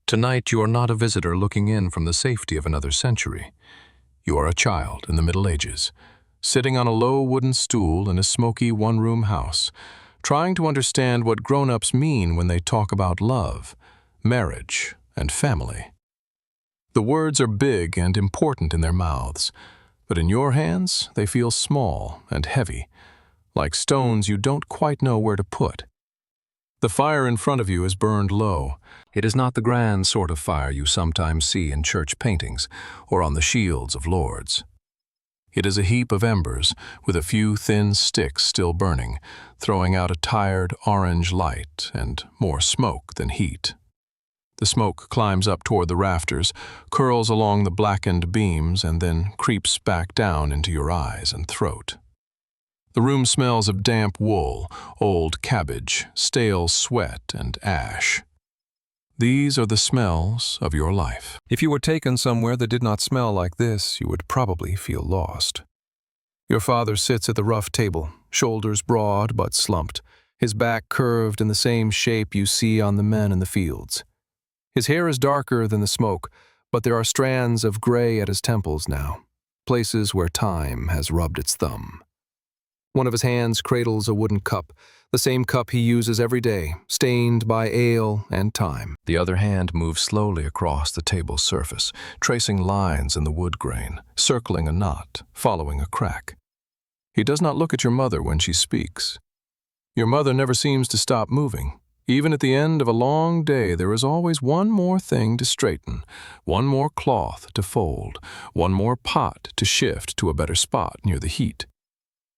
Tonight you are not a visitor looking in from the safety of another century. You are a child in the Middle Ages, sitting on a low wooden stool in a smoky one-room house, trying to understand what grown-ups mean when they talk about love, marriage, and family. The words are big and important in their mouths, but in your hands they feel small and heavy, like stones you don't quite know where to put. The fire in front of you is burned low. It is not the grand sort of fire you sometimes see in church paintings or on the shields of lords. It is a heap of embers with a few thin sticks still burning, throwing out a tired orange light and more smoke than heat. The smoke climbs up toward the rafters, curls along the blackened beams, and then creeps back down into your eyes and throat. The room smells of damp wool, old cabbage, stale sweat, and ash. These are the smells of your life. If you were taken somewhere that did not smell like this, you would probably feel lost. Your father sits at the rough table, shoulders broad but slumped, his back curved in the same shape you see on the men in the fields. His hair is darker than the smoke, but there are strands of gray at his temples now, places where time has rubbed its thumb. One of his hands cradles a wooden cup, the same cup he uses every day, stained by ale and time. The other hand moves slowly across the table's surface, tracing lines in the wood grain, circling a knot, following a crack. He does not look at your mother when she speaks. Your mother never seems to stop moving. Even at the end of a long day, there is always one more thing to straighten, one more cloth to fold, one more pot to shift to a better spot near the heat.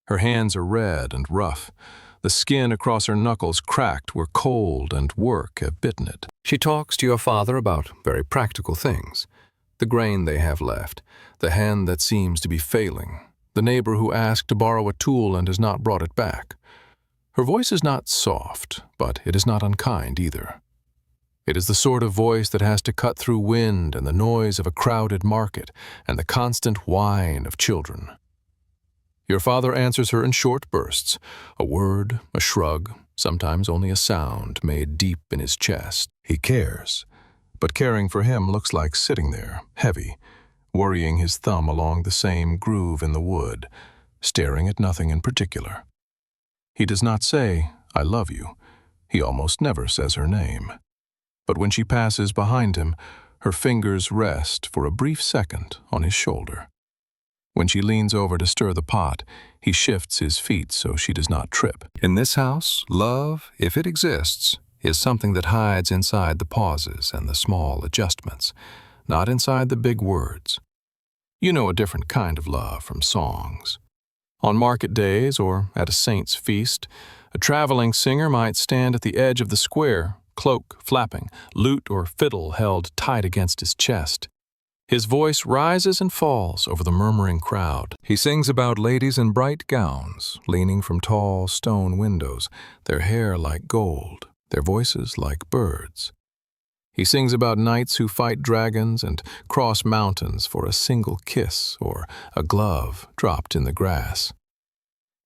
Her hands are red and rough, the skin across her knuckles cracked where cold and work have bitten it. She talks to your father about very practical things, the grain they have left, the hen that seems to be failing, the neighbor who asked to borrow a tool and has not brought it back. Her voice is not soft, but it is not unkind either. It is the sort of voice that has to cut through wind and the noise of a crowded market and the constant whine of children. Your father answers her in short bursts, a word, a shrug, sometimes only a sound made deep in his chest. He cares, but caring for him looks like sitting there, heavy, worrying his thumb along the same groove in the wood, staring at nothing in particular. He does not say, "I love you." He almost never says her name. But when she passes behind him, her fingers rest for a brief second on his shoulder. When she leans over to stir the pot, he shifts his feet so she does not trip. In this house, love, if it exists, is something that hides inside the pauses and the small adjustments, not inside the big words. You know a different kind of love from songs. On market days or at a saint's feast, a traveling singer might stand at the edge of the square, cloak flapping, lute or fiddle held tight against his chest. His voice rises and falls over the murmuring crowd. He sings about ladies in bright gowns, leaning from tall stone windows, their hair like gold, their voices like birds. He sings about knights who fight dragons and cross mountains for a single kiss or a glove dropped in the grass.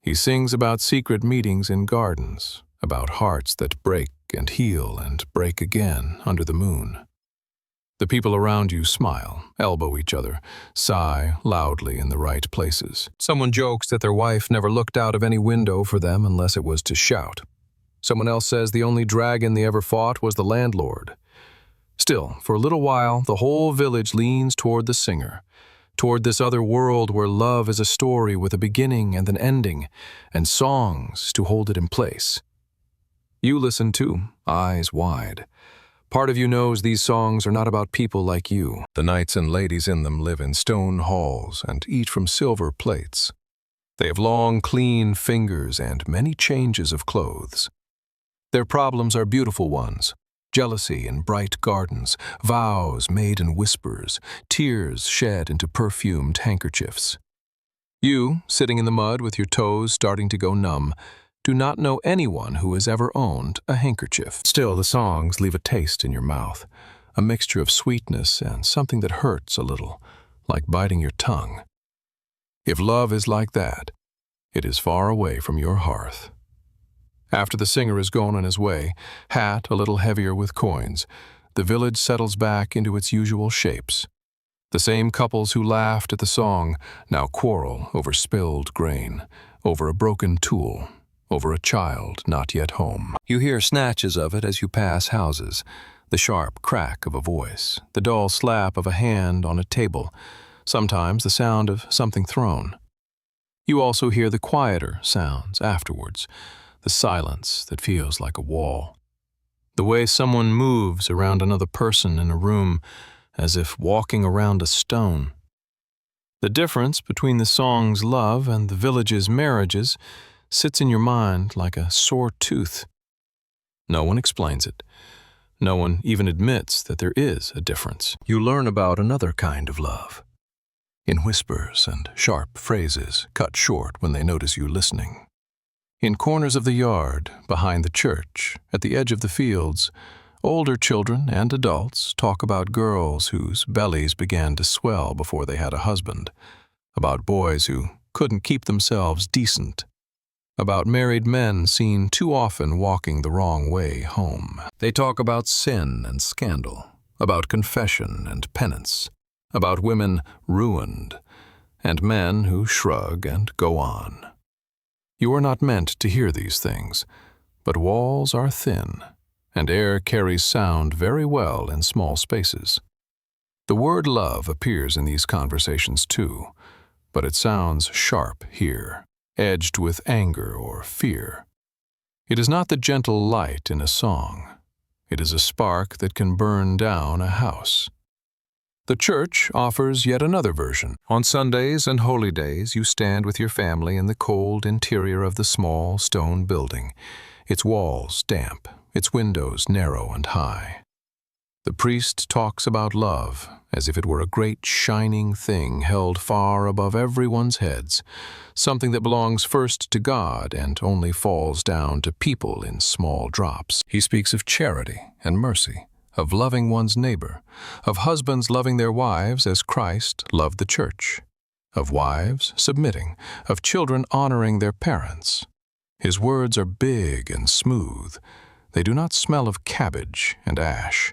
He sings about secret meetings in gardens, about hearts that break and heal and break again under the moon. The people around you smile, elbow each other, sigh loudly in the right places. Someone jokes that their wife never looked out of any window for them unless it was to shout. Someone else says the only dragon they ever fought was the landlord. Still, for a little while, the whole village leans toward the singer, toward this other world where love is a story with a beginning and an ending, and songs to hold it in place. You listen too, eyes wide. Part of you knows these songs are not about people like you. The knights and ladies in them live in stone halls and eat from silver plates. They have long, clean fingers and many changes of clothes. Their problems are beautiful ones. Jealousy in bright gardens, vows made in whispers, tears shed into perfumed handkerchiefs. You, sitting in the mud with your toes starting to go numb, do not know anyone who has ever owned a handkerchief. Still, the songs leave a taste in your mouth, a mixture of sweetness and something that hurts a little, like biting your tongue. If love is like that, it is far away from your hearth. After the singer is gone on his way, hat a little heavier with coins, the village settles back into its usual shapes. The same couples who laughed at the song now quarrel over spilled grain, over a broken tool, over a child not yet home. You hear snatches of it as you pass houses, the sharp crack of a voice, the dull slap of a hand on a table, sometimes the sound of something thrown. You also hear the quieter sounds afterwards, the silence that feels like a wall. The way someone moves around another person in a room, as if walking around a stone. The difference between the song's love and the village's marriages sits in your mind like a sore tooth. No one explains it. No one even admits that there is a difference. You learn about another kind of love, in whispers and sharp phrases cut short when they notice you listening. In corners of the yard, behind the church, at the edge of the fields, older children and adults talk about girls whose bellies began to swell before they had a husband, about boys who couldn't keep themselves decent, about married men seen too often walking the wrong way home. They talk about sin and scandal, about confession and penance, about women ruined, and men who shrug and go on. You are not meant to hear these things, but walls are thin, and air carries sound very well in small spaces. The word love appears in these conversations too, but it sounds sharp here, edged with anger or fear. It is not the gentle light in a song. It is a spark that can burn down a house. The church offers yet another version. On Sundays and holy days, you stand with your family in the cold interior of the small stone building, its walls damp, its windows narrow and high. The priest talks about love as if it were a great shining thing held far above everyone's heads, something that belongs first to God and only falls down to people in small drops. He speaks of charity and mercy, of loving one's neighbor, of husbands loving their wives as Christ loved the church, of wives submitting, of children honoring their parents. His words are big and smooth. They do not smell of cabbage and ash.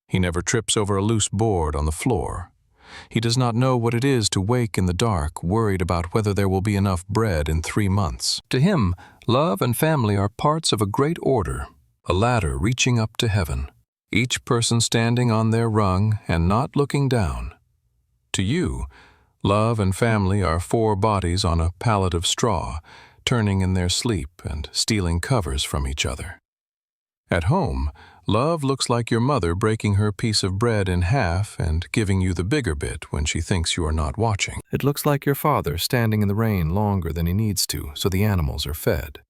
He never trips over a loose board on the floor. He does not know what it is to wake in the dark, worried about whether there will be enough bread in 3 months. To him, love and family are parts of a great order, a ladder reaching up to heaven, each person standing on their rung and not looking down. To you, love and family are 4 bodies on a pallet of straw, turning in their sleep and stealing covers from each other. At home, love looks like your mother breaking her piece of bread in half and giving you the bigger bit when she thinks you are not watching. It looks like your father standing in the rain longer than he needs to so the animals are fed.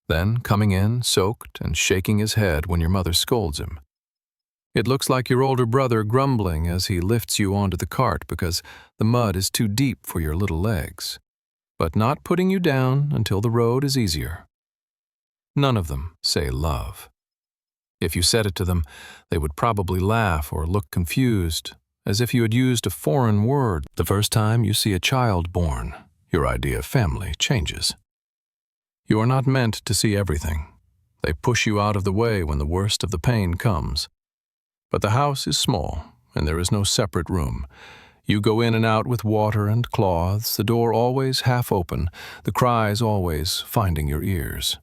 Then coming in, soaked, and shaking his head when your mother scolds him. It looks like your older brother grumbling as he lifts you onto the cart because the mud is too deep for your little legs, but not putting you down until the road is easier. None of them say love. If you said it to them, they would probably laugh or look confused, as if you had used a foreign word. The first time you see a child born, your idea of family changes. You are not meant to see everything. They push you out of the way when the worst of the pain comes. But the house is small, and there is no separate room. You go in and out with water and cloths, the door always half open, the cries always finding your ears.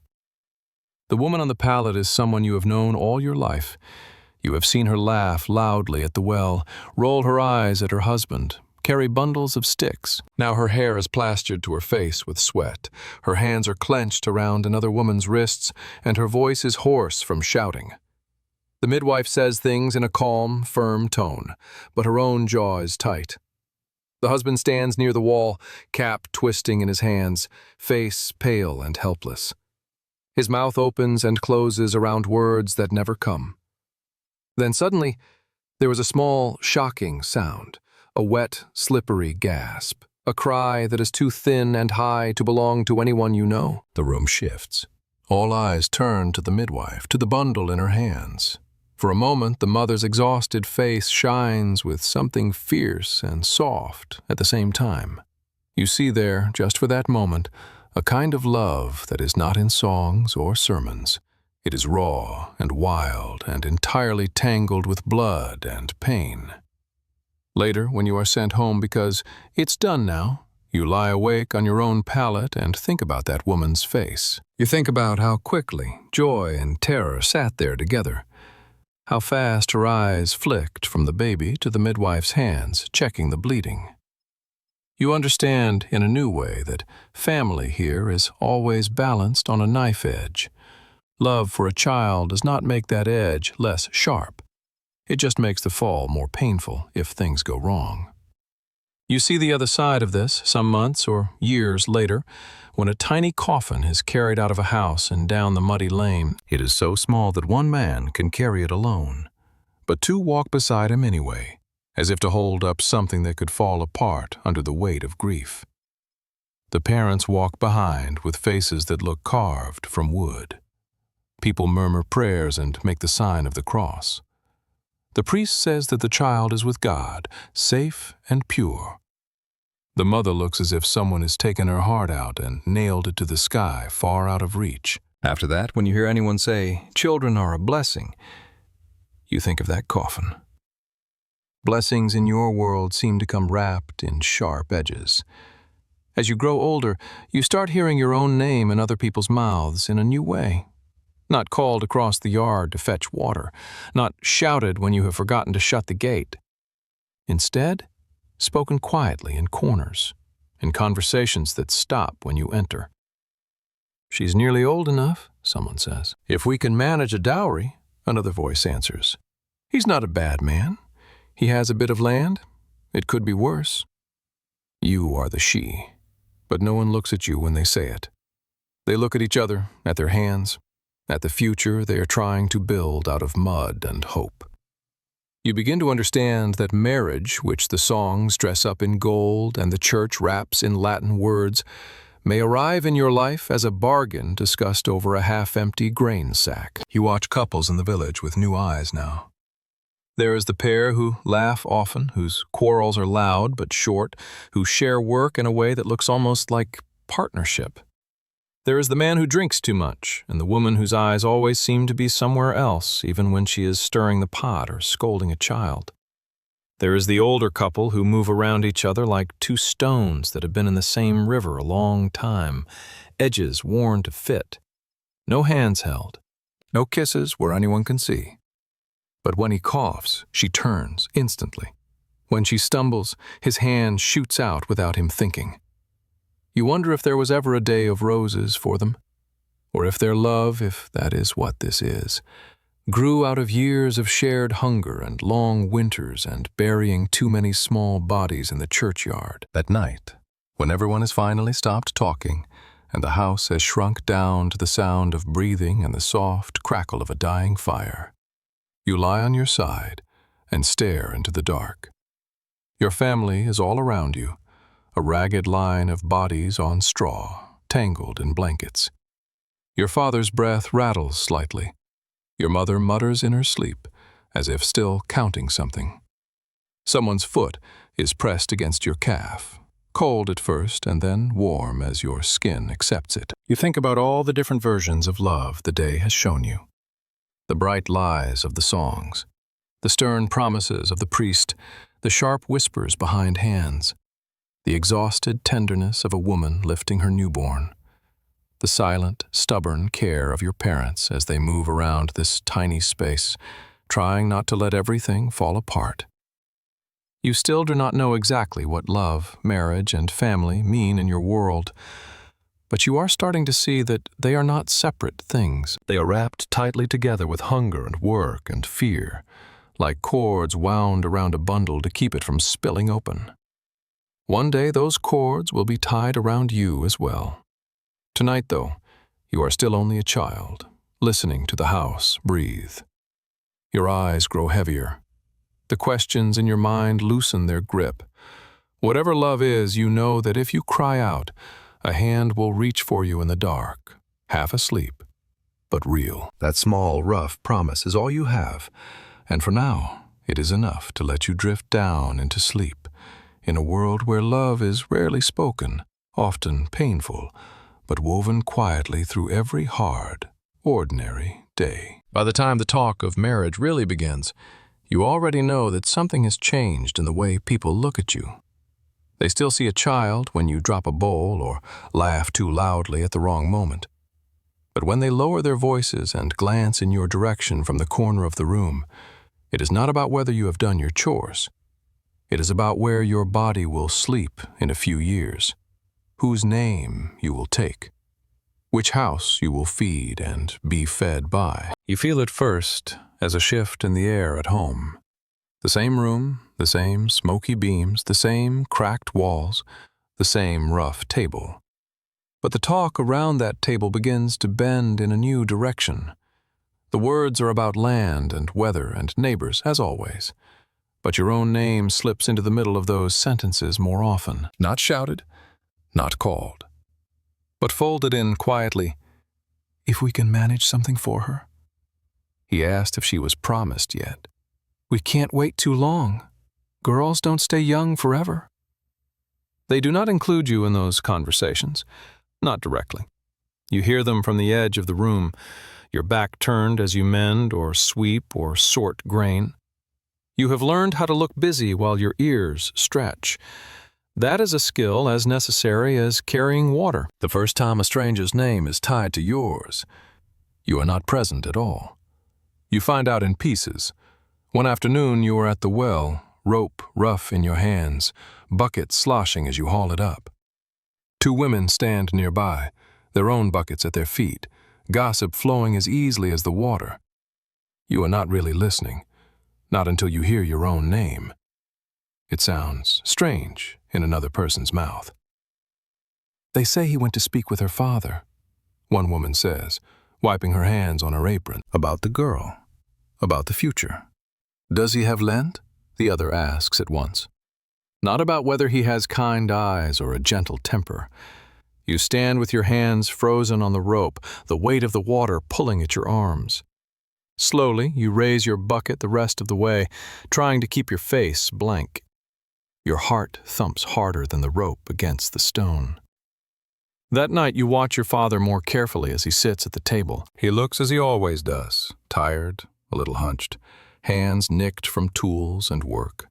The woman on the pallet is someone you have known all your life. You have seen her laugh loudly at the well, roll her eyes at her husband, carry bundles of sticks. Now her hair is plastered to her face with sweat. Her hands are clenched around another woman's wrists, and her voice is hoarse from shouting. The midwife says things in a calm, firm tone, but her own jaw is tight. The husband stands near the wall, cap twisting in his hands, face pale and helpless. His mouth opens and closes around words that never come. Then suddenly, there is a small, shocking sound, a wet, slippery gasp, a cry that is too thin and high to belong to anyone you know. The room shifts. All eyes turn to the midwife, to the bundle in her hands. For a moment, the mother's exhausted face shines with something fierce and soft at the same time. You see there, just for that moment, a kind of love that is not in songs or sermons. It is raw and wild and entirely tangled with blood and pain. Later, when you are sent home because it's done now, you lie awake on your own pallet and think about that woman's face. You think about how quickly joy and terror sat there together, how fast her eyes flicked from the baby to the midwife's hands, checking the bleeding. You understand in a new way that family here is always balanced on a knife edge. Love for a child does not make that edge less sharp. It just makes the fall more painful if things go wrong. You see the other side of this some months or years later when a tiny coffin is carried out of a house and down the muddy lane. It is so small that one man can carry it alone, but two walk beside him anyway, as if to hold up something that could fall apart under the weight of grief. The parents walk behind with faces that look carved from wood. People murmur prayers and make the sign of the cross. The priest says that the child is with God, safe and pure. The mother looks as if someone has taken her heart out and nailed it to the sky, far out of reach. After that, when you hear anyone say, "Children are a blessing," you think of that coffin. Blessings in your world seem to come wrapped in sharp edges. As you grow older, you start hearing your own name in other people's mouths in a new way. Not called across the yard to fetch water, not shouted when you have forgotten to shut the gate. Instead, spoken quietly in corners, in conversations that stop when you enter. "She's nearly old enough," someone says. "If we can manage a dowry," another voice answers. "He's not a bad man. He has a bit of land. It could be worse." You are the she, but no one looks at you when they say it. They look at each other, at their hands, at the future they are trying to build out of mud and hope. You begin to understand that marriage, which the songs dress up in gold and the church wraps in Latin words, may arrive in your life as a bargain discussed over a half-empty grain sack. You watch couples in the village with new eyes now. There is the pair who laugh often, whose quarrels are loud but short, who share work in a way that looks almost like partnership. There is the man who drinks too much, and the woman whose eyes always seem to be somewhere else, even when she is stirring the pot or scolding a child. There is the older couple who move around each other like two stones that have been in the same river a long time, edges worn to fit. No hands held, no kisses where anyone can see. But when he coughs, she turns instantly. When she stumbles, his hand shoots out without him thinking. You wonder if there was ever a day of roses for them, or if their love, if that is what this is, grew out of years of shared hunger and long winters and burying too many small bodies in the churchyard. At night, when everyone has finally stopped talking and the house has shrunk down to the sound of breathing and the soft crackle of a dying fire, you lie on your side and stare into the dark. Your family is all around you, a ragged line of bodies on straw, tangled in blankets. Your father's breath rattles slightly. Your mother mutters in her sleep, as if still counting something. Someone's foot is pressed against your calf, cold at first and then warm as your skin accepts it. You think about all the different versions of love the day has shown you. The bright lies of the songs, the stern promises of the priest, the sharp whispers behind hands, the exhausted tenderness of a woman lifting her newborn, the silent, stubborn care of your parents as they move around this tiny space, trying not to let everything fall apart. You still do not know exactly what love, marriage, and family mean in your world, but you are starting to see that they are not separate things. They are wrapped tightly together with hunger and work and fear, like cords wound around a bundle to keep it from spilling open. One day those cords will be tied around you as well. Tonight, though, you are still only a child, listening to the house breathe. Your eyes grow heavier. The questions in your mind loosen their grip. Whatever love is, you know that if you cry out, a hand will reach for you in the dark, half asleep, but real. That small, rough promise is all you have, and for now, it is enough to let you drift down into sleep, in a world where love is rarely spoken, often painful, but woven quietly through every hard, ordinary day. By the time the talk of marriage really begins, you already know that something has changed in the way people look at you. They still see a child when you drop a bowl or laugh too loudly at the wrong moment. But when they lower their voices and glance in your direction from the corner of the room, it is not about whether you have done your chores. It is about where your body will sleep in a few years, whose name you will take, which house you will feed and be fed by. You feel it first as a shift in the air at home. The same room, the same smoky beams, the same cracked walls, the same rough table. But the talk around that table begins to bend in a new direction. The words are about land and weather and neighbors, as always. But your own name slips into the middle of those sentences more often. Not shouted, not called, but folded in quietly. If we can manage something for her? He asked if she was promised yet. We can't wait too long. Girls don't stay young forever. They do not include you in those conversations, not directly. You hear them from the edge of the room, your back turned as you mend or sweep or sort grain. You have learned how to look busy while your ears stretch. That is a skill as necessary as carrying water. The first time a stranger's name is tied to yours, you are not present at all. You find out in pieces. One afternoon you are at the well, rope rough in your hands, bucket sloshing as you haul it up. Two women stand nearby, their own buckets at their feet, gossip flowing as easily as the water. You are not really listening, not until you hear your own name. It sounds strange in another person's mouth. They say he went to speak with her father, one woman says, wiping her hands on her apron. About the girl, about the future. Does he have lent? The other asks at once. Not about whether he has kind eyes or a gentle temper. You stand with your hands frozen on the rope, the weight of the water pulling at your arms. Slowly, you raise your bucket the rest of the way, trying to keep your face blank. Your heart thumps harder than the rope against the stone. That night you watch your father more carefully as he sits at the table. He looks as he always does, tired, a little hunched, hands nicked from tools and work.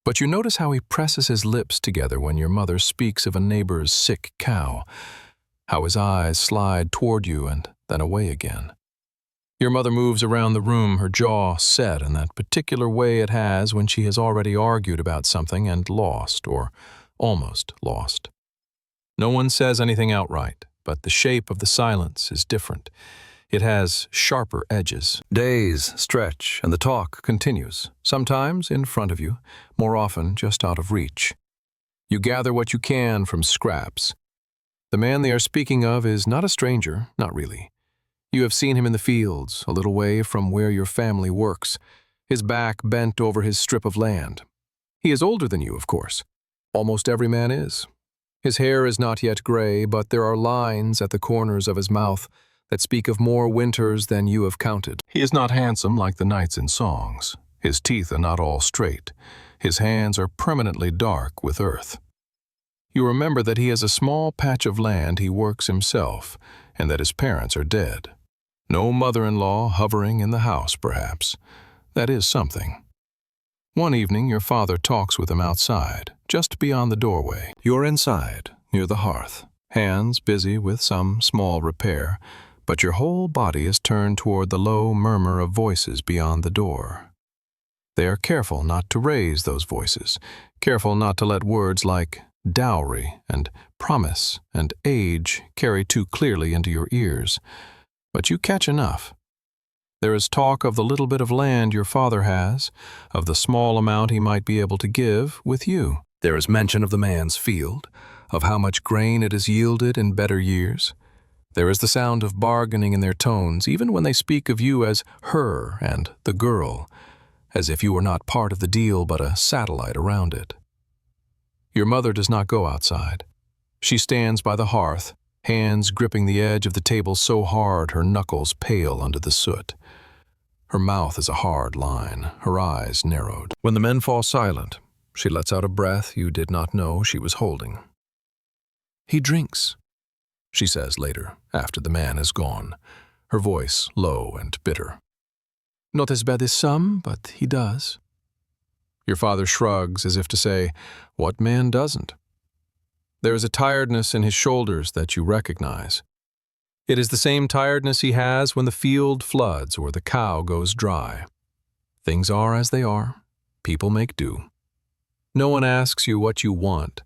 But you notice how he presses his lips together when your mother speaks of a neighbor's sick cow, how his eyes slide toward you and then away again. Your mother moves around the room, her jaw set in that particular way it has when she has already argued about something and lost, or almost lost. No one says anything outright, but the shape of the silence is different. It has sharper edges. Days stretch, and the talk continues, sometimes in front of you, more often just out of reach. You gather what you can from scraps. The man they are speaking of is not a stranger, not really. You have seen him in the fields, a little way from where your family works, his back bent over his strip of land. He is older than you, of course. Almost every man is. His hair is not yet gray, but there are lines at the corners of his mouth that speak of more winters than you have counted. He is not handsome like the knights in songs. His teeth are not all straight. His hands are permanently dark with earth. You remember that he has a small patch of land he works himself, and that his parents are dead. No mother-in-law hovering in the house, perhaps. That is something. One evening, your father talks with him outside, just beyond the doorway. You're inside, near the hearth, hands busy with some small repair, but your whole body is turned toward the low murmur of voices beyond the door. They are careful not to raise those voices, careful not to let words like dowry and promise and age carry too clearly into your ears. But you catch enough. There is talk of the little bit of land your father has, of the small amount he might be able to give with you. There is mention of the man's field, of how much grain it has yielded in better years. There is the sound of bargaining in their tones, even when they speak of you as her and the girl, as if you were not part of the deal but a satellite around it. Your mother does not go outside. She stands by the hearth, hands gripping the edge of the table so hard her knuckles pale under the soot. Her mouth is a hard line, her eyes narrowed. When the men fall silent, she lets out a breath you did not know she was holding. He drinks, she says later, after the man is gone. her voice low and bitter. "Not as bad as some, but he does." Your father shrugs as if to say, "What man doesn't?" There is a tiredness in his shoulders that you recognize. It is the same tiredness he has when the field floods or the cow goes dry. Things are as they are. People make do. No one asks you what you want.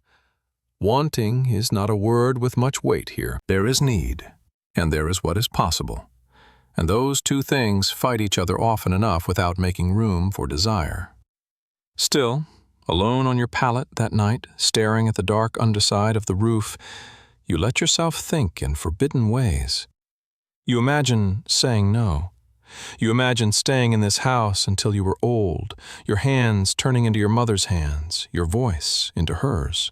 Wanting is not a word with much weight here. There is need, and there is what is possible. And those two things fight each other often enough without making room for desire. Still, alone on your pallet that night, staring at the dark underside of the roof, you let yourself think in forbidden ways. You imagine saying no. You imagine staying in this house until you were old, your hands turning into your mother's hands, your voice into hers.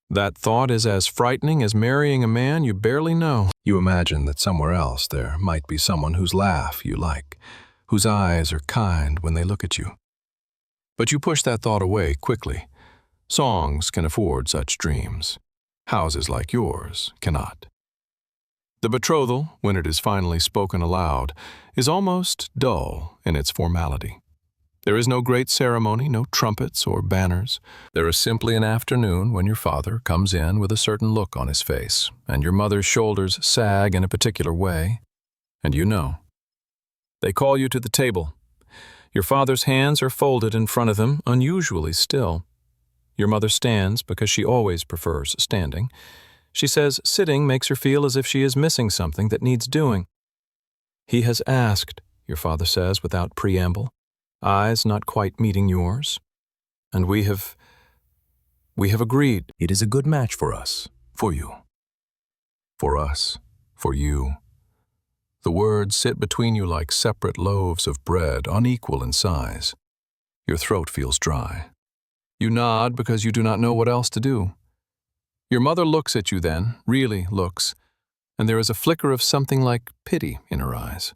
That thought is as frightening as marrying a man you barely know. You imagine that somewhere else there might be someone whose laugh you like, whose eyes are kind when they look at you. But you push that thought away quickly. Songs can afford such dreams. Houses like yours cannot. The betrothal, when it is finally spoken aloud, is almost dull in its formality. There is no great ceremony, no trumpets or banners. There is simply an afternoon when your father comes in with a certain look on his face, and your mother's shoulders sag in a particular way, and you know. They call you to the table. Your father's hands are folded in front of him, unusually still. Your mother stands because she always prefers standing. She says sitting makes her feel as if she is missing something that needs doing. "He has asked," your father says without preamble, eyes not quite meeting yours. "And we have agreed. It is a good match for us, for you. For us, for you." The words sit between you like separate loaves of bread, unequal in size. Your throat feels dry. You nod because you do not know what else to do. Your mother looks at you then, really looks, and there is a flicker of something like pity in her eyes.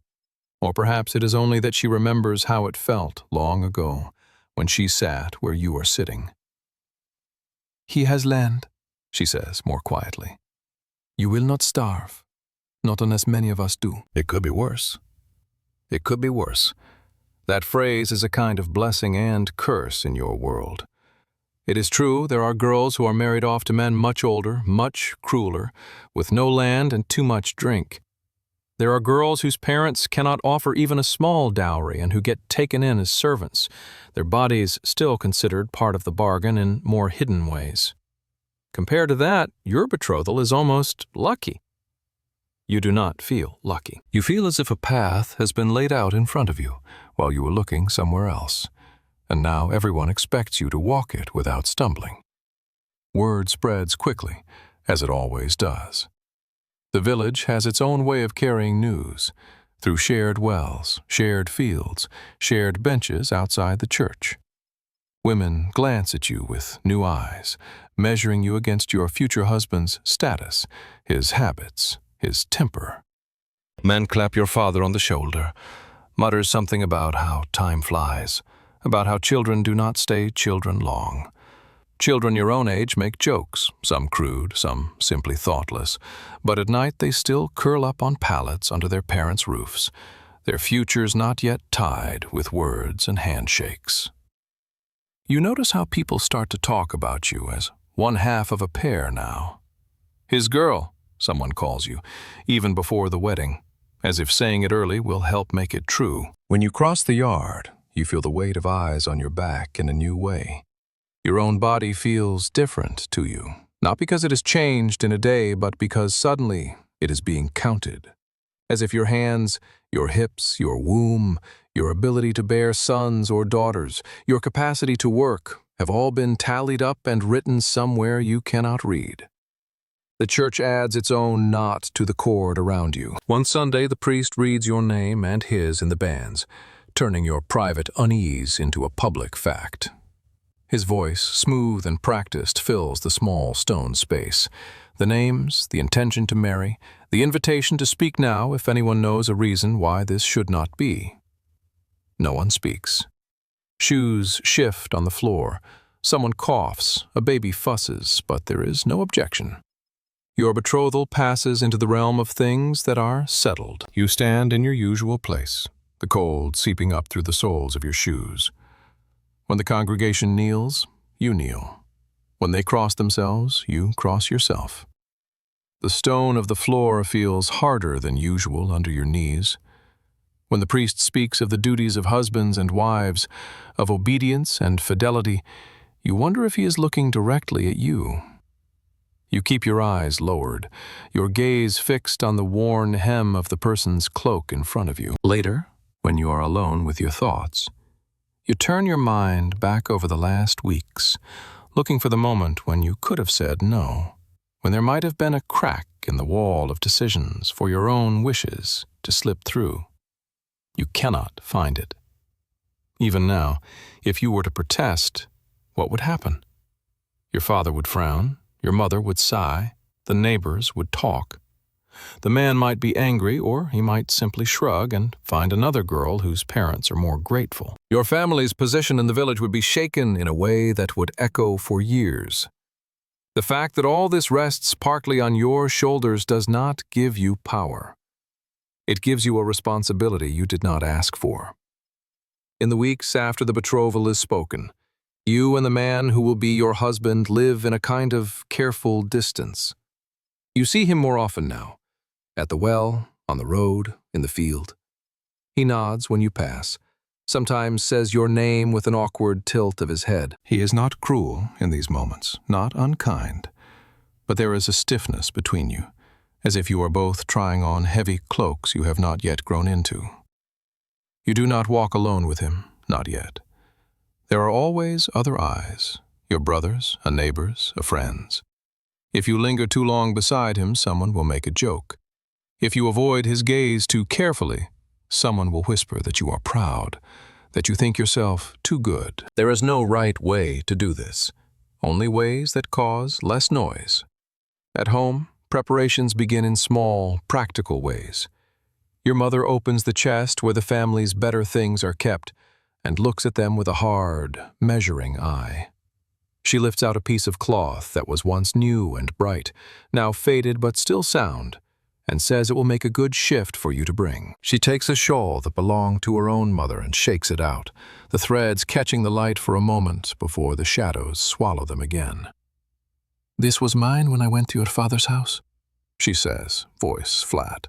Or perhaps it is only that she remembers how it felt long ago, when she sat where you are sitting. "He has land," she says more quietly. "You will not starve, not unless many of us do." It could be worse. It could be worse. That phrase is a kind of blessing and curse in your world. It is true there are girls who are married off to men much older, much crueler, with no land and too much drink. There are girls whose parents cannot offer even a small dowry and who get taken in as servants, their bodies still considered part of the bargain in more hidden ways. Compared to that, your betrothal is almost lucky. You do not feel lucky. You feel as if a path has been laid out in front of you while you were looking somewhere else, and now everyone expects you to walk it without stumbling. Word spreads quickly, as it always does. The village has its own way of carrying news, through shared wells, shared fields, shared benches outside the church. Women glance at you with new eyes, measuring you against your future husband's status, his habits, his temper. Men clap your father on the shoulder, mutters something about how time flies, about how children do not stay children long. Children your own age make jokes, some crude, some simply thoughtless, but at night they still curl up on pallets under their parents' roofs, their futures not yet tied with words and handshakes. You notice how people start to talk about you as one half of a pair now. "His girl," someone calls you, even before the wedding, as if saying it early will help make it true. When you cross the yard, you feel the weight of eyes on your back in a new way. Your own body feels different to you, not because it has changed in a day, but because suddenly it is being counted. As if your hands, your hips, your womb, your ability to bear sons or daughters, your capacity to work, have all been tallied up and written somewhere you cannot read. The church adds its own knot to the cord around you. One Sunday, the priest reads your name and his in the banns, turning your private unease into a public fact. His voice, smooth and practiced, fills the small stone space. The names, the intention to marry, the invitation to speak now if anyone knows a reason why this should not be. No one speaks. Shoes shift on the floor. Someone coughs, a baby fusses, but there is no objection. Your betrothal passes into the realm of things that are settled. You stand in your usual place, the cold seeping up through the soles of your shoes. When the congregation kneels, you kneel. When they cross themselves, you cross yourself. The stone of the floor feels harder than usual under your knees. When the priest speaks of the duties of husbands and wives, of obedience and fidelity, you wonder if he is looking directly at you. You keep your eyes lowered, your gaze fixed on the worn hem of the person's cloak in front of you. Later, when you are alone with your thoughts, you turn your mind back over the last weeks, looking for the moment when you could have said no, when there might have been a crack in the wall of decisions for your own wishes to slip through. You cannot find it. Even now, if you were to protest, what would happen? Your father would frown, your mother would sigh, the neighbors would talk. The man might be angry, or he might simply shrug and find another girl whose parents are more grateful. Your family's position in the village would be shaken in a way that would echo for years. The fact that all this rests partly on your shoulders does not give you power. It gives you a responsibility you did not ask for. In the weeks after the betrothal is spoken, you and the man who will be your husband live in a kind of careful distance. You see him more often now, at the well, on the road, in the field. He nods when you pass, sometimes says your name with an awkward tilt of his head. He is not cruel in these moments, not unkind, but there is a stiffness between you, as if you are both trying on heavy cloaks you have not yet grown into. You do not walk alone with him, not yet. There are always other eyes, your brothers, a neighbor's, a friend's. If you linger too long beside him, someone will make a joke. If you avoid his gaze too carefully, someone will whisper that you are proud, that you think yourself too good. There is no right way to do this, only ways that cause less noise. At home, preparations begin in small, practical ways. Your mother opens the chest where the family's better things are kept and looks at them with a hard, measuring eye. She lifts out a piece of cloth that was once new and bright, now faded but still sound, and says it will make a good shift for you to bring. She takes a shawl that belonged to her own mother and shakes it out, the threads catching the light for a moment before the shadows swallow them again. "This was mine when I went to your father's house," she says, voice flat.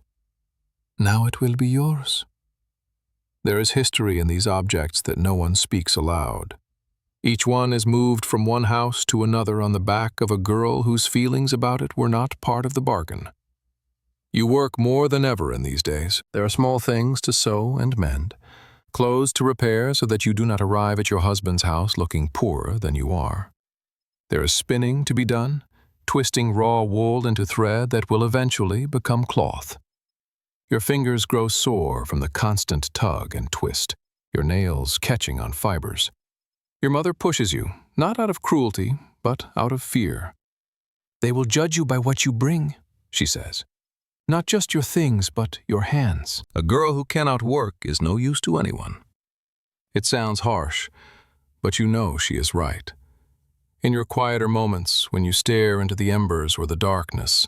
"Now it will be yours." There is history in these objects that no one speaks aloud. Each one is moved from one house to another on the back of a girl whose feelings about it were not part of the bargain. You work more than ever in these days. There are small things to sew and mend, clothes to repair so that you do not arrive at your husband's house looking poorer than you are. There is spinning to be done, twisting raw wool into thread that will eventually become cloth. Your fingers grow sore from the constant tug and twist, your nails catching on fibers. Your mother pushes you, not out of cruelty, but out of fear. "They will judge you by what you bring," she says. "Not just your things, but your hands. A girl who cannot work is no use to anyone." It sounds harsh, but you know she is right. In your quieter moments, when you stare into the embers or the darkness,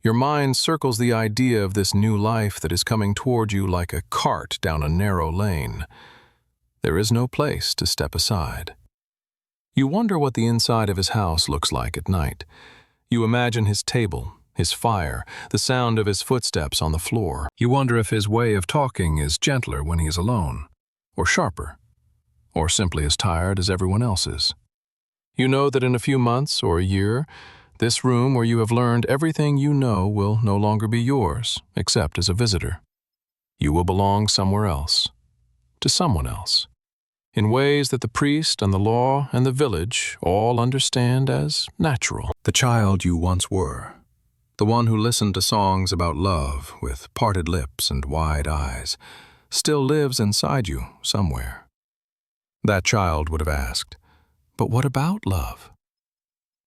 your mind circles the idea of this new life that is coming toward you like a cart down a narrow lane. There is no place to step aside. You wonder what the inside of his house looks like at night. You imagine his table, his fire, the sound of his footsteps on the floor. You wonder if his way of talking is gentler when he is alone, or sharper, or simply as tired as everyone else is. You know that in a few months or a year, this room where you have learned everything you know will no longer be yours, except as a visitor. You will belong somewhere else, to someone else, in ways that the priest and the law and the village all understand as natural. The child you once were, the one who listened to songs about love with parted lips and wide eyes, still lives inside you somewhere. That child would have asked, "But what about love?"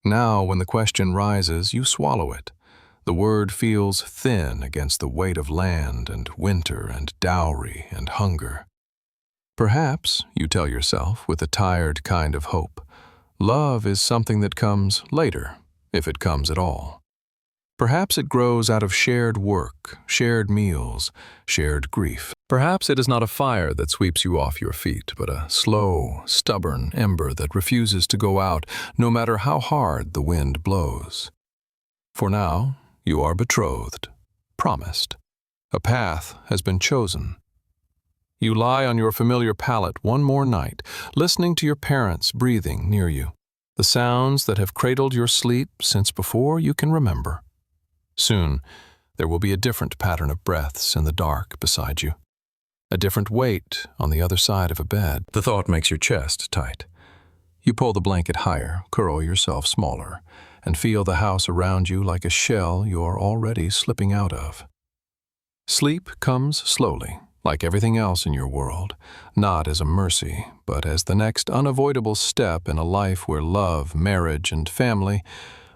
Now, when the question rises, you swallow it. The word feels thin against the weight of land and winter and dowry and hunger. Perhaps, you tell yourself with a tired kind of hope, love is something that comes later, if it comes at all. Perhaps it grows out of shared work, shared meals, shared grief. Perhaps it is not a fire that sweeps you off your feet, but a slow, stubborn ember that refuses to go out no matter how hard the wind blows. For now, you are betrothed, promised. A path has been chosen. You lie on your familiar pallet one more night, listening to your parents breathing near you, the sounds that have cradled your sleep since before you can remember. Soon, there will be a different pattern of breaths in the dark beside you, a different weight on the other side of a bed. The thought makes your chest tight. You pull the blanket higher, curl yourself smaller, and feel the house around you like a shell you're already slipping out of. Sleep comes slowly, like everything else in your world, not as a mercy, but as the next unavoidable step in a life where love, marriage, and family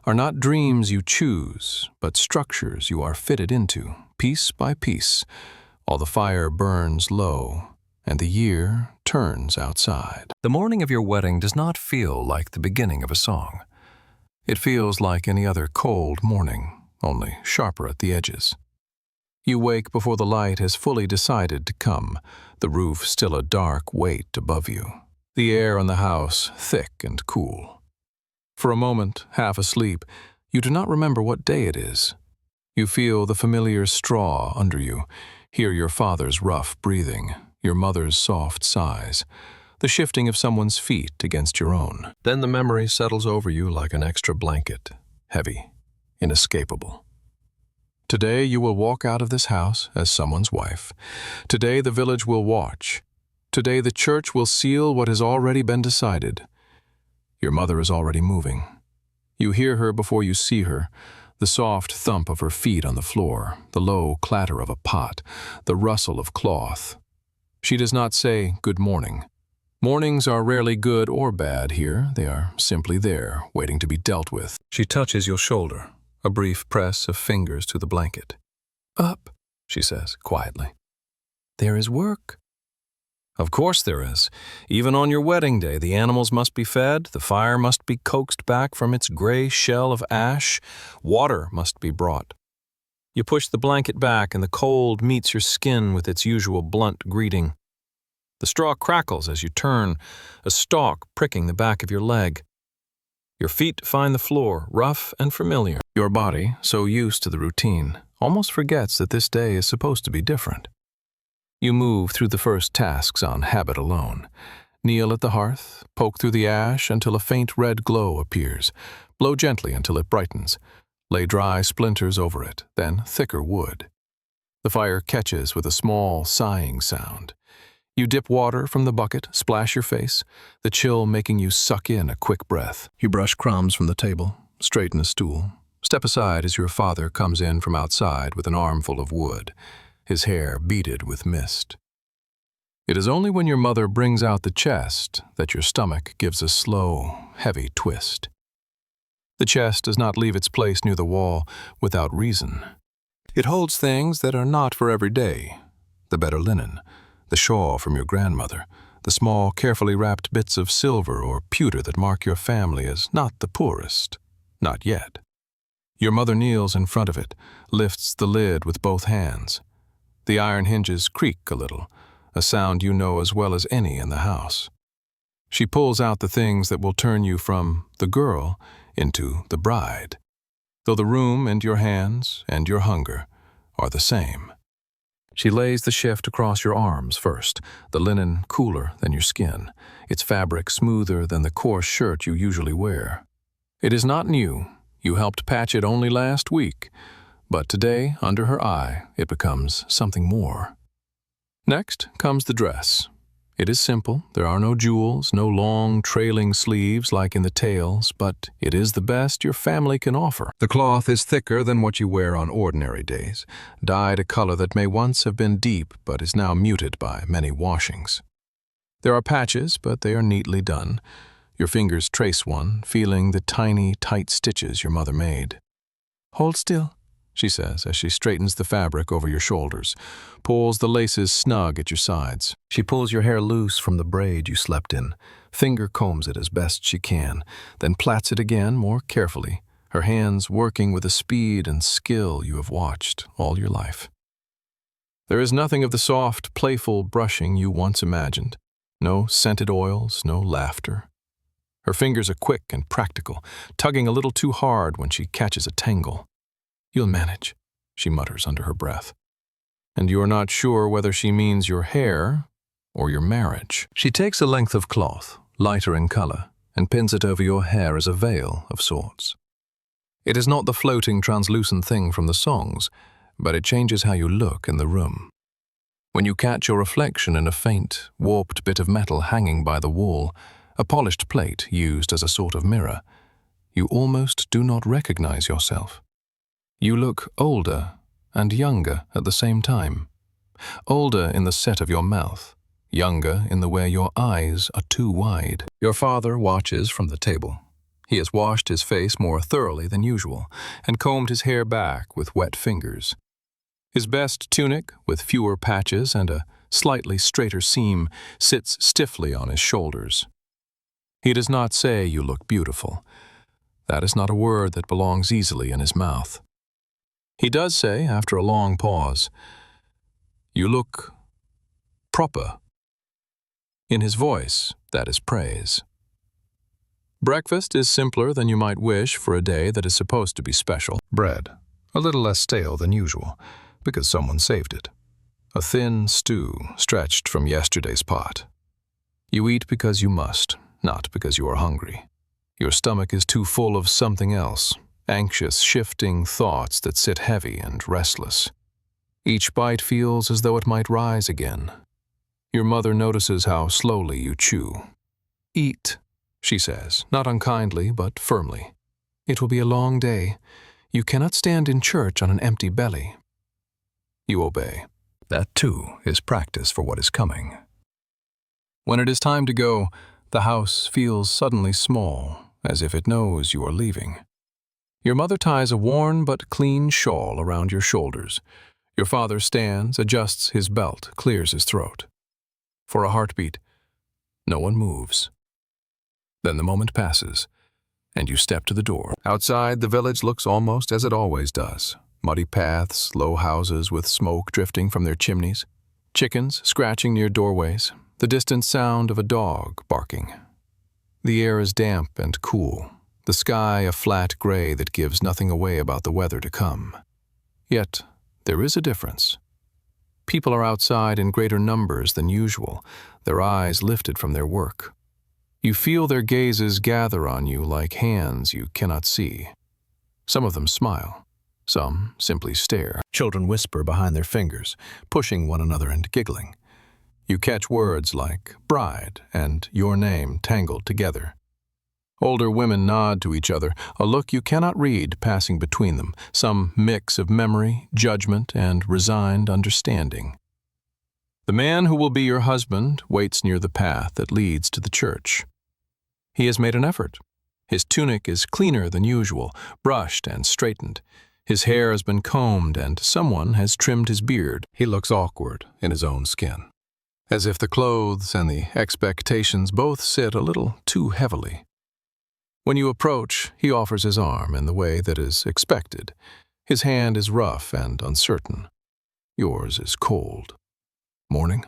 are not dreams you choose, but structures you are fitted into, piece by piece, while the fire burns low and the year turns outside. The morning of your wedding does not feel like the beginning of a song. It feels like any other cold morning, only sharper at the edges. You wake before the light has fully decided to come, the roof still a dark weight above you, the air in the house thick and cool. For a moment, half asleep, you do not remember what day it is. You feel the familiar straw under you, hear your father's rough breathing, your mother's soft sighs, the shifting of someone's feet against your own. Then the memory settles over you like an extra blanket, heavy, inescapable. Today you will walk out of this house as someone's wife. Today the village will watch. Today the church will seal what has already been decided. Your mother is already moving. You hear her before you see her, the soft thump of her feet on the floor, the low clatter of a pot, the rustle of cloth. She does not say good morning. Mornings are rarely good or bad here. They are simply there, waiting to be dealt with. She touches your shoulder, a brief press of fingers to the blanket. Up, she says quietly. There is work. Of course there is. Even on your wedding day, the animals must be fed, the fire must be coaxed back from its gray shell of ash, water must be brought. You push the blanket back and the cold meets your skin with its usual blunt greeting. The straw crackles as you turn, a stalk pricking the back of your leg. Your feet find the floor, rough and familiar. Your body, so used to the routine, almost forgets that this day is supposed to be different. You move through the first tasks on habit alone. Kneel at the hearth, poke through the ash until a faint red glow appears, blow gently until it brightens, lay dry splinters over it, then thicker wood. The fire catches with a small, sighing sound. You dip water from the bucket, splash your face, the chill making you suck in a quick breath. You brush crumbs from the table, straighten a stool, step aside as your father comes in from outside with an armful of wood, his hair beaded with mist. It is only when your mother brings out the chest that your stomach gives a slow, heavy twist. The chest does not leave its place near the wall without reason. It holds things that are not for every day. The better linen, the shawl from your grandmother, the small, carefully wrapped bits of silver or pewter that mark your family as not the poorest, not yet. Your mother kneels in front of it, lifts the lid with both hands. The iron hinges creak a little, a sound you know as well as any in the house. She pulls out the things that will turn you from the girl into the bride, though the room and your hands and your hunger are the same. She lays the shift across your arms first, the linen cooler than your skin, its fabric smoother than the coarse shirt you usually wear. It is not new. You helped patch it only last week. But today, under her eye, it becomes something more. Next comes the dress. It is simple. There are no jewels, no long, trailing sleeves like in the tales, but it is the best your family can offer. The cloth is thicker than what you wear on ordinary days, dyed a color that may once have been deep but is now muted by many washings. There are patches, but they are neatly done. Your fingers trace one, feeling the tiny, tight stitches your mother made. Hold still, she says as she straightens the fabric over your shoulders, pulls the laces snug at your sides. She pulls your hair loose from the braid you slept in, finger combs it as best she can, then plaits it again more carefully, her hands working with a speed and skill you have watched all your life. There is nothing of the soft, playful brushing you once imagined. No scented oils, no laughter. Her fingers are quick and practical, tugging a little too hard when she catches a tangle. "You'll manage," she mutters under her breath. And you are not sure whether she means your hair or your marriage. She takes a length of cloth, lighter in color, and pins it over your hair as a veil of sorts. It is not the floating, translucent thing from the songs, but it changes how you look in the room. When you catch your reflection in a faint, warped bit of metal hanging by the wall, a polished plate used as a sort of mirror, you almost do not recognize yourself. You look older and younger at the same time. Older in the set of your mouth, younger in the way your eyes are too wide. Your father watches from the table. He has washed his face more thoroughly than usual and combed his hair back with wet fingers. His best tunic, with fewer patches and a slightly straighter seam, sits stiffly on his shoulders. He does not say you look beautiful. That is not a word that belongs easily in his mouth. He does say, after a long pause, "You look proper." In his voice, that is praise. Breakfast is simpler than you might wish for a day that is supposed to be special. Bread, a little less stale than usual, because someone saved it. A thin stew stretched from yesterday's pot. You eat because you must, not because you are hungry. Your stomach is too full of something else, anxious, shifting thoughts that sit heavy and restless. Each bite feels as though it might rise again. Your mother notices how slowly you chew. "Eat," she says, not unkindly but firmly. "It will be a long day. You cannot stand in church on an empty belly." You obey. That, too, is practice for what is coming. When it is time to go, the house feels suddenly small, as if it knows you are leaving. Your mother ties a worn but clean shawl around your shoulders. Your father stands, adjusts his belt, clears his throat. For a heartbeat, no one moves. Then the moment passes, and you step to the door. Outside, the village looks almost as it always does. Muddy paths, low houses with smoke drifting from their chimneys, chickens scratching near doorways, the distant sound of a dog barking. The air is damp and cool, the sky a flat gray that gives nothing away about the weather to come. Yet, there is a difference. People are outside in greater numbers than usual, their eyes lifted from their work. You feel their gazes gather on you like hands you cannot see. Some of them smile. Some simply stare. Children whisper behind their fingers, pushing one another and giggling. You catch words like bride and your name tangled together. Older women nod to each other, a look you cannot read passing between them, some mix of memory, judgment, and resigned understanding. The man who will be your husband waits near the path that leads to the church. He has made an effort. His tunic is cleaner than usual, brushed and straightened. His hair has been combed and someone has trimmed his beard. He looks awkward in his own skin, as if the clothes and the expectations both sit a little too heavily. When you approach, he offers his arm in the way that is expected. His hand is rough and uncertain. Yours is cold. "Morning,"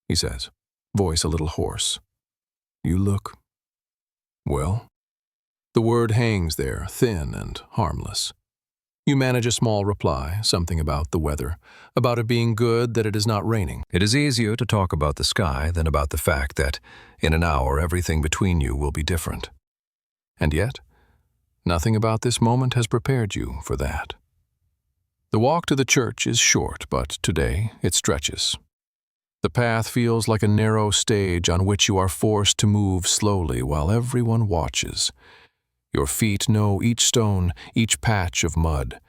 he says, voice a little hoarse. "You look well." The word hangs there, thin and harmless. You manage a small reply, something about the weather, about it being good that it is not raining. It is easier to talk about the sky than about the fact that in an hour everything between you will be different. And yet, nothing about this moment has prepared you for that. The walk to the church is short, but today it stretches. The path feels like a narrow stage on which you are forced to move slowly while everyone watches. Your feet know each stone, each patch of mud,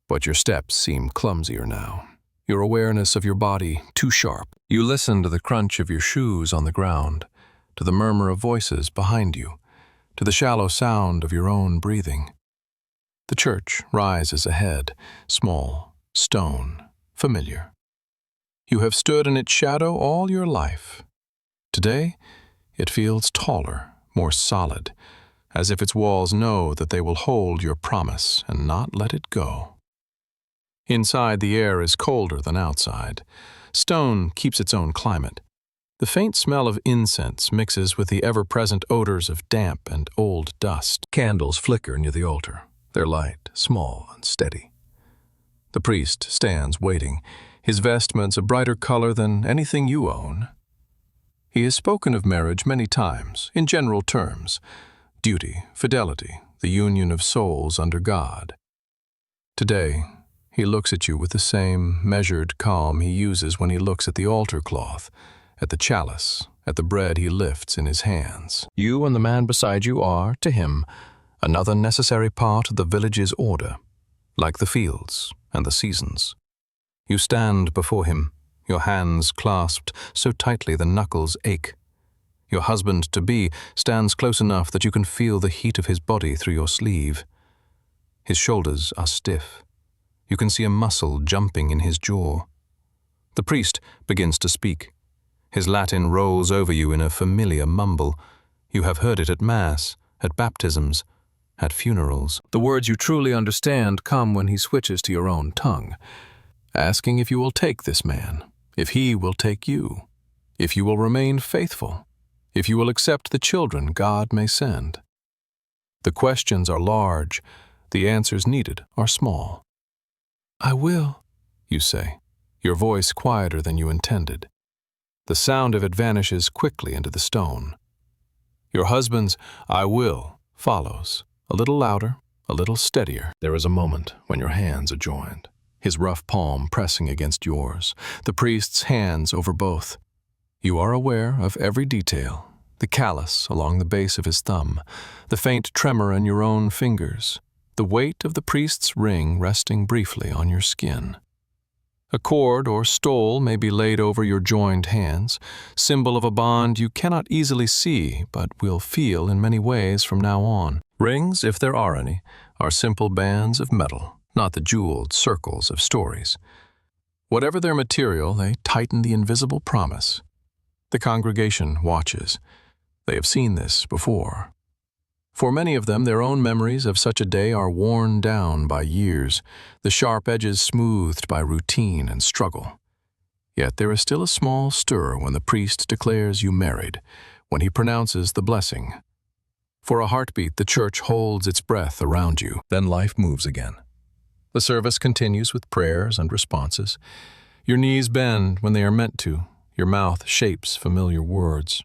but your steps seem clumsier now. Your awareness of your body too sharp. You listen to the crunch of your shoes on the ground, to the murmur of voices behind you, to the shallow sound of your own breathing. The church rises ahead, small, stone, familiar. You have stood in its shadow all your life. Today, it feels taller, more solid, as if its walls know that they will hold your promise and not let it go. Inside, the air is colder than outside. Stone keeps its own climate. The faint smell of incense mixes with the ever-present odors of damp and old dust. Candles flicker near the altar, their light small and steady. The priest stands waiting, his vestments a brighter color than anything you own. He has spoken of marriage many times, in general terms: duty, fidelity, the union of souls under God. Today, he looks at you with the same measured calm he uses when he looks at the altar cloth, at the chalice, at the bread he lifts in his hands. You and the man beside you are, to him, another necessary part of the village's order, like the fields and the seasons. You stand before him, your hands clasped so tightly the knuckles ache. Your husband-to-be stands close enough that you can feel the heat of his body through your sleeve. His shoulders are stiff. You can see a muscle jumping in his jaw. The priest begins to speak. His Latin rolls over you in a familiar mumble. You have heard it at Mass, at baptisms, at funerals. The words you truly understand come when he switches to your own tongue, asking if you will take this man, if he will take you, if you will remain faithful, if you will accept the children God may send. The questions are large, the answers needed are small. "I will," you say, your voice quieter than you intended. The sound of it vanishes quickly into the stone. Your husband's "I will" follows, a little louder, a little steadier. There is a moment when your hands are joined, his rough palm pressing against yours, the priest's hands over both. You are aware of every detail, the callus along the base of his thumb, the faint tremor in your own fingers, the weight of the priest's ring resting briefly on your skin. A cord or stole may be laid over your joined hands, symbol of a bond you cannot easily see but will feel in many ways from now on. Rings, if there are any, are simple bands of metal, not the jeweled circles of stories. Whatever their material, they tighten the invisible promise. The congregation watches. They have seen this before. For many of them, their own memories of such a day are worn down by years, the sharp edges smoothed by routine and struggle. Yet there is still a small stir when the priest declares you married, when he pronounces the blessing. For a heartbeat, the church holds its breath around you. Then life moves again. The service continues with prayers and responses. Your knees bend when they are meant to. Your mouth shapes familiar words.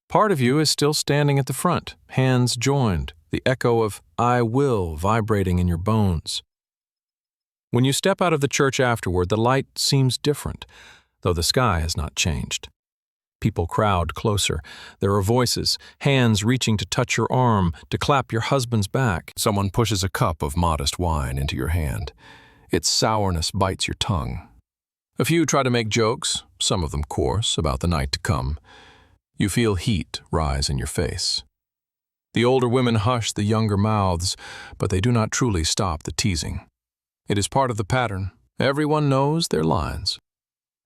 Part of you is still standing at the front, hands joined, the echo of "I will" vibrating in your bones. When you step out of the church afterward, the light seems different, though the sky has not changed. People crowd closer. There are voices, hands reaching to touch your arm, to clap your husband's back. Someone pushes a cup of modest wine into your hand. Its sourness bites your tongue. A few try to make jokes, some of them coarse, about the night to come. You feel heat rise in your face. The older women hush the younger mouths, but they do not truly stop the teasing. It is part of the pattern. Everyone knows their lines.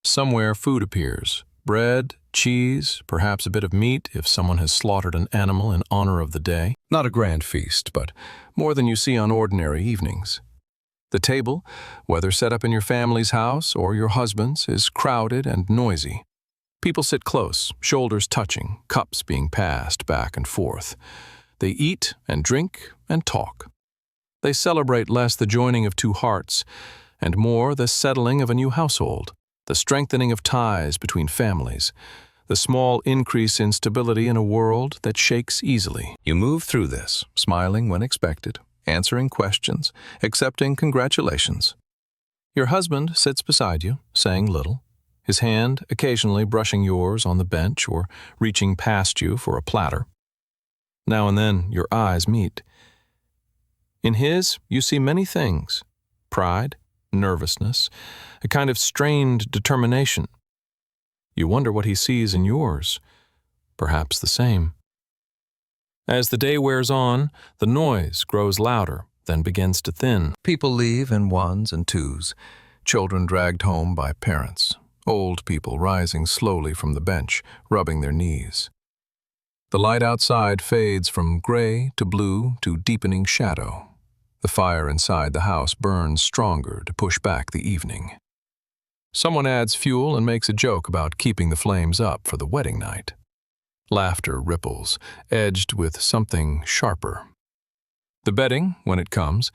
Somewhere food appears. Bread, cheese, perhaps a bit of meat if someone has slaughtered an animal in honor of the day. Not a grand feast, but more than you see on ordinary evenings. The table, whether set up in your family's house or your husband's, is crowded and noisy. People sit close, shoulders touching, cups being passed back and forth. They eat and drink and talk. They celebrate less the joining of two hearts, and more the settling of a new household, the strengthening of ties between families, the small increase in stability in a world that shakes easily. You move through this, smiling when expected, answering questions, accepting congratulations. Your husband sits beside you, saying little, his hand occasionally brushing yours on the bench or reaching past you for a platter. Now and then your eyes meet. In his, you see many things: pride, nervousness, a kind of strained determination. You wonder what he sees in yours, perhaps the same. As the day wears on, the noise grows louder, then begins to thin. People leave in ones and twos, children dragged home by parents, old people rising slowly from the bench, rubbing their knees. The light outside fades from gray to blue to deepening shadow. The fire inside the house burns stronger to push back the evening. Someone adds fuel and makes a joke about keeping the flames up for the wedding night. Laughter ripples, edged with something sharper. The bedding, when it comes,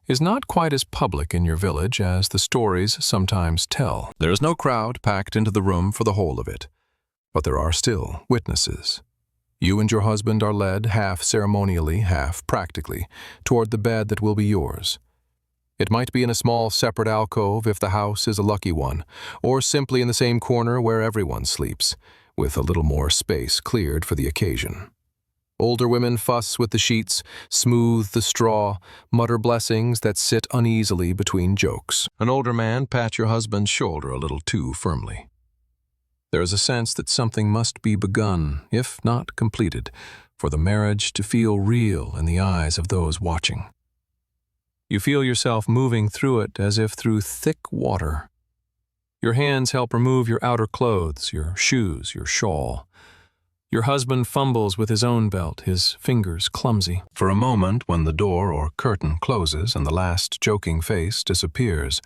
is not quite as public in your village as the stories sometimes tell. There is no crowd packed into the room for the whole of it, but there are still witnesses. You and your husband are led, half ceremonially, half practically, toward the bed that will be yours. It might be in a small separate alcove if the house is a lucky one, or simply in the same corner where everyone sleeps, with a little more space cleared for the occasion. Older women fuss with the sheets, smooth the straw, mutter blessings that sit uneasily between jokes. An older man pats your husband's shoulder a little too firmly. There is a sense that something must be begun, if not completed, for the marriage to feel real in the eyes of those watching. You feel yourself moving through it as if through thick water. Your hands help remove your outer clothes, your shoes, your shawl. Your husband fumbles with his own belt, his fingers clumsy. For a moment, when the door or curtain closes and the last joking face disappears,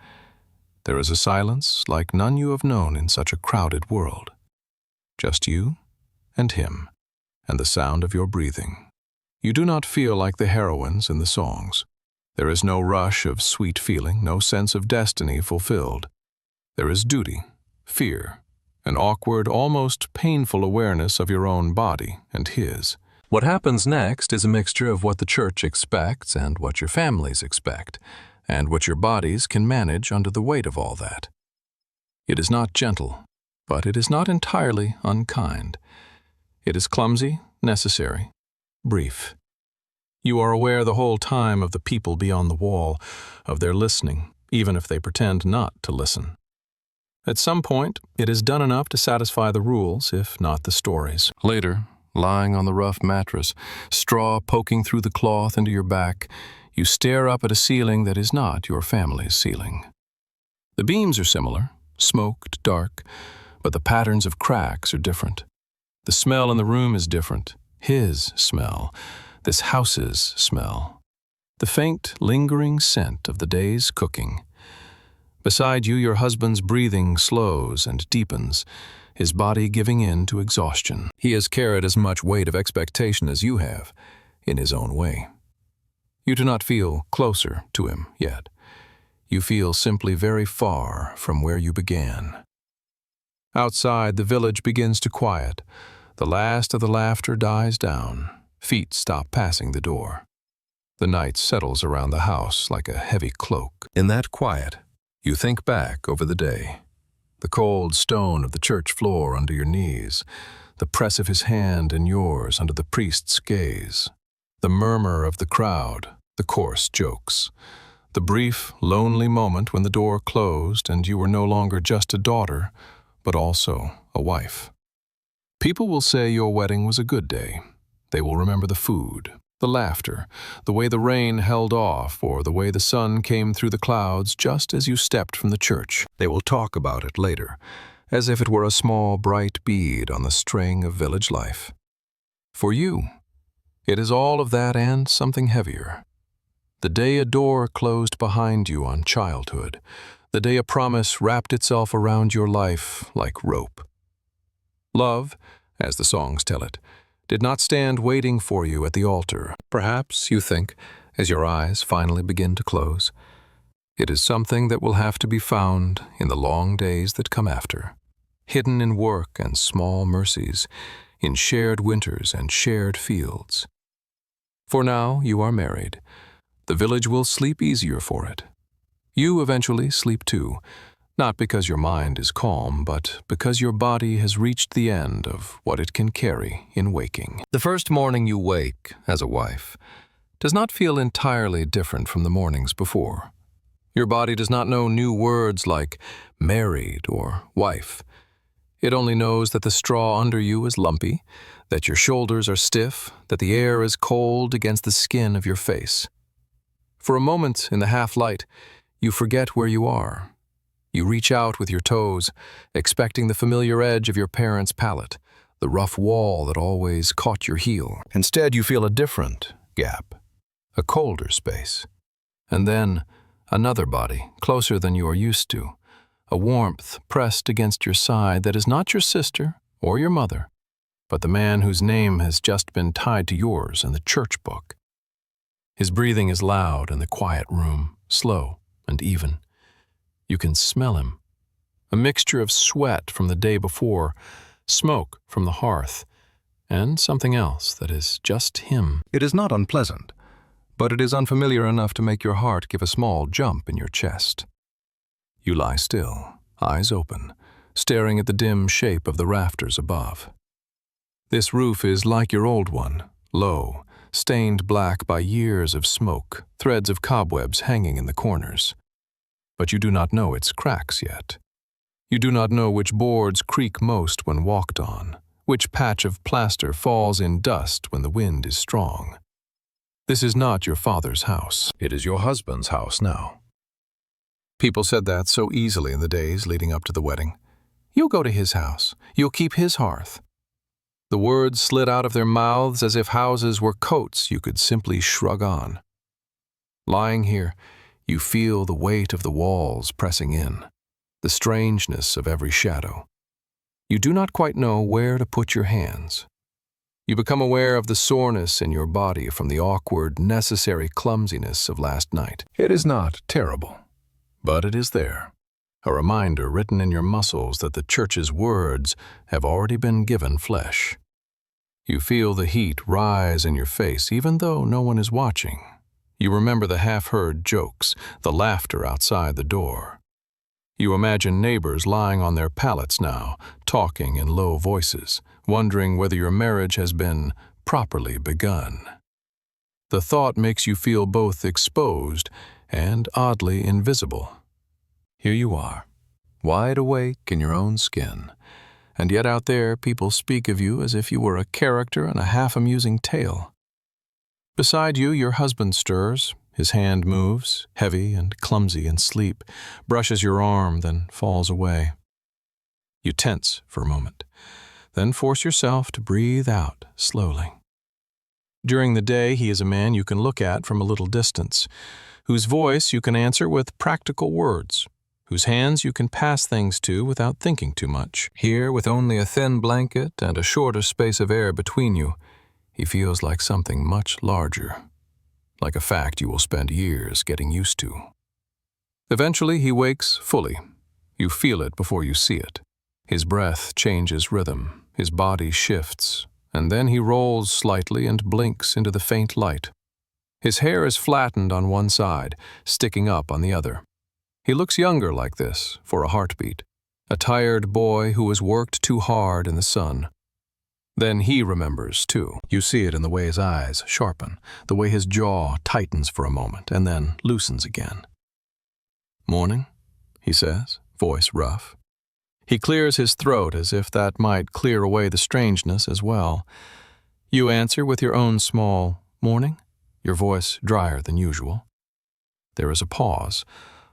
there is a silence like none you have known in such a crowded world. Just you and him, and the sound of your breathing. You do not feel like the heroines in the songs. There is no rush of sweet feeling, no sense of destiny fulfilled. There is duty, fear, an awkward, almost painful awareness of your own body and his. What happens next is a mixture of what the church expects and what your families expect, and what your bodies can manage under the weight of all that. It is not gentle, but it is not entirely unkind. It is clumsy, necessary, brief. You are aware the whole time of the people beyond the wall, of their listening, even if they pretend not to listen. At some point, it is done enough to satisfy the rules, if not the stories. Later, lying on the rough mattress, straw poking through the cloth into your back, you stare up at a ceiling that is not your family's ceiling. The beams are similar, smoked, dark, but the patterns of cracks are different. The smell in the room is different. His smell, this house's smell. The faint, lingering scent of the day's cooking. Beside you, your husband's breathing slows and deepens, his body giving in to exhaustion. He has carried as much weight of expectation as you have, in his own way. You do not feel closer to him yet. You feel simply very far from where you began. Outside, the village begins to quiet. The last of the laughter dies down. Feet stop passing the door. The night settles around the house like a heavy cloak. In that quiet, you think back over the day. The cold stone of the church floor under your knees, the press of his hand in yours under the priest's gaze, the murmur of the crowd, the coarse jokes, the brief, lonely moment when the door closed and you were no longer just a daughter, but also a wife. People will say your wedding was a good day. They will remember the food, the laughter, the way the rain held off, or the way the sun came through the clouds just as you stepped from the church. They will talk about it later, as if it were a small, bright bead on the string of village life. For you, it is all of that and something heavier. The day a door closed behind you on childhood, the day a promise wrapped itself around your life like rope. Love, as the songs tell it, did not stand waiting for you at the altar. Perhaps, you think, as your eyes finally begin to close, it is something that will have to be found in the long days that come after, hidden in work and small mercies, in shared winters and shared fields. For now, you are married. The village will sleep easier for it. You eventually sleep too, not because your mind is calm, but because your body has reached the end of what it can carry in waking. The first morning you wake, as a wife, does not feel entirely different from the mornings before. Your body does not know new words like married or wife. It only knows that the straw under you is lumpy, that your shoulders are stiff, that the air is cold against the skin of your face. For a moment in the half-light, you forget where you are. You reach out with your toes, expecting the familiar edge of your parents' palate, the rough wall that always caught your heel. Instead, you feel a different gap, a colder space. And then another body, closer than you are used to, a warmth pressed against your side that is not your sister or your mother, but the man whose name has just been tied to yours in the church book. His breathing is loud in the quiet room, slow and even. You can smell him. A mixture of sweat from the day before, smoke from the hearth, and something else that is just him. It is not unpleasant, but it is unfamiliar enough to make your heart give a small jump in your chest. You lie still, eyes open, staring at the dim shape of the rafters above. This roof is like your old one, low, stained black by years of smoke, threads of cobwebs hanging in the corners. But you do not know its cracks yet. You do not know which boards creak most when walked on, which patch of plaster falls in dust when the wind is strong. This is not your father's house. It is your husband's house now. People said that so easily in the days leading up to the wedding. You'll go to his house. You'll keep his hearth. The words slid out of their mouths as if houses were coats you could simply shrug on. Lying here, you feel the weight of the walls pressing in, the strangeness of every shadow. You do not quite know where to put your hands. You become aware of the soreness in your body from the awkward, necessary clumsiness of last night. It is not terrible, but it is there, a reminder written in your muscles that the church's words have already been given flesh. You feel the heat rise in your face even though no one is watching. You remember the half-heard jokes, the laughter outside the door. You imagine neighbors lying on their pallets now, talking in low voices, wondering whether your marriage has been properly begun. The thought makes you feel both exposed and oddly invisible. Here you are, wide awake in your own skin, and yet out there people speak of you as if you were a character in a half-amusing tale. Beside you, your husband stirs. His hand moves, heavy and clumsy in sleep, brushes your arm, then falls away. You tense for a moment, then force yourself to breathe out slowly. During the day, he is a man you can look at from a little distance, whose voice you can answer with practical words, whose hands you can pass things to without thinking too much. Here, with only a thin blanket and a shorter space of air between you, he feels like something much larger. Like a fact you will spend years getting used to. Eventually, he wakes fully. You feel it before you see it. His breath changes rhythm, his body shifts, and then he rolls slightly and blinks into the faint light. His hair is flattened on one side, sticking up on the other. He looks younger like this, for a heartbeat, a tired boy who has worked too hard in the sun. Then he remembers, too. You see it in the way his eyes sharpen, the way his jaw tightens for a moment and then loosens again. "Morning," he says, voice rough. He clears his throat as if that might clear away the strangeness as well. You answer with your own small "morning," your voice drier than usual. There is a pause,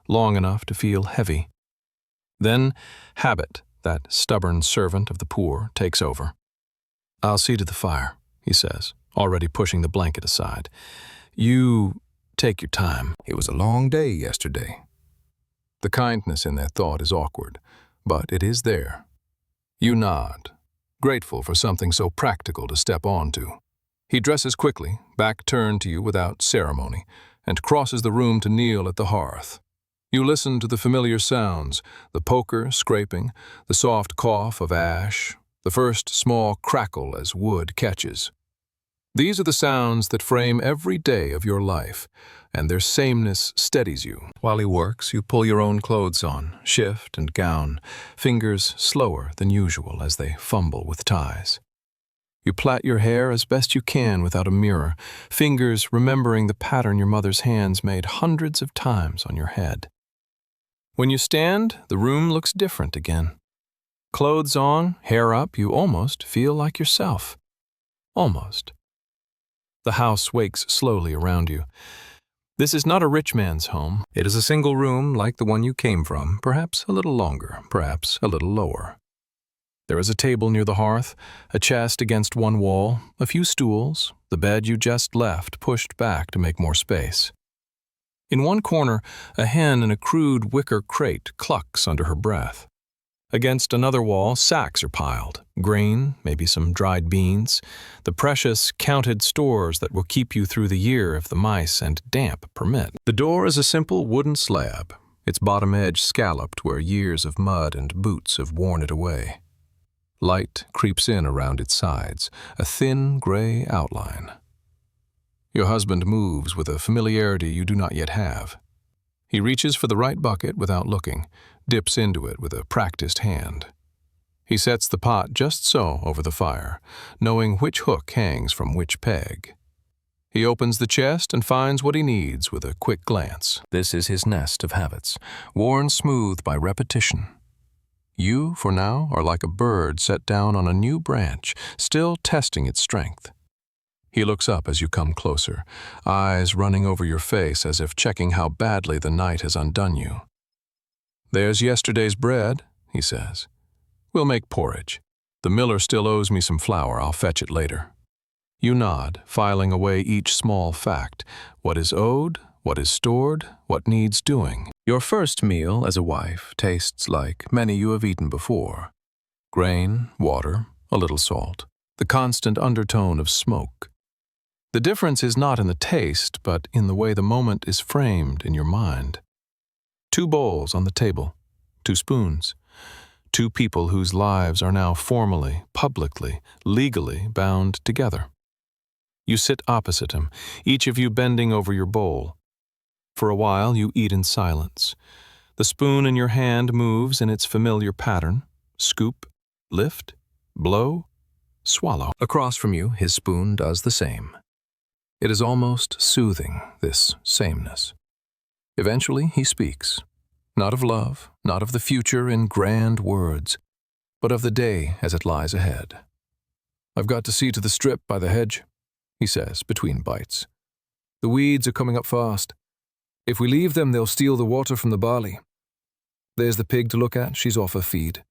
long enough to feel heavy. Then habit, that stubborn servant of the poor, takes over. "I'll see to the fire," he says, already pushing the blanket aside. "You take your time. It was a long day yesterday." The kindness in that thought is awkward, but it is there. You nod, grateful for something so practical to step onto. He dresses quickly, back turned to you without ceremony, and crosses the room to kneel at the hearth. You listen to the familiar sounds, the poker scraping, the soft cough of ash, the first small crackle as wood catches. These are the sounds that frame every day of your life, and their sameness steadies you. While he works, you pull your own clothes on, shift and gown, fingers slower than usual as they fumble with ties. You plait your hair as best you can without a mirror, fingers remembering the pattern your mother's hands made hundreds of times on your head. When you stand, the room looks different again. Clothes on, hair up, you almost feel like yourself. Almost. The house wakes slowly around you. This is not a rich man's home. It is a single room like the one you came from, perhaps a little longer, perhaps a little lower. There is a table near the hearth, a chest against one wall, a few stools, the bed you just left pushed back to make more space. In one corner, a hen in a crude wicker crate clucks under her breath. Against another wall, sacks are piled, grain, maybe some dried beans, the precious counted stores that will keep you through the year if the mice and damp permit. The door is a simple wooden slab, its bottom edge scalloped where years of mud and boots have worn it away. Light creeps in around its sides, a thin gray outline. Your husband moves with a familiarity you do not yet have. He reaches for the right bucket without looking, dips into it with a practiced hand. He sets the pot just so over the fire, knowing which hook hangs from which peg. He opens the chest and finds what he needs with a quick glance. This is his nest of habits, worn smooth by repetition. You, for now, are like a bird set down on a new branch, still testing its strength. He looks up as you come closer, eyes running over your face as if checking how badly the night has undone you. "There's yesterday's bread," he says. "We'll make porridge. The miller still owes me some flour. I'll fetch it later." You nod, filing away each small fact, what is owed, what is stored, what needs doing. Your first meal as a wife tastes like many you have eaten before. Grain, water, a little salt, the constant undertone of smoke. The difference is not in the taste, but in the way the moment is framed in your mind. 2 bowls on the table, 2 spoons, 2 people whose lives are now formally, publicly, legally bound together. You sit opposite him, each of you bending over your bowl. For a while you eat in silence. The spoon in your hand moves in its familiar pattern: scoop, lift, blow, swallow. Across from you, his spoon does the same. It is almost soothing, this sameness. Eventually he speaks, not of love, not of the future in grand words, but of the day as it lies ahead. "I've got to see to the strip by the hedge," he says between bites. "The weeds are coming up fast. If we leave them, they'll steal the water from the barley. There's the pig to look at, she's off her feed.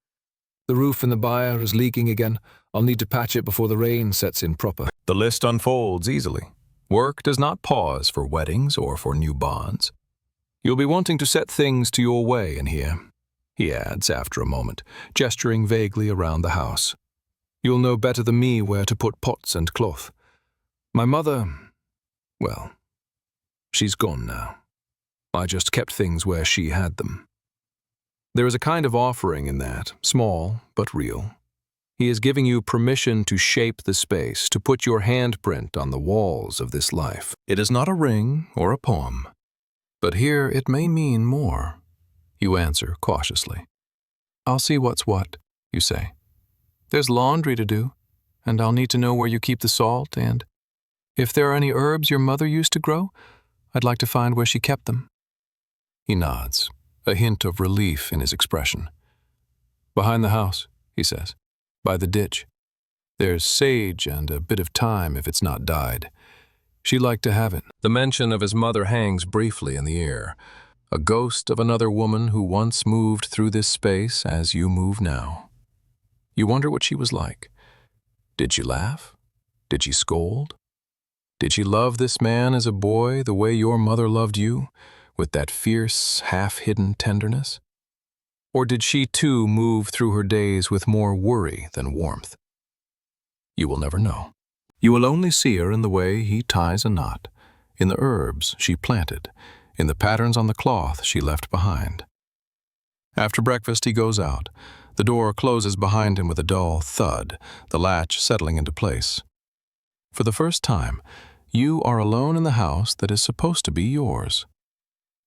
The roof in the byre is leaking again. I'll need to patch it before the rain sets in proper." The list unfolds easily. Work does not pause for weddings or for new bonds. "You'll be wanting to set things to your way in here," he adds after a moment, gesturing vaguely around the house. "You'll know better than me where to put pots and cloth. My mother, well, she's gone now. I just kept things where she had them." There is a kind of offering in that, small but real. He is giving you permission to shape the space, to put your handprint on the walls of this life. It is not a ring or a poem, but here it may mean more. You answer cautiously. "I'll see what's what," you say. "There's laundry to do, and I'll need to know where you keep the salt, and if there are any herbs your mother used to grow, I'd like to find where she kept them." He nods, a hint of relief in his expression. "Behind the house," he says. "By the ditch. There's sage and a bit of thyme if it's not dyed. She'd like to have it." The mention of his mother hangs briefly in the air, a ghost of another woman who once moved through this space as you move now. You wonder what she was like. Did she laugh? Did she scold? Did she love this man as a boy the way your mother loved you, with that fierce, half-hidden tenderness? Or did she too move through her days with more worry than warmth? You will never know. You will only see her in the way he ties a knot, in the herbs she planted, in the patterns on the cloth she left behind. After breakfast he goes out. The door closes behind him with a dull thud, the latch settling into place. For the first time, you are alone in the house that is supposed to be yours.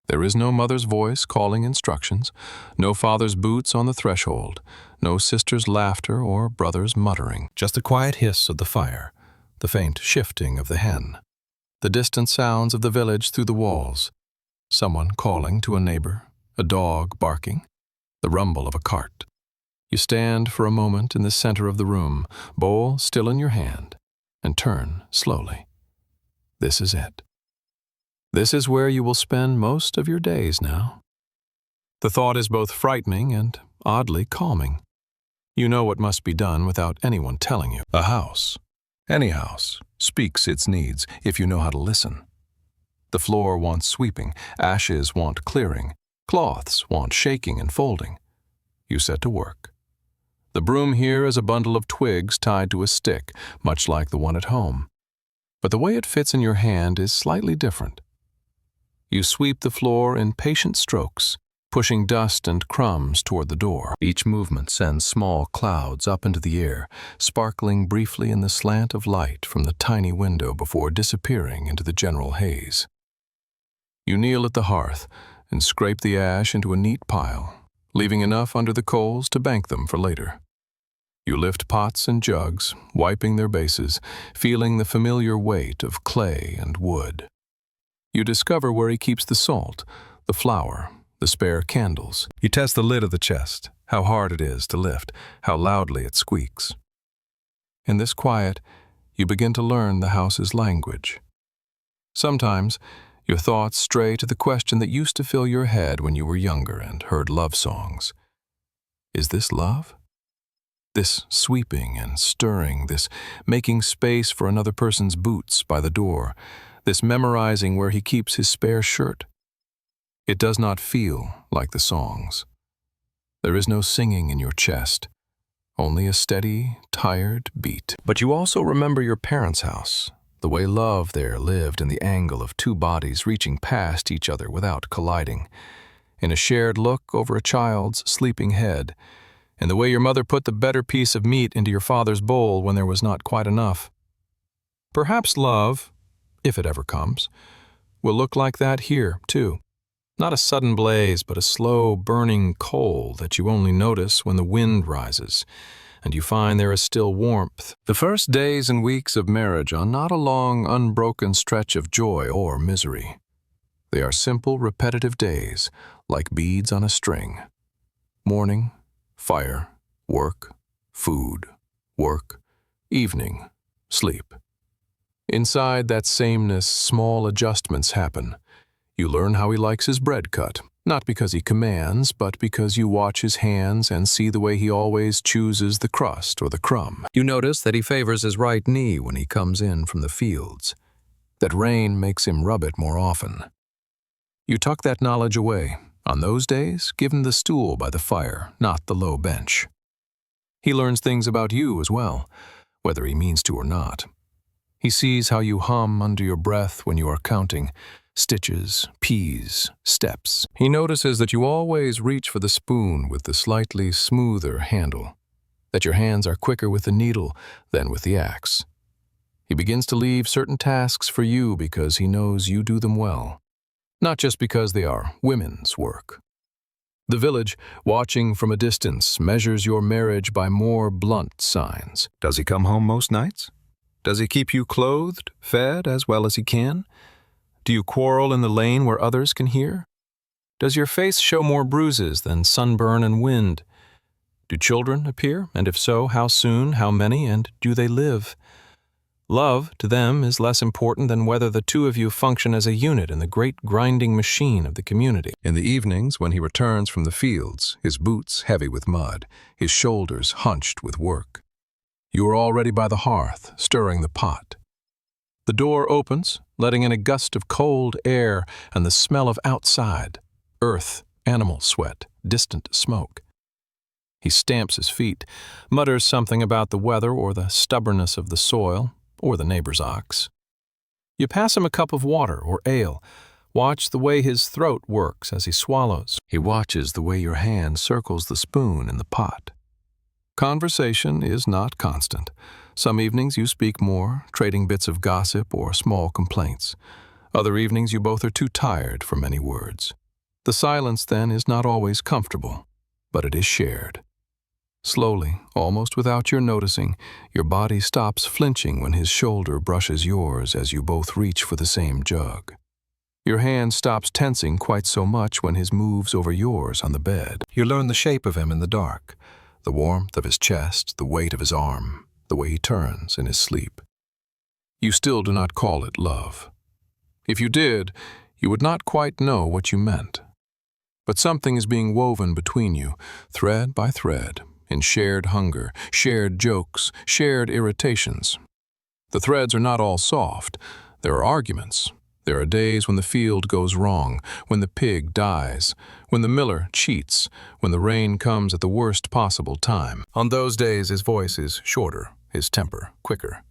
There is no mother's voice calling instructions, no father's boots on the threshold, no sister's laughter or brother's muttering. Just the quiet hiss of the fire, the faint shifting of the hen, the distant sounds of the village through the walls, someone calling to a neighbor, a dog barking, the rumble of a cart. You stand for a moment in the center of the room, bowl still in your hand, and turn slowly. This is it. This is where you will spend most of your days now. The thought is both frightening and oddly calming. You know what must be done without anyone telling you. A house, any house, speaks its needs if you know how to listen. The floor wants sweeping, ashes want clearing, cloths want shaking and folding. You set to work. The broom here is a bundle of twigs tied to a stick, much like the one at home. But the way it fits in your hand is slightly different. You sweep the floor in patient strokes, pushing dust and crumbs toward the door. Each movement sends small clouds up into the air, sparkling briefly in the slant of light from the tiny window before disappearing into the general haze. You kneel at the hearth and scrape the ash into a neat pile, leaving enough under the coals to bank them for later. You lift pots and jugs, wiping their bases, feeling the familiar weight of clay and wood. You discover where he keeps the salt, the flour, the spare candles. You test the lid of the chest, how hard it is to lift, how loudly it squeaks. In this quiet, you begin to learn the house's language. Sometimes, your thoughts stray to the question that used to fill your head when you were younger and heard love songs. Is this love? This sweeping and stirring, this making space for another person's boots by the door, this memorizing where he keeps his spare shirt. It does not feel like the songs. There is no singing in your chest, only a steady, tired beat. But you also remember your parents' house, the way love there lived in the angle of two bodies reaching past each other without colliding, in a shared look over a child's sleeping head, and the way your mother put the better piece of meat into your father's bowl when there was not quite enough. Perhaps love, if it ever comes, will look like that here, too. Not a sudden blaze, but a slow, burning coal that you only notice when the wind rises, and you find there is still warmth. The first days and weeks of marriage are not a long, unbroken stretch of joy or misery. They are simple, repetitive days, like beads on a string. Morning, fire, work, food, work, evening, sleep. Inside that sameness, small adjustments happen. You learn how he likes his bread cut, not because he commands, but because you watch his hands and see the way he always chooses the crust or the crumb. You notice that he favors his right knee when he comes in from the fields, that rain makes him rub it more often. You tuck that knowledge away. On those days, give him the stool by the fire, not the low bench. He learns things about you as well, whether he means to or not. He sees how you hum under your breath when you are counting stitches, peas, steps. He notices that you always reach for the spoon with the slightly smoother handle, that your hands are quicker with the needle than with the axe. He begins to leave certain tasks for you because he knows you do them well, not just because they are women's work. The village, watching from a distance, measures your marriage by more blunt signs. Does he come home most nights? Does he keep you clothed, fed as well as he can? Do you quarrel in the lane where others can hear? Does your face show more bruises than sunburn and wind? Do children appear, and if so, how soon, how many, and do they live? Love, to them, is less important than whether the two of you function as a unit in the great grinding machine of the community. In the evenings, when he returns from the fields, his boots heavy with mud, his shoulders hunched with work, you are already by the hearth, stirring the pot. The door opens, letting in a gust of cold air and the smell of outside, earth, animal sweat, distant smoke. He stamps his feet, mutters something about the weather or the stubbornness of the soil, or the neighbor's ox. You pass him a cup of water or ale. Watch the way his throat works as he swallows. He watches the way your hand circles the spoon in the pot. Conversation is not constant. Some evenings you speak more, trading bits of gossip or small complaints. Other evenings you both are too tired for many words. The silence, then, is not always comfortable, but it is shared. Slowly, almost without your noticing, your body stops flinching when his shoulder brushes yours as you both reach for the same jug. Your hand stops tensing quite so much when his moves over yours on the bed. You learn the shape of him in the dark, the warmth of his chest, the weight of his arm, the way he turns in his sleep. You still do not call it love. If you did, you would not quite know what you meant. But something is being woven between you, thread by thread, in shared hunger, shared jokes, shared irritations. The threads are not all soft. There are arguments. There are days when the field goes wrong, when the pig dies, when the miller cheats, when the rain comes at the worst possible time. On those days, his voice is shorter, his temper quicker.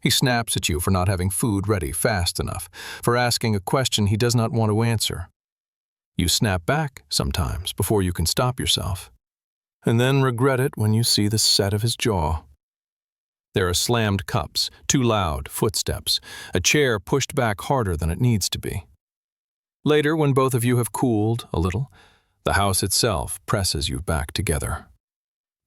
He snaps at you for not having food ready fast enough, for asking a question he does not want to answer. You snap back sometimes before you can stop yourself, and then regret it when you see the set of his jaw. There are slammed cups, too loud footsteps, a chair pushed back harder than it needs to be. Later, when both of you have cooled a little, the house itself presses you back together.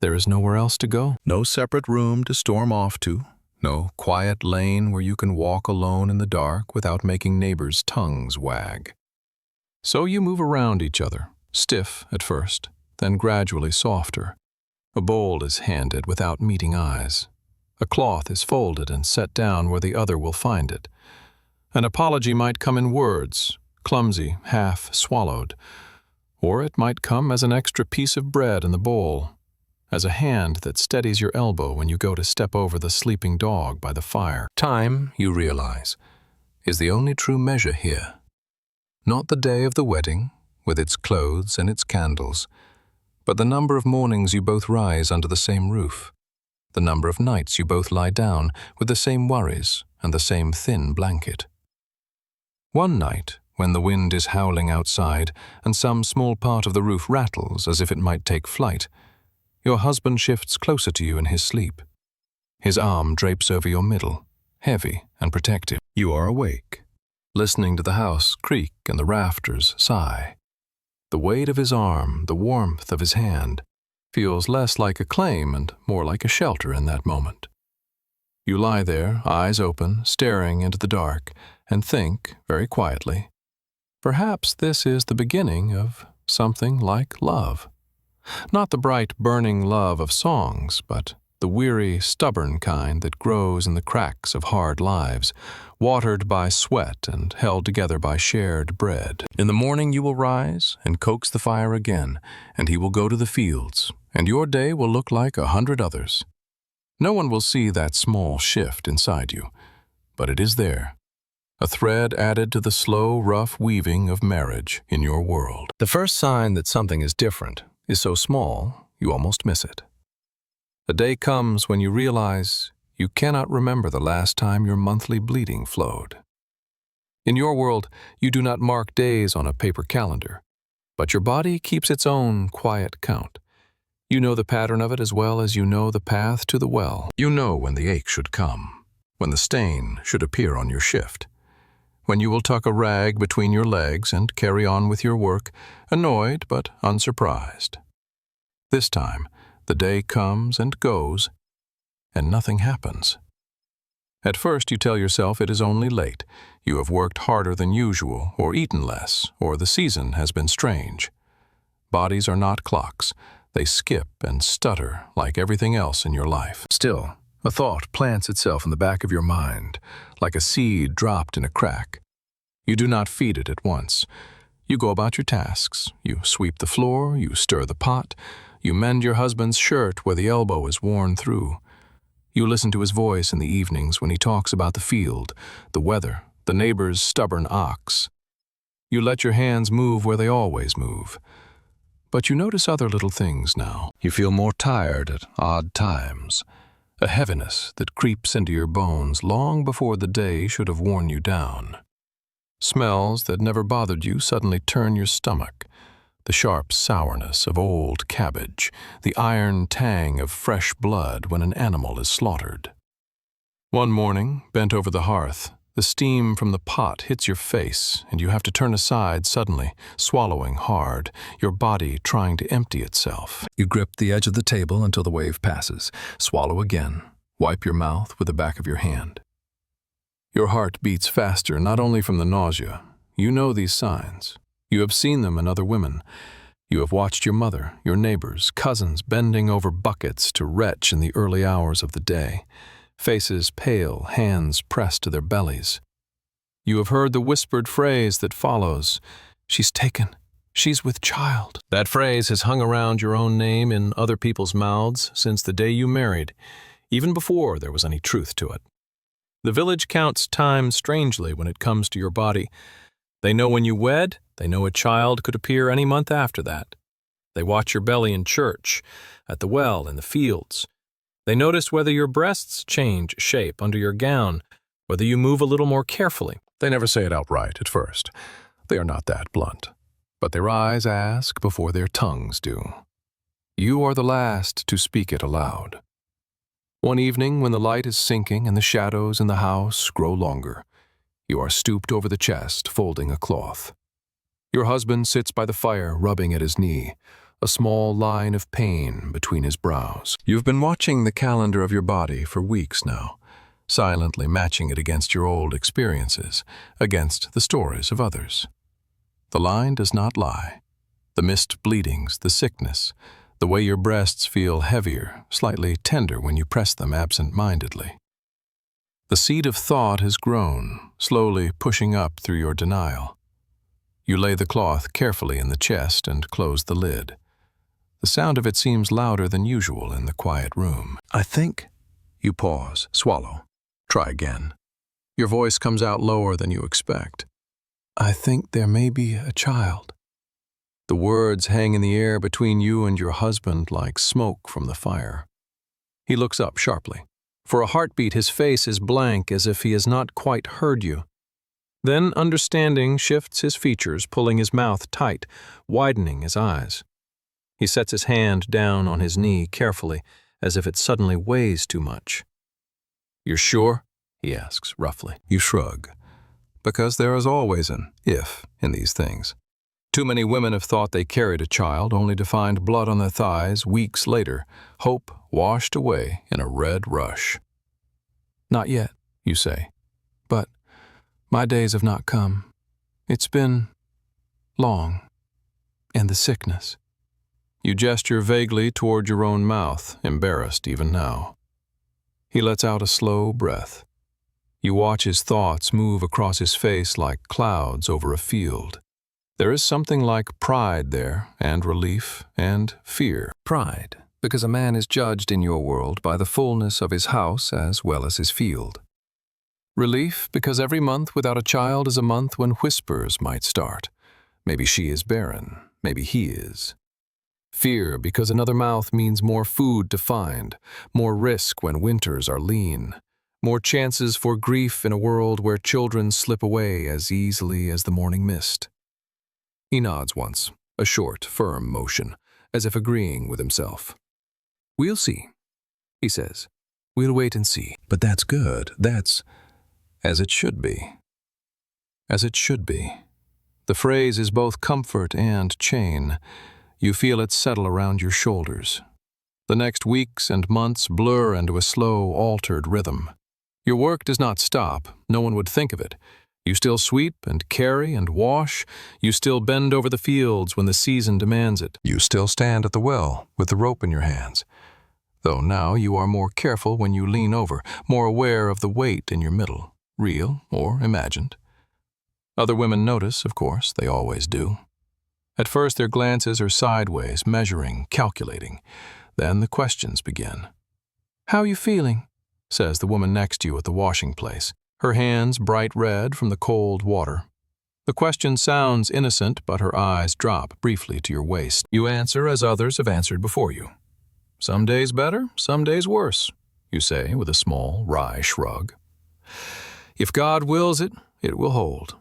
There is nowhere else to go, no separate room to storm off to, no quiet lane where you can walk alone in the dark without making neighbors' tongues wag. So you move around each other, stiff at first, then gradually softer. A bowl is handed without meeting eyes. A cloth is folded and set down where the other will find it. An apology might come in words, clumsy, half swallowed, or it might come as an extra piece of bread in the bowl, as a hand that steadies your elbow when you go to step over the sleeping dog by the fire. Time, you realize, is the only true measure here. Not the day of the wedding, with its clothes and its candles, but the number of mornings you both rise under the same roof, the number of nights you both lie down with the same worries and the same thin blanket. One night, when the wind is howling outside and some small part of the roof rattles as if it might take flight, your husband shifts closer to you in his sleep. His arm drapes over your middle, heavy and protective. You are awake, listening to the house creak and the rafters sigh. The weight of his arm, the warmth of his hand, feels less like a claim and more like a shelter in that moment. You lie there, eyes open, staring into the dark, and think, very quietly, perhaps this is the beginning of something like love. Not the bright, burning love of songs, but the weary, stubborn kind that grows in the cracks of hard lives, watered by sweat and held together by shared bread. In the morning you will rise and coax the fire again, and he will go to the fields, and your day will look like 100 others. No one will see that small shift inside you, but it is there, a thread added to the slow, rough weaving of marriage in your world. The first sign that something is different is so small you almost miss it. A day comes when you realize you cannot remember the last time your monthly bleeding flowed. In your world, you do not mark days on a paper calendar, but your body keeps its own quiet count. You know the pattern of it as well as you know the path to the well. You know when the ache should come, when the stain should appear on your shift, when you will tuck a rag between your legs and carry on with your work, annoyed but unsurprised. This time, the day comes and goes, and nothing happens. At first you tell yourself it is only late, you have worked harder than usual, or eaten less, or the season has been strange. Bodies are not clocks. They skip and stutter like everything else in your life. Still, a thought plants itself in the back of your mind, like a seed dropped in a crack. You do not feed it at once. You go about your tasks. You sweep the floor, you stir the pot, you mend your husband's shirt where the elbow is worn through. You listen to his voice in the evenings when he talks about the field, the weather, the neighbor's stubborn ox. You let your hands move where they always move. But you notice other little things now. You feel more tired at odd times, a heaviness that creeps into your bones long before the day should have worn you down. Smells that never bothered you suddenly turn your stomach. The sharp sourness of old cabbage, the iron tang of fresh blood when an animal is slaughtered. One morning, bent over the hearth, the steam from the pot hits your face, and you have to turn aside suddenly, swallowing hard, your body trying to empty itself. You grip the edge of the table until the wave passes, swallow again, wipe your mouth with the back of your hand. Your heart beats faster not only from the nausea. You know these signs. You have seen them in other women. You have watched your mother, your neighbors, cousins bending over buckets to retch in the early hours of the day, faces pale, hands pressed to their bellies. You have heard the whispered phrase that follows, "She's taken, She's with child. That phrase has hung around your own name in other people's mouths since the day you married, even before there was any truth to it. The village counts time strangely when it comes to your body. They know when you wed, they know a child could appear any month after that. They watch your belly in church, at the well, in the fields. They notice whether your breasts change shape under your gown, whether you move a little more carefully. They never say it outright at first. They are not that blunt. But their eyes ask before their tongues do. You are the last to speak it aloud. One evening, when the light is sinking and the shadows in the house grow longer, you are stooped over the chest, folding a cloth. Your husband sits by the fire, rubbing at his knee, a small line of pain between his brows. You've been watching the calendar of your body for weeks now, silently matching it against your old experiences, against the stories of others. The line does not lie. The missed bleedings, the sickness, the way your breasts feel heavier, slightly tender when you press them absent-mindedly. The seed of thought has grown, slowly pushing up through your denial. You lay the cloth carefully in the chest and close the lid. The sound of it seems louder than usual in the quiet room. I think. You pause, swallow. Try again. Your voice comes out lower than you expect. I think there may be a child. The words hang in the air between you and your husband like smoke from the fire. He looks up sharply. For a heartbeat, his face is blank, as if he has not quite heard you. Then understanding shifts his features, pulling his mouth tight, widening his eyes. He sets his hand down on his knee carefully, as if it suddenly weighs too much. You're sure? He asks roughly. You shrug. Because there is always an if in these things. Too many women have thought they carried a child only to find blood on their thighs weeks later, hope washed away in a red rush. Not yet, you say. But my days have not come. It's been long. And the sickness. You gesture vaguely toward your own mouth, embarrassed even now. He lets out a slow breath. You watch his thoughts move across his face like clouds over a field. There is something like pride there, and relief, and fear. Pride, because a man is judged in your world by the fullness of his house as well as his field. Relief, because every month without a child is a month when whispers might start. Maybe she is barren, maybe he is. Fear, because another mouth means more food to find, more risk when winters are lean, more chances for grief in a world where children slip away as easily as the morning mist. He nods once, a short, firm motion, as if agreeing with himself. We'll see, he says. We'll wait and see. But that's good. That's as it should be. As it should be. The phrase is both comfort and chain. You feel it settle around your shoulders. The next weeks and months blur into a slow, altered rhythm. Your work does not stop. No one would think of it. You still sweep and carry and wash. You still bend over the fields when the season demands it. You still stand at the well with the rope in your hands. Though now you are more careful when you lean over, more aware of the weight in your middle, real or imagined. Other women notice, of course, they always do. At first their glances are sideways, measuring, calculating. Then the questions begin. How are you feeling? Says the woman next to you at the washing place, her hands bright red from the cold water. The question sounds innocent, but her eyes drop briefly to your waist. You answer as others have answered before you. Some days better, some days worse, you say with a small, wry shrug. If God wills it, it will hold.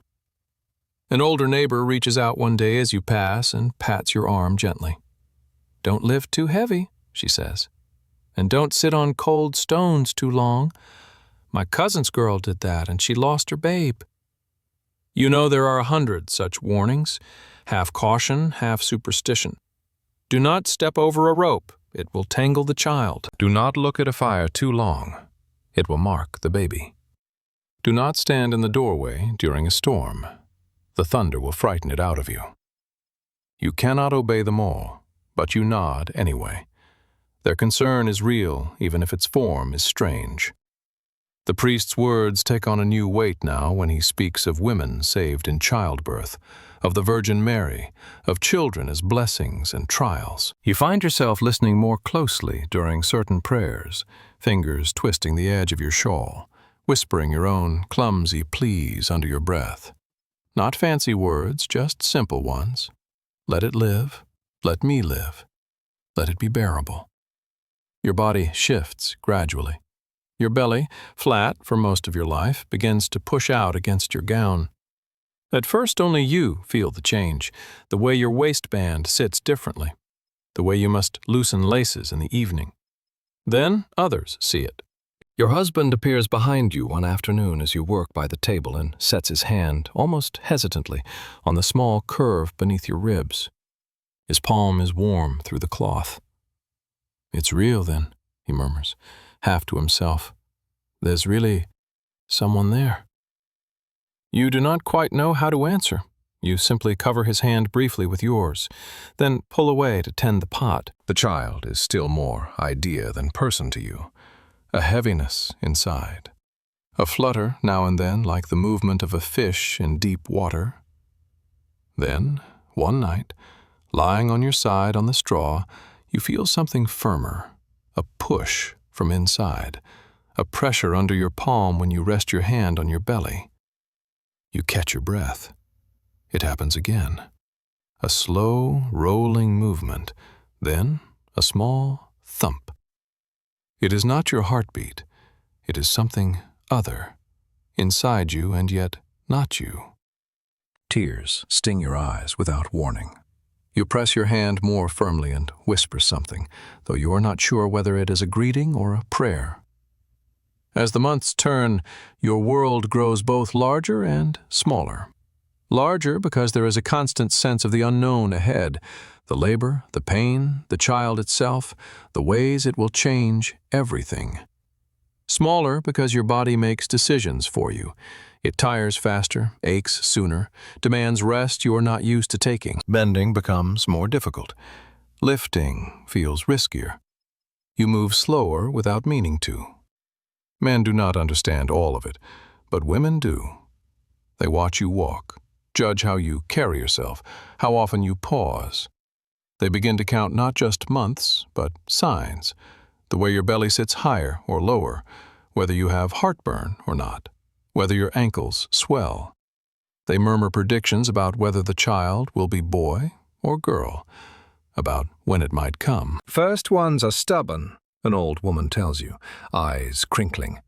An older neighbor reaches out one day as you pass and pats your arm gently. Don't lift too heavy, she says. And don't sit on cold stones too long. My cousin's girl did that, and she lost her babe. You know there are 100 such warnings, half caution, half superstition. Do not step over a rope. It will tangle the child. Do not look at a fire too long. It will mark the baby. Do not stand in the doorway during a storm. The thunder will frighten it out of you. You cannot obey them all, but you nod anyway. Their concern is real, even if its form is strange. The priest's words take on a new weight now when he speaks of women saved in childbirth, of the Virgin Mary, of children as blessings and trials. You find yourself listening more closely during certain prayers, fingers twisting the edge of your shawl, whispering your own clumsy pleas under your breath. Not fancy words, just simple ones. Let it live. Let me live. Let it be bearable. Your body shifts gradually. Your belly, flat for most of your life, begins to push out against your gown. At first, only you feel the change, the way your waistband sits differently, the way you must loosen laces in the evening. Then others see it. Your husband appears behind you one afternoon as you work by the table and sets his hand, almost hesitantly, on the small curve beneath your ribs. His palm is warm through the cloth. "It's real, then," he murmurs, half to himself. "There's really someone there." You do not quite know how to answer. You simply cover his hand briefly with yours, then pull away to tend the pot. The child is still more idea than person to you. A heaviness inside. A flutter now and then like the movement of a fish in deep water. Then, one night, lying on your side on the straw, you feel something firmer, a push from inside, a pressure under your palm when you rest your hand on your belly. You catch your breath. It happens again. A slow, rolling movement, then a small thump. It is not your heartbeat. It is something other, inside you and yet not you. Tears sting your eyes without warning. You press your hand more firmly and whisper something, though you are not sure whether it is a greeting or a prayer. As the months turn, your world grows both larger and smaller. Larger because there is a constant sense of the unknown ahead, the labor, the pain, the child itself, the ways it will change everything. Smaller because your body makes decisions for you. It tires faster, aches sooner, demands rest you are not used to taking. Bending becomes more difficult. Lifting feels riskier. You move slower without meaning to. Men do not understand all of it, but women do. They watch you walk, judge how you carry yourself, how often you pause. They begin to count not just months, but signs, the way your belly sits higher or lower, whether you have heartburn or not, whether your ankles swell. They murmur predictions about whether the child will be boy or girl, about when it might come. "First ones are stubborn," an old woman tells you, eyes crinkling.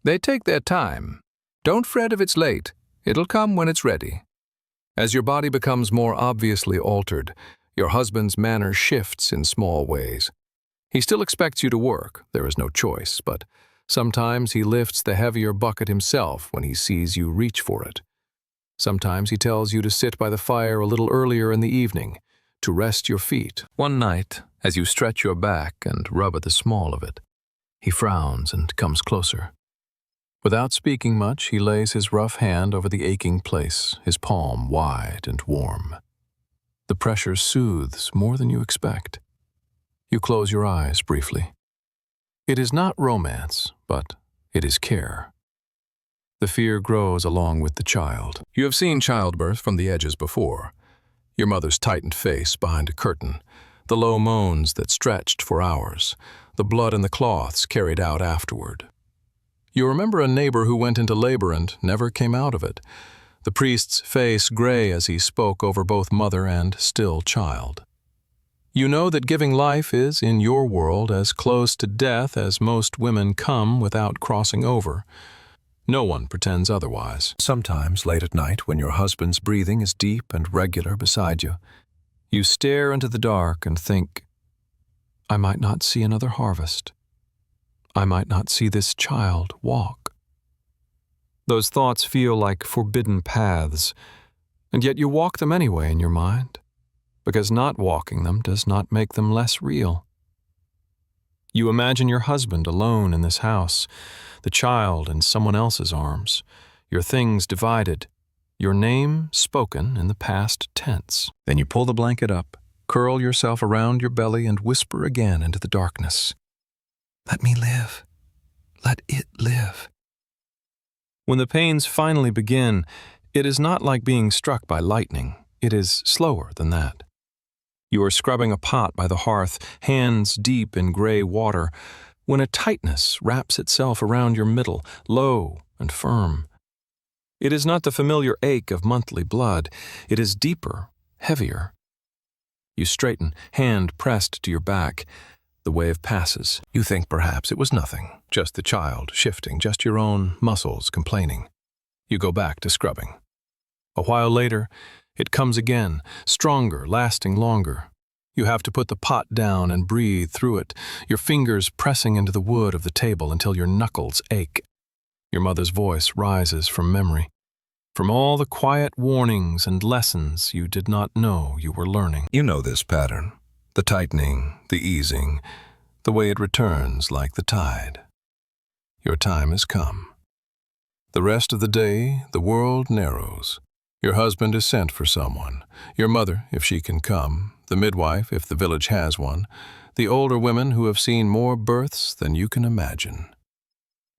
"They take their time. Don't fret if it's late. It'll come when it's ready." As your body becomes more obviously altered, your husband's manner shifts in small ways. He still expects you to work, there is no choice, but sometimes he lifts the heavier bucket himself when he sees you reach for it. Sometimes he tells you to sit by the fire a little earlier in the evening, to rest your feet. One night, as you stretch your back and rub at the small of it, he frowns and comes closer. Without speaking much, he lays his rough hand over the aching place, his palm wide and warm. The pressure soothes more than you expect. You close your eyes briefly. It is not romance, but it is care. The fear grows along with the child. You have seen childbirth from the edges before. Your mother's tightened face behind a curtain, the low moans that stretched for hours, the blood in the cloths carried out afterward. You remember a neighbor who went into labor and never came out of it, the priest's face gray as he spoke over both mother and still child. You know that giving life is, in your world, as close to death as most women come without crossing over. No one pretends otherwise. Sometimes, late at night, when your husband's breathing is deep and regular beside you, you stare into the dark and think, I might not see another harvest. I might not see this child walk. Those thoughts feel like forbidden paths, and yet you walk them anyway in your mind, because not walking them does not make them less real. You imagine your husband alone in this house, the child in someone else's arms, your things divided, your name spoken in the past tense. Then you pull the blanket up, curl yourself around your belly, and whisper again into the darkness. Let me live. Let it live. When the pains finally begin, it is not like being struck by lightning. It is slower than that. You are scrubbing a pot by the hearth, hands deep in gray water, when a tightness wraps itself around your middle, low and firm. It is not the familiar ache of monthly blood. It is deeper, heavier. You straighten, hand pressed to your back. The wave passes. You think perhaps it was nothing, just the child shifting, just your own muscles complaining. You go back to scrubbing. A while later, it comes again, stronger, lasting longer. You have to put the pot down and breathe through it, your fingers pressing into the wood of the table until your knuckles ache. Your mother's voice rises from memory, from all the quiet warnings and lessons you did not know you were learning. You know this pattern, the tightening, the easing, the way it returns like the tide. Your time has come. The rest of the day, the world narrows. Your husband is sent for someone, your mother, if she can come, the midwife, if the village has one, the older women who have seen more births than you can imagine.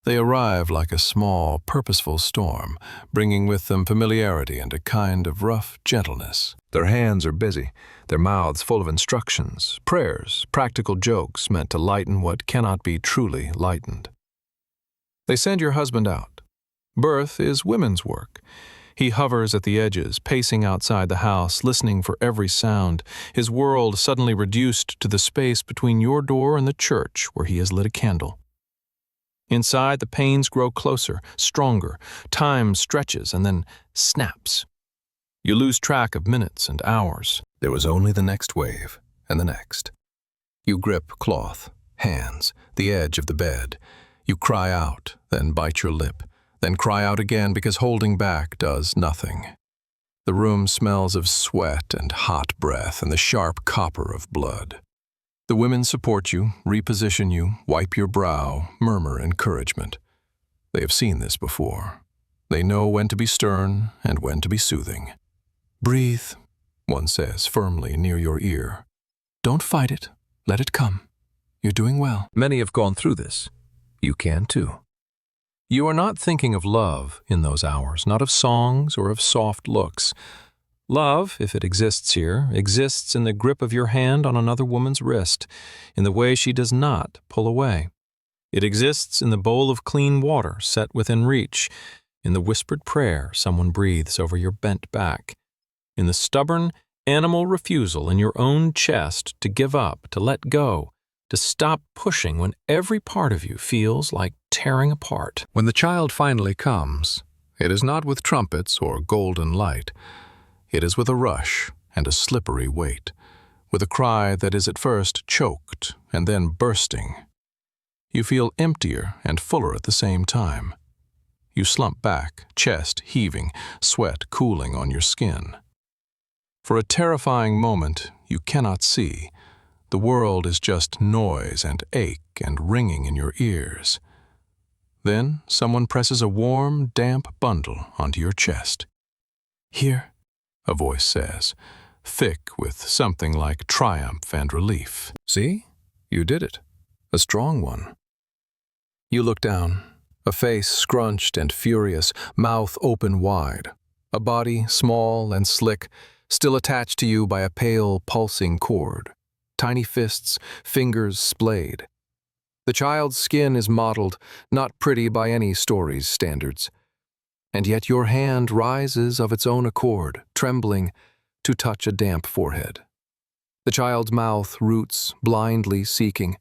They arrive like a small, purposeful storm, bringing with them familiarity and a kind of rough gentleness. Their hands are busy, their mouths full of instructions, prayers, practical jokes meant to lighten what cannot be truly lightened. They send your husband out. Birth is women's work. He hovers at the edges, pacing outside the house, listening for every sound, his world suddenly reduced to the space between your door and the church where he has lit a candle. Inside, the pains grow closer, stronger, time stretches and then snaps. You lose track of minutes and hours. There was only the next wave, and the next. You grip cloth, hands, the edge of the bed. You cry out, then bite your lip. Then cry out again because holding back does nothing. The room smells of sweat and hot breath and the sharp copper of blood. The women support you, reposition you, wipe your brow, murmur encouragement. They have seen this before. They know when to be stern and when to be soothing. Breathe, one says firmly near your ear. Don't fight it. Let it come. You're doing well. Many have gone through this. You can too. You are not thinking of love in those hours, not of songs or of soft looks. Love, if it exists here, exists in the grip of your hand on another woman's wrist, in the way she does not pull away. It exists in the bowl of clean water set within reach, in the whispered prayer someone breathes over your bent back, in the stubborn, animal refusal in your own chest to give up, to let go, to stop pushing when every part of you feels like tearing apart. When the child finally comes, it is not with trumpets or golden light. It is with a rush and a slippery weight, with a cry that is at first choked and then bursting. You feel emptier and fuller at the same time. You slump back, chest heaving, sweat cooling on your skin. For a terrifying moment you cannot see. The world is just noise and ache and ringing in your ears. Then someone presses a warm, damp bundle onto your chest. Here, a voice says, thick with something like triumph and relief. See? You did it. A strong one. You look down, a face scrunched and furious, mouth open wide, a body small and slick, still attached to you by a pale, pulsing cord. Tiny fists, fingers splayed. The child's skin is mottled, not pretty by any story's standards. And yet your hand rises of its own accord, trembling, to touch a damp forehead. The child's mouth roots, blindly seeking.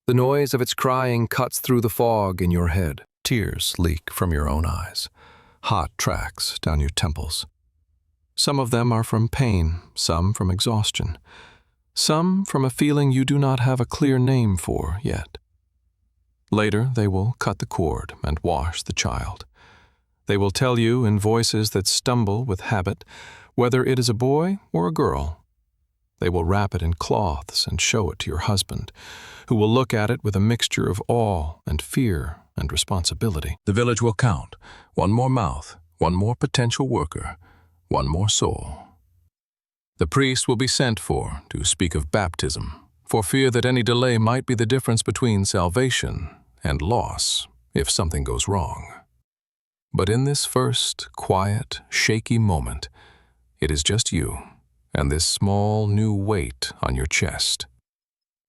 The noise of its crying cuts through the fog in your head. Tears leak from your own eyes, hot tracks down your temples. Some of them are from pain, some from exhaustion. Some from a feeling you do not have a clear name for yet. Later, they will cut the cord and wash the child. They will tell you in voices that stumble with habit whether it is a boy or a girl. They will wrap it in cloths and show it to your husband, who will look at it with a mixture of awe and fear and responsibility. The village will count. One more mouth, one more potential worker, one more soul. The priest will be sent for to speak of baptism, for fear that any delay might be the difference between salvation and loss if something goes wrong. But in this first, quiet, shaky moment, it is just you and this small new weight on your chest.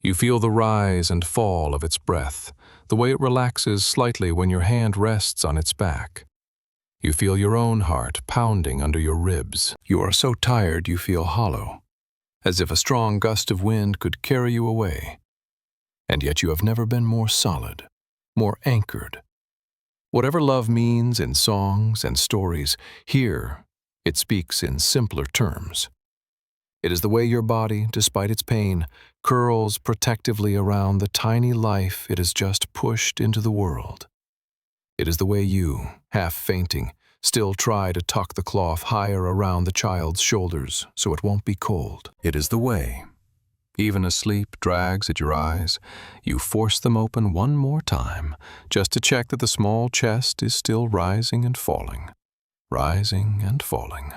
You feel the rise and fall of its breath, the way it relaxes slightly when your hand rests on its back. You feel your own heart pounding under your ribs. You are so tired you feel hollow, as if a strong gust of wind could carry you away. And yet you have never been more solid, more anchored. Whatever love means in songs and stories, here it speaks in simpler terms. It is the way your body, despite its pain, curls protectively around the tiny life it has just pushed into the world. It is the way you, half fainting, still try to tuck the cloth higher around the child's shoulders so it won't be cold. It is the way, even as sleep drags at your eyes, you force them open one more time, just to check that the small chest is still rising and falling, rising and falling.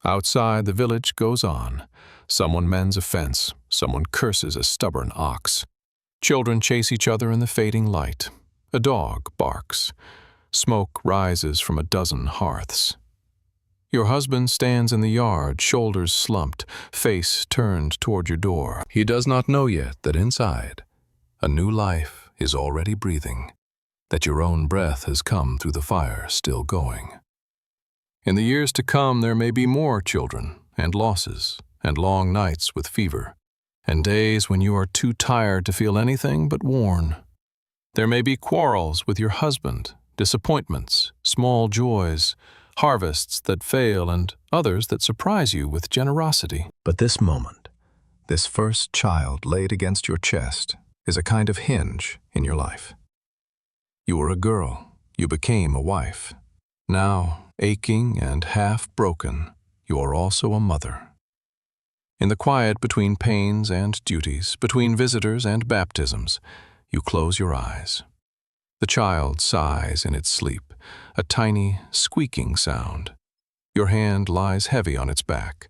Outside, the village goes on. Someone mends a fence, someone curses a stubborn ox. Children chase each other in the fading light. A dog barks. Smoke rises from a dozen hearths. Your husband stands in the yard, shoulders slumped, face turned toward your door. He does not know yet that inside, a new life is already breathing, that your own breath has come through the fire still going. In the years to come, there may be more children, and losses, and long nights with fever, and days when you are too tired to feel anything but worn. There may be quarrels with your husband, disappointments, small joys, harvests that fail, and others that surprise you with generosity. But this moment, this first child laid against your chest, is a kind of hinge in your life. You were a girl, you became a wife. Now, aching and half broken, you are also a mother. In the quiet between pains and duties, between visitors and baptisms, you close your eyes. The child sighs in its sleep, a tiny, squeaking sound. Your hand lies heavy on its back.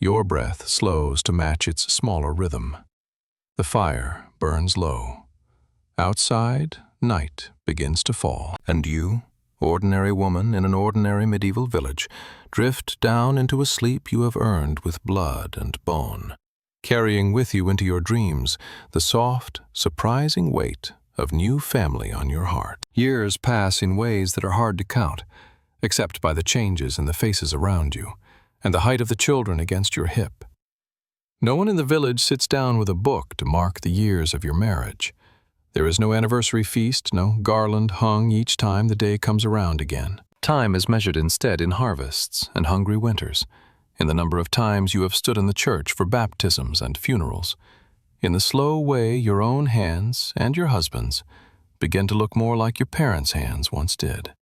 Your breath slows to match its smaller rhythm. The fire burns low. Outside, night begins to fall, and you, ordinary woman in an ordinary medieval village, drift down into a sleep you have earned with blood and bone, carrying with you into your dreams the soft, surprising weight of new family on your heart. Years pass in ways that are hard to count, except by the changes in the faces around you, and the height of the children against your hip. No one in the village sits down with a book to mark the years of your marriage. There is no anniversary feast, no garland hung each time the day comes around again. Time is measured instead in harvests and hungry winters, in the number of times you have stood in the church for baptisms and funerals. In the slow way your own hands and your husband's begin to look more like your parents' hands once did.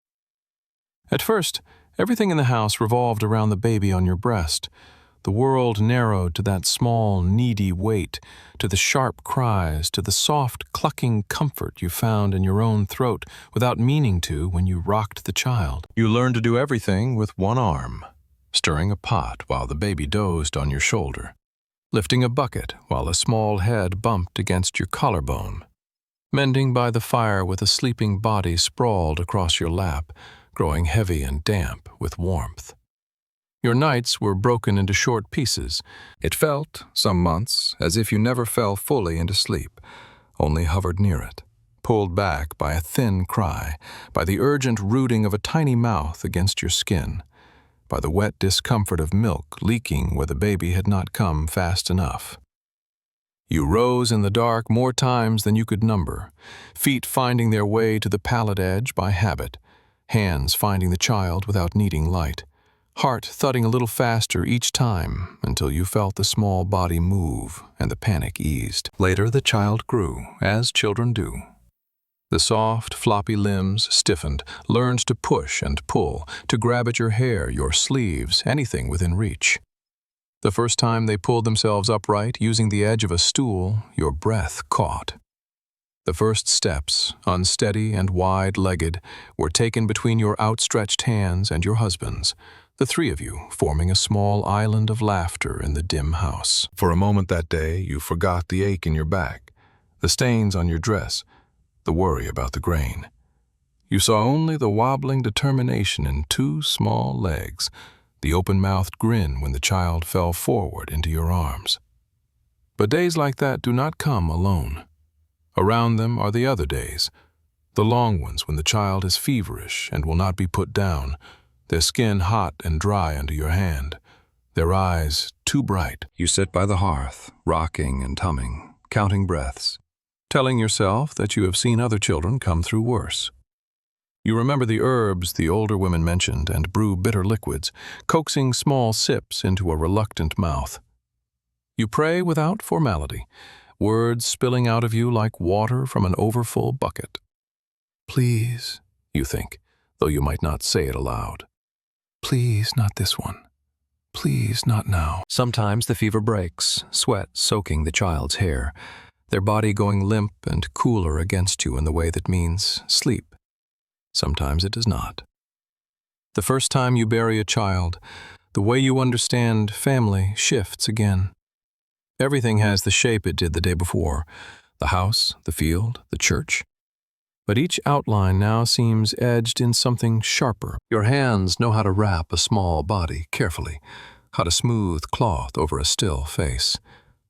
At first, everything in the house revolved around the baby on your breast. The world narrowed to that small, needy weight, to the sharp cries, to the soft, clucking comfort you found in your own throat without meaning to when you rocked the child. You learned to do everything with one arm, stirring a pot while the baby dozed on your shoulder, lifting a bucket while a small head bumped against your collarbone, mending by the fire with a sleeping body sprawled across your lap, growing heavy and damp with warmth. Your nights were broken into short pieces. It felt, some months, as if you never fell fully into sleep, only hovered near it, pulled back by a thin cry, by the urgent rooting of a tiny mouth against your skin, by the wet discomfort of milk leaking where the baby had not come fast enough. You rose in the dark more times than you could number, feet finding their way to the pallet edge by habit, hands finding the child without needing light, heart thudding a little faster each time until you felt the small body move and the panic eased. Later, the child grew, as children do. The soft, floppy limbs stiffened, learned to push and pull, to grab at your hair, your sleeves, anything within reach. The first time they pulled themselves upright using the edge of a stool, your breath caught. The first steps, unsteady and wide-legged, were taken between your outstretched hands and your husband's, the three of you forming a small island of laughter in the dim house. For a moment that day, you forgot the ache in your back, the stains on your dress, the worry about the grain. You saw only the wobbling determination in two small legs, the open-mouthed grin when the child fell forward into your arms. But days like that do not come alone. Around them are the other days, the long ones when the child is feverish and will not be put down, their skin hot and dry under your hand, their eyes too bright. You sit by the hearth, rocking and humming, counting breaths, telling yourself that you have seen other children come through worse. You remember the herbs the older women mentioned and brew bitter liquids, coaxing small sips into a reluctant mouth. You pray without formality, words spilling out of you like water from an overfull bucket. Please, you think, though you might not say it aloud. Please, not this one. Please, not now. Sometimes the fever breaks, sweat soaking the child's hair, their body going limp and cooler against you in the way that means sleep. Sometimes it does not. The first time you bury a child, the way you understand family shifts again. Everything has the shape it did the day before, the house, the field, the church. But each outline now seems edged in something sharper. Your hands know how to wrap a small body carefully, how to smooth cloth over a still face,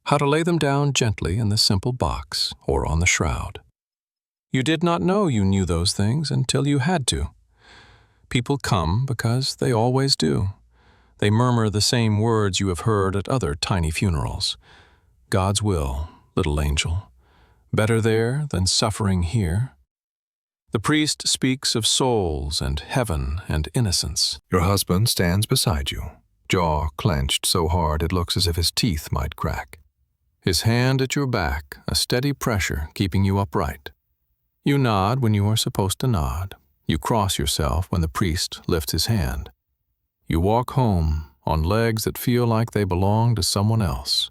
how to lay them down gently in the simple box or on the shroud. You did not know you knew those things until you had to. People come because they always do. They murmur the same words you have heard at other tiny funerals. God's will, little angel. Better there than suffering here. The priest speaks of souls and heaven and innocence. Your husband stands beside you, jaw clenched so hard it looks as if his teeth might crack. His hand at your back, a steady pressure keeping you upright. You nod when you are supposed to nod. You cross yourself when the priest lifts his hand. You walk home on legs that feel like they belong to someone else,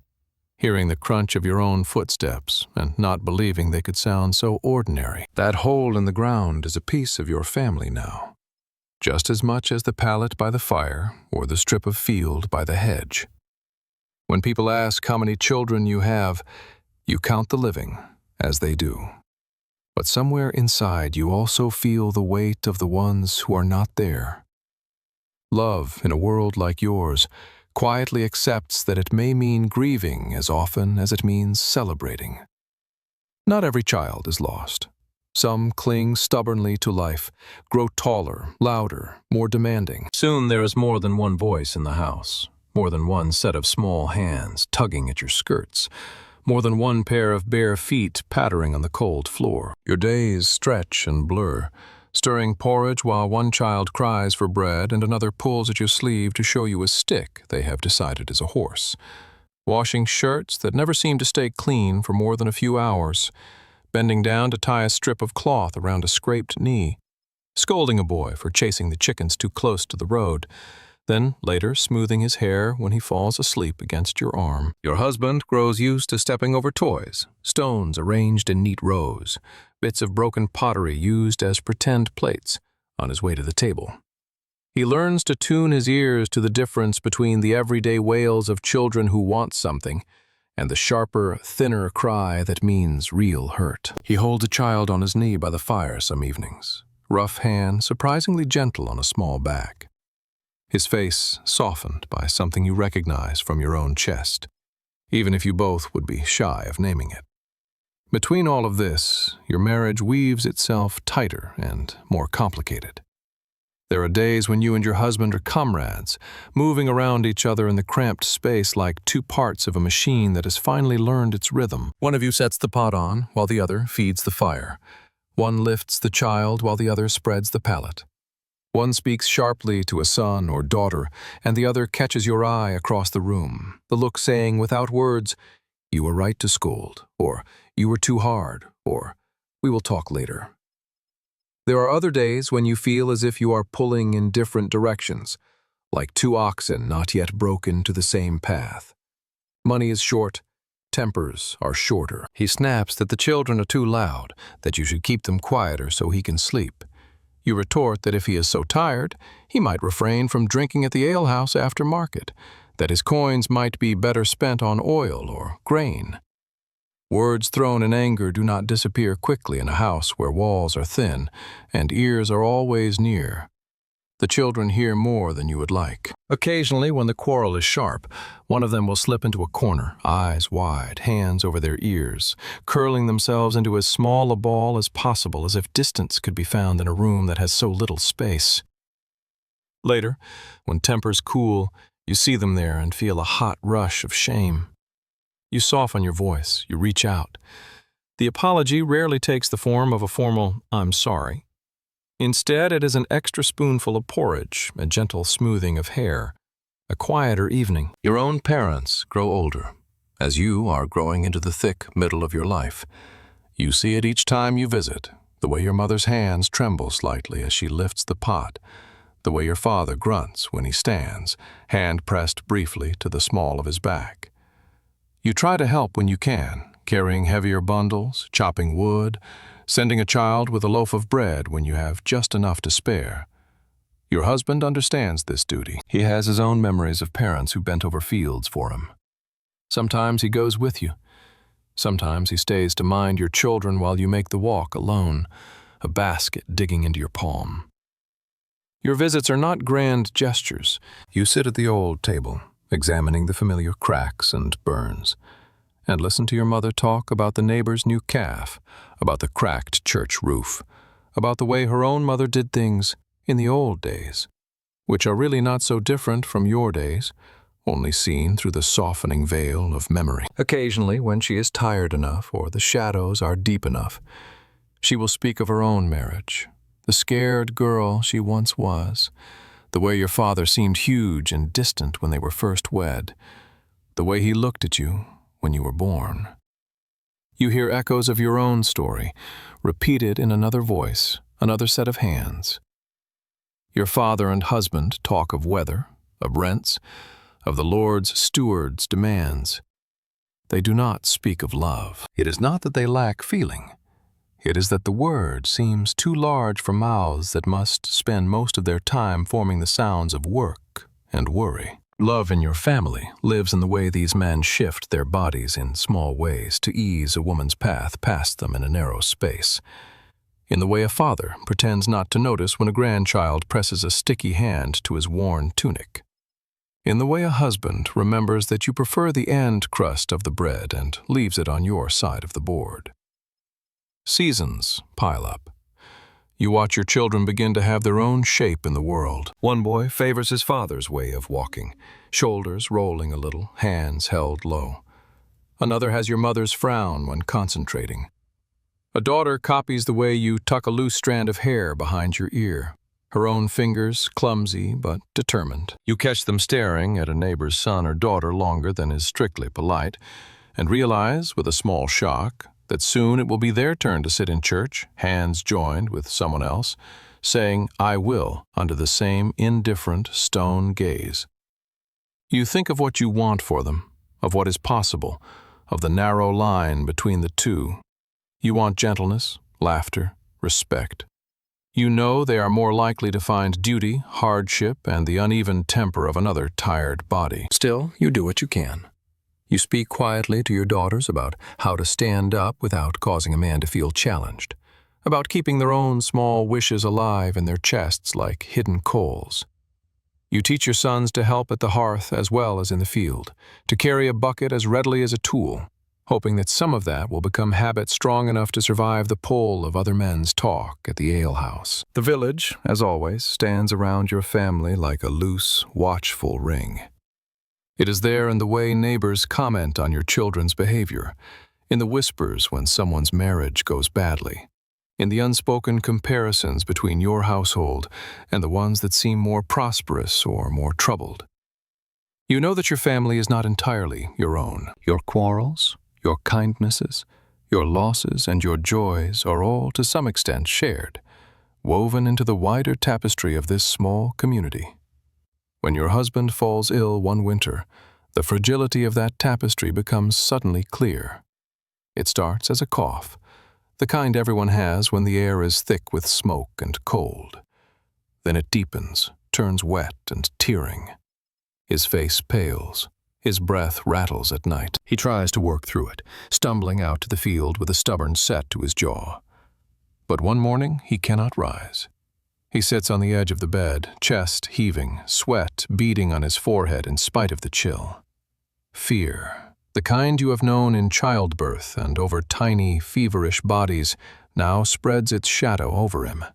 hearing the crunch of your own footsteps and not believing they could sound so ordinary. That hole in the ground is a piece of your family now, just as much as the pallet by the fire or the strip of field by the hedge. When people ask how many children you have, you count the living, as they do. But somewhere inside you also feel the weight of the ones who are not there. Love, in a world like yours, quietly accepts that it may mean grieving as often as it means celebrating. Not every child is lost. Some cling stubbornly to life, grow taller, louder, more demanding. Soon there is more than one voice in the house, more than one set of small hands tugging at your skirts, more than one pair of bare feet pattering on the cold floor. Your days stretch and blur, stirring porridge while one child cries for bread and another pulls at your sleeve to show you a stick they have decided is a horse. Washing shirts that never seem to stay clean for more than a few hours, bending down to tie a strip of cloth around a scraped knee, scolding a boy for chasing the chickens too close to the road, then later smoothing his hair when he falls asleep against your arm. Your husband grows used to stepping over toys, stones arranged in neat rows, bits of broken pottery used as pretend plates, on his way to the table. He learns to tune his ears to the difference between the everyday wails of children who want something and the sharper, thinner cry that means real hurt. He holds a child on his knee by the fire some evenings, rough hand surprisingly gentle on a small back. His face softened by something you recognize from your own chest, even if you both would be shy of naming it. Between all of this, your marriage weaves itself tighter and more complicated. There are days when you and your husband are comrades, moving around each other in the cramped space like two parts of a machine that has finally learned its rhythm. One of you sets the pot on while the other feeds the fire. One lifts the child while the other spreads the pallet. One speaks sharply to a son or daughter, and the other catches your eye across the room, the look saying without words, "You were right to scold," or "You were too hard," or "We will talk later." There are other days when you feel as if you are pulling in different directions, like two oxen not yet broken to the same path. Money is short, tempers are shorter. He snaps that the children are too loud, that you should keep them quieter so he can sleep. You retort that if he is so tired, he might refrain from drinking at the alehouse after market, that his coins might be better spent on oil or grain. Words thrown in anger do not disappear quickly in a house where walls are thin and ears are always near. The children hear more than you would like. Occasionally, when the quarrel is sharp, one of them will slip into a corner, eyes wide, hands over their ears, curling themselves into as small a ball as possible, as if distance could be found in a room that has so little space. Later, when tempers cool, you see them there and feel a hot rush of shame. You soften your voice, you reach out. The apology rarely takes the form of a formal "I'm sorry." Instead, it is an extra spoonful of porridge, a gentle smoothing of hair, a quieter evening. Your own parents grow older, as you are growing into the thick middle of your life. You see it each time you visit, the way your mother's hands tremble slightly as she lifts the pot, the way your father grunts when he stands, hand pressed briefly to the small of his back. You try to help when you can, carrying heavier bundles, chopping wood, sending a child with a loaf of bread when you have just enough to spare. Your husband understands this duty. He has his own memories of parents who bent over fields for him. Sometimes he goes with you. Sometimes he stays to mind your children while you make the walk alone, a basket digging into your palm. Your visits are not grand gestures. You sit at the old table, examining the familiar cracks and burns, and listen to your mother talk about the neighbor's new calf, about the cracked church roof, about the way her own mother did things in the old days, which are really not so different from your days, only seen through the softening veil of memory. Occasionally, when she is tired enough or the shadows are deep enough, she will speak of her own marriage, the scared girl she once was, the way your father seemed huge and distant when they were first wed, the way he looked at you when you were born. You hear echoes of your own story, repeated in another voice, another set of hands. Your father and husband talk of weather, of rents, of the Lord's steward's demands. They do not speak of love. It is not that they lack feeling. It is that the word seems too large for mouths that must spend most of their time forming the sounds of work and worry. Love in your family lives in the way these men shift their bodies in small ways to ease a woman's path past them in a narrow space. In the way a father pretends not to notice when a grandchild presses a sticky hand to his worn tunic. In the way a husband remembers that you prefer the end crust of the bread and leaves it on your side of the board. Seasons pile up. You watch your children begin to have their own shape in the world. One boy favors his father's way of walking, shoulders rolling a little, hands held low. Another has your mother's frown when concentrating. A daughter copies the way you tuck a loose strand of hair behind your ear, her own fingers clumsy but determined. You catch them staring at a neighbor's son or daughter longer than is strictly polite, and realize, with a small shock, that soon it will be their turn to sit in church, hands joined with someone else, saying, "I will," under the same indifferent stone gaze. You think of what you want for them, of what is possible, of the narrow line between the two. You want gentleness, laughter, respect. You know they are more likely to find duty, hardship, and the uneven temper of another tired body. Still, you do what you can. You speak quietly to your daughters about how to stand up without causing a man to feel challenged, about keeping their own small wishes alive in their chests like hidden coals. You teach your sons to help at the hearth as well as in the field, to carry a bucket as readily as a tool, hoping that some of that will become habit strong enough to survive the pull of other men's talk at the alehouse. The village, as always, stands around your family like a loose, watchful ring. It is there in the way neighbors comment on your children's behavior, in the whispers when someone's marriage goes badly, in the unspoken comparisons between your household and the ones that seem more prosperous or more troubled. You know that your family is not entirely your own. Your quarrels, your kindnesses, your losses, and your joys are all to some extent shared, woven into the wider tapestry of this small community. When your husband falls ill one winter, the fragility of that tapestry becomes suddenly clear. It starts as a cough, the kind everyone has when the air is thick with smoke and cold. Then it deepens, turns wet and tearing. His face pales, His breath rattles at night. He tries to work through it, stumbling out to the field with a stubborn set to his jaw. But one morning he cannot rise. He sits on the edge of the bed, chest heaving, sweat beading on his forehead in spite of the chill. Fear, the kind you have known in childbirth and over tiny, feverish bodies, now spreads its shadow over him.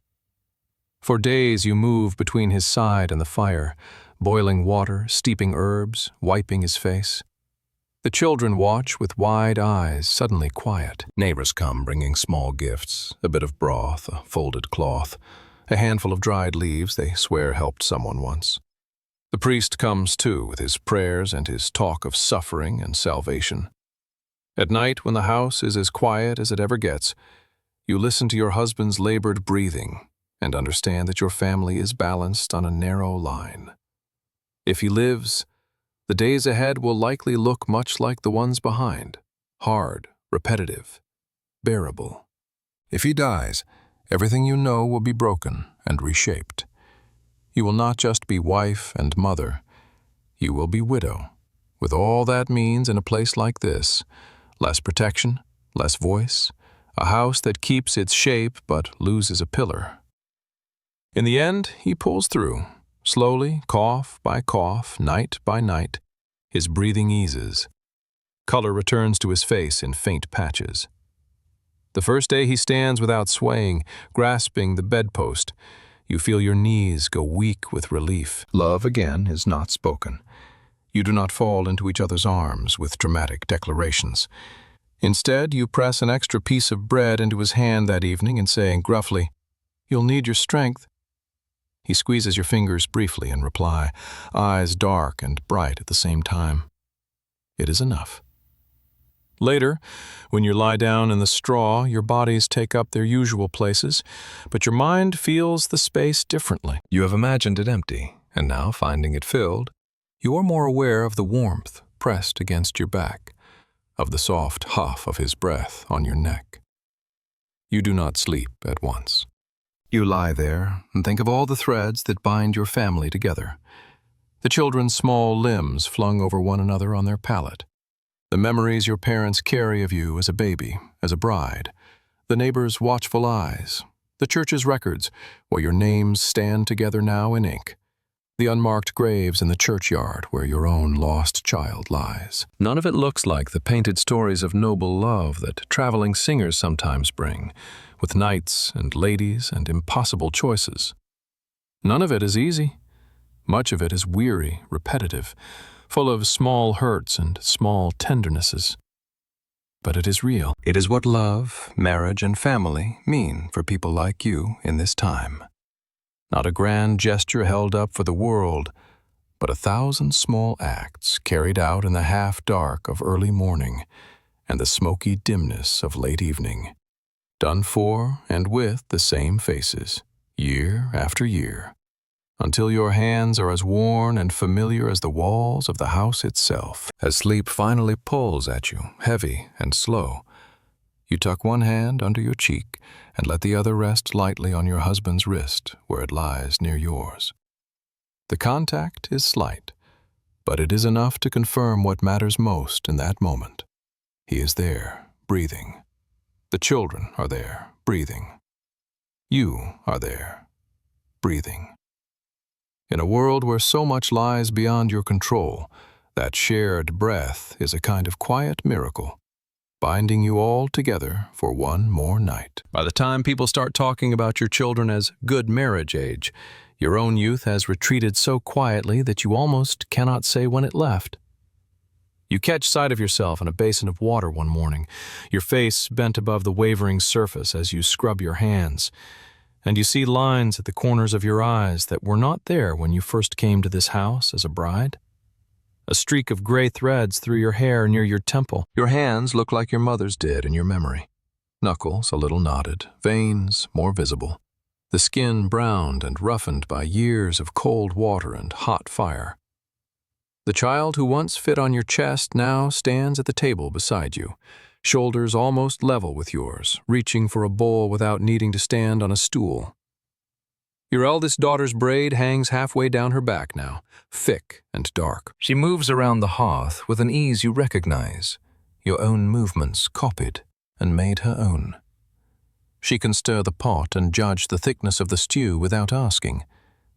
For days you move between his side and the fire, boiling water, steeping herbs, wiping his face. The children watch with wide eyes, suddenly quiet. Neighbors come bringing small gifts, a bit of broth, a folded cloth, a handful of dried leaves they swear helped someone once. The priest comes too with his prayers and his talk of suffering and salvation. At night, when the house is as quiet as it ever gets, you listen to your husband's labored breathing and understand that your family is balanced on a narrow line. If he lives, the days ahead will likely look much like the ones behind, hard, repetitive, bearable. If he dies, everything you know will be broken and reshaped. You will not just be wife and mother, you will be widow, with all that means in a place like this: less protection, less voice, a house that keeps its shape but loses a pillar. In the end, he pulls through. Slowly, cough by cough, night by night, his breathing eases. Color returns to his face in faint patches. The first day he stands without swaying, grasping the bedpost. You feel your knees go weak with relief. Love again is not spoken. You do not fall into each other's arms with dramatic declarations. Instead, you press an extra piece of bread into his hand that evening and say gruffly, "You'll need your strength." He squeezes your fingers briefly in reply, eyes dark and bright at the same time. It is enough. Later, when you lie down in the straw, your bodies take up their usual places, but your mind feels the space differently. You have imagined it empty, and now, finding it filled, you are more aware of the warmth pressed against your back, of the soft huff of his breath on your neck. You do not sleep at once. You lie there and think of all the threads that bind your family together. The children's small limbs flung over one another on their pallet. The memories your parents carry of you as a baby, as a bride. The neighbors' watchful eyes. The church's records, where your names stand together now in ink. The unmarked graves in the churchyard where your own lost child lies. None of it looks like the painted stories of noble love that traveling singers sometimes bring, with knights and ladies and impossible choices. None of it is easy. Much of it is weary, repetitive, full of small hurts and small tendernesses. But it is real. It is what love, marriage, and family mean for people like you in this time. Not a grand gesture held up for the world, but 1,000 small acts carried out in the half-dark of early morning and the smoky dimness of late evening, done for and with the same faces, year after year, until your hands are as worn and familiar as the walls of the house itself. As sleep finally pulls at you, heavy and slow, you tuck one hand under your cheek and let the other rest lightly on your husband's wrist where it lies near yours. The contact is slight, but it is enough to confirm what matters most in that moment. He is there, breathing. The children are there, breathing. You are there, breathing. In a world where so much lies beyond your control, that shared breath is a kind of quiet miracle, binding you all together for one more night. By the time people start talking about your children as good marriage age, your own youth has retreated so quietly that you almost cannot say when it left. You catch sight of yourself in a basin of water one morning, your face bent above the wavering surface as you scrub your hands, and you see lines at the corners of your eyes that were not there when you first came to this house as a bride. A streak of gray threads through your hair near your temple. Your hands look like your mother's did in your memory. Knuckles a little knotted, veins more visible. The skin browned and roughened by years of cold water and hot fire. The child who once fit on your chest now stands at the table beside you, shoulders almost level with yours, reaching for a bowl without needing to stand on a stool. Your eldest daughter's braid hangs halfway down her back now, thick and dark. She moves around the hearth with an ease you recognize, your own movements copied and made her own. She can stir the pot and judge the thickness of the stew without asking.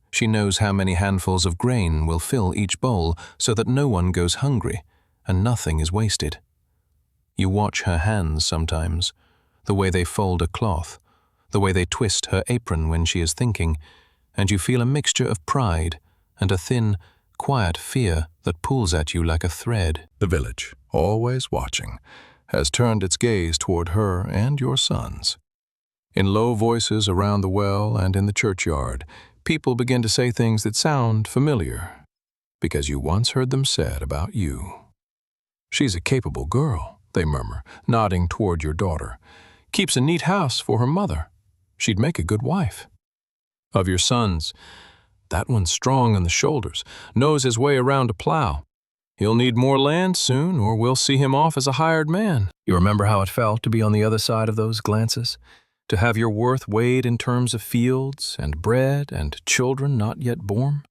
She knows how many handfuls of grain will fill each bowl so that no one goes hungry and nothing is wasted. You watch her hands sometimes, the way they fold a cloth, the way they twist her apron when she is thinking, and you feel a mixture of pride and a thin, quiet fear that pulls at you like a thread. The village, always watching, has turned its gaze toward her and your sons. In low voices around the well and in the churchyard, people begin to say things that sound familiar, because you once heard them said about you. She's a capable girl, they murmur, nodding toward your daughter. Keeps a neat house for her mother. She'd make a good wife. Of your sons, that one's strong on the shoulders, knows his way around a plow. He'll need more land soon, or we'll see him off as a hired man. You remember how it felt to be on the other side of those glances? To have your worth weighed in terms of fields and bread and children not yet born?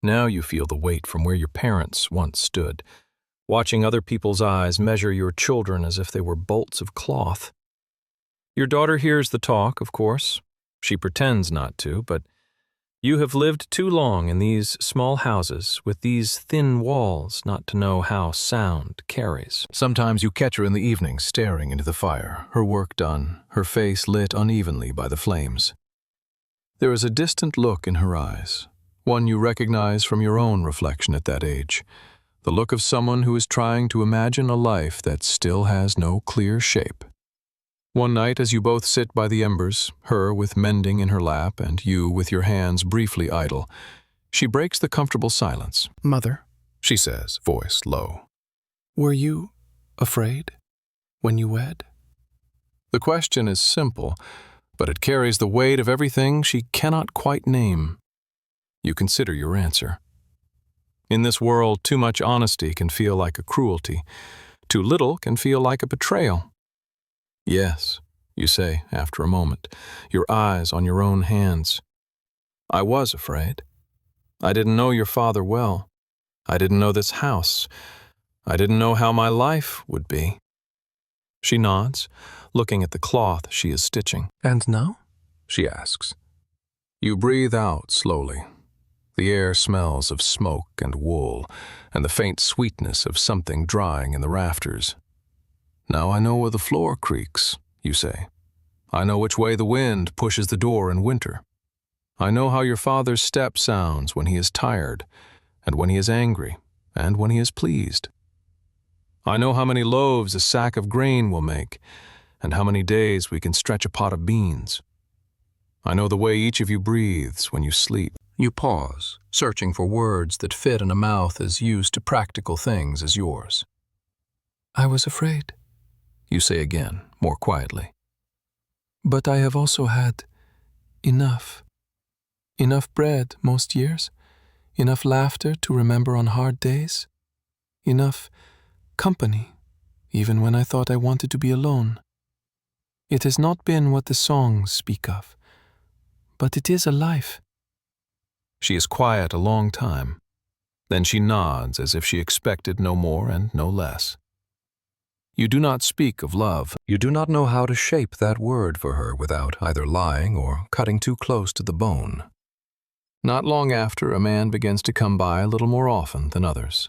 Now you feel the weight from where your parents once stood, watching other people's eyes measure your children as if they were bolts of cloth. Your daughter hears the talk, of course. She pretends not to, but you have lived too long in these small houses with these thin walls not to know how sound carries. Sometimes you catch her in the evening staring into the fire, her work done, her face lit unevenly by the flames. There is a distant look in her eyes, one you recognize from your own reflection at that age, the look of someone who is trying to imagine a life that still has no clear shape. One night, as you both sit by the embers, her with mending in her lap and you with your hands briefly idle, she breaks the comfortable silence. "Mother," she says, voice low. "were you afraid when you wed?" The question is simple, but it carries the weight of everything she cannot quite name. You consider your answer. In this world, too much honesty can feel like a cruelty. Too little can feel like a betrayal. "Yes," you say after a moment, your eyes on your own hands. "I was afraid. I didn't know your father well. I didn't know this house. I didn't know how my life would be." She nods, looking at the cloth she is stitching. "And now?" she asks. You breathe out slowly. The air smells of smoke and wool, and the faint sweetness of something drying in the rafters. "Now I know where the floor creaks," you say. "I know which way the wind pushes the door in winter. I know how your father's step sounds when he is tired, and when he is angry, and when he is pleased. I know how many loaves a sack of grain will make, and how many days we can stretch a pot of beans. I know the way each of you breathes when you sleep." You pause, searching for words that fit in a mouth as used to practical things as yours. "I was afraid," you say again, more quietly. "but I have also had enough. Enough bread most years, enough laughter to remember on hard days, enough company, even when I thought I wanted to be alone. It has not been what the songs speak of, but it is a life." She is quiet a long time. Then she nods as if she expected no more and no less. You do not speak of love. You do not know how to shape that word for her without either lying or cutting too close to the bone. Not long after, a man begins to come by a little more often than others.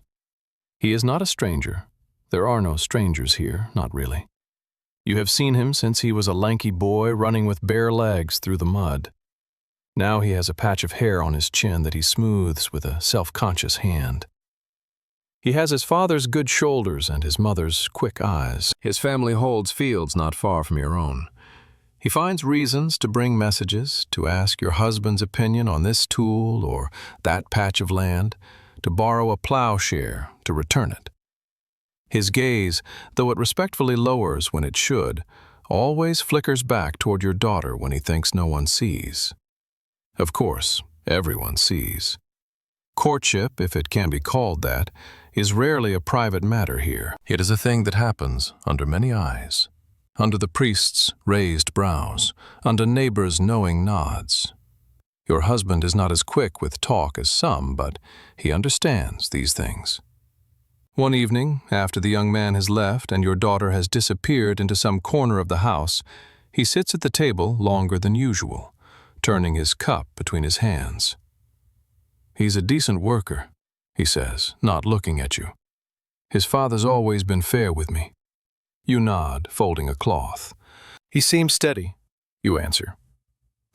He is not a stranger. There are no strangers here, not really. You have seen him since he was a lanky boy running with bare legs through the mud. Now he has a patch of hair on his chin that he smooths with a self-conscious hand. He has his father's good shoulders and his mother's quick eyes. His family holds fields not far from your own. He finds reasons to bring messages, to ask your husband's opinion on this tool or that patch of land, to borrow a plowshare, to return it. His gaze, though it respectfully lowers when it should, always flickers back toward your daughter when he thinks no one sees. Of course, everyone sees. Courtship, if it can be called that, is rarely a private matter here. It is a thing that happens under many eyes, under the priest's raised brows, under neighbors' knowing nods. Your husband is not as quick with talk as some, but he understands these things. One evening, after the young man has left and your daughter has disappeared into some corner of the house, he sits at the table longer than usual, turning his cup between his hands. "He's a decent worker," he says, not looking at you. "His father's always been fair with me." You nod, folding a cloth. "He seems steady," you answer.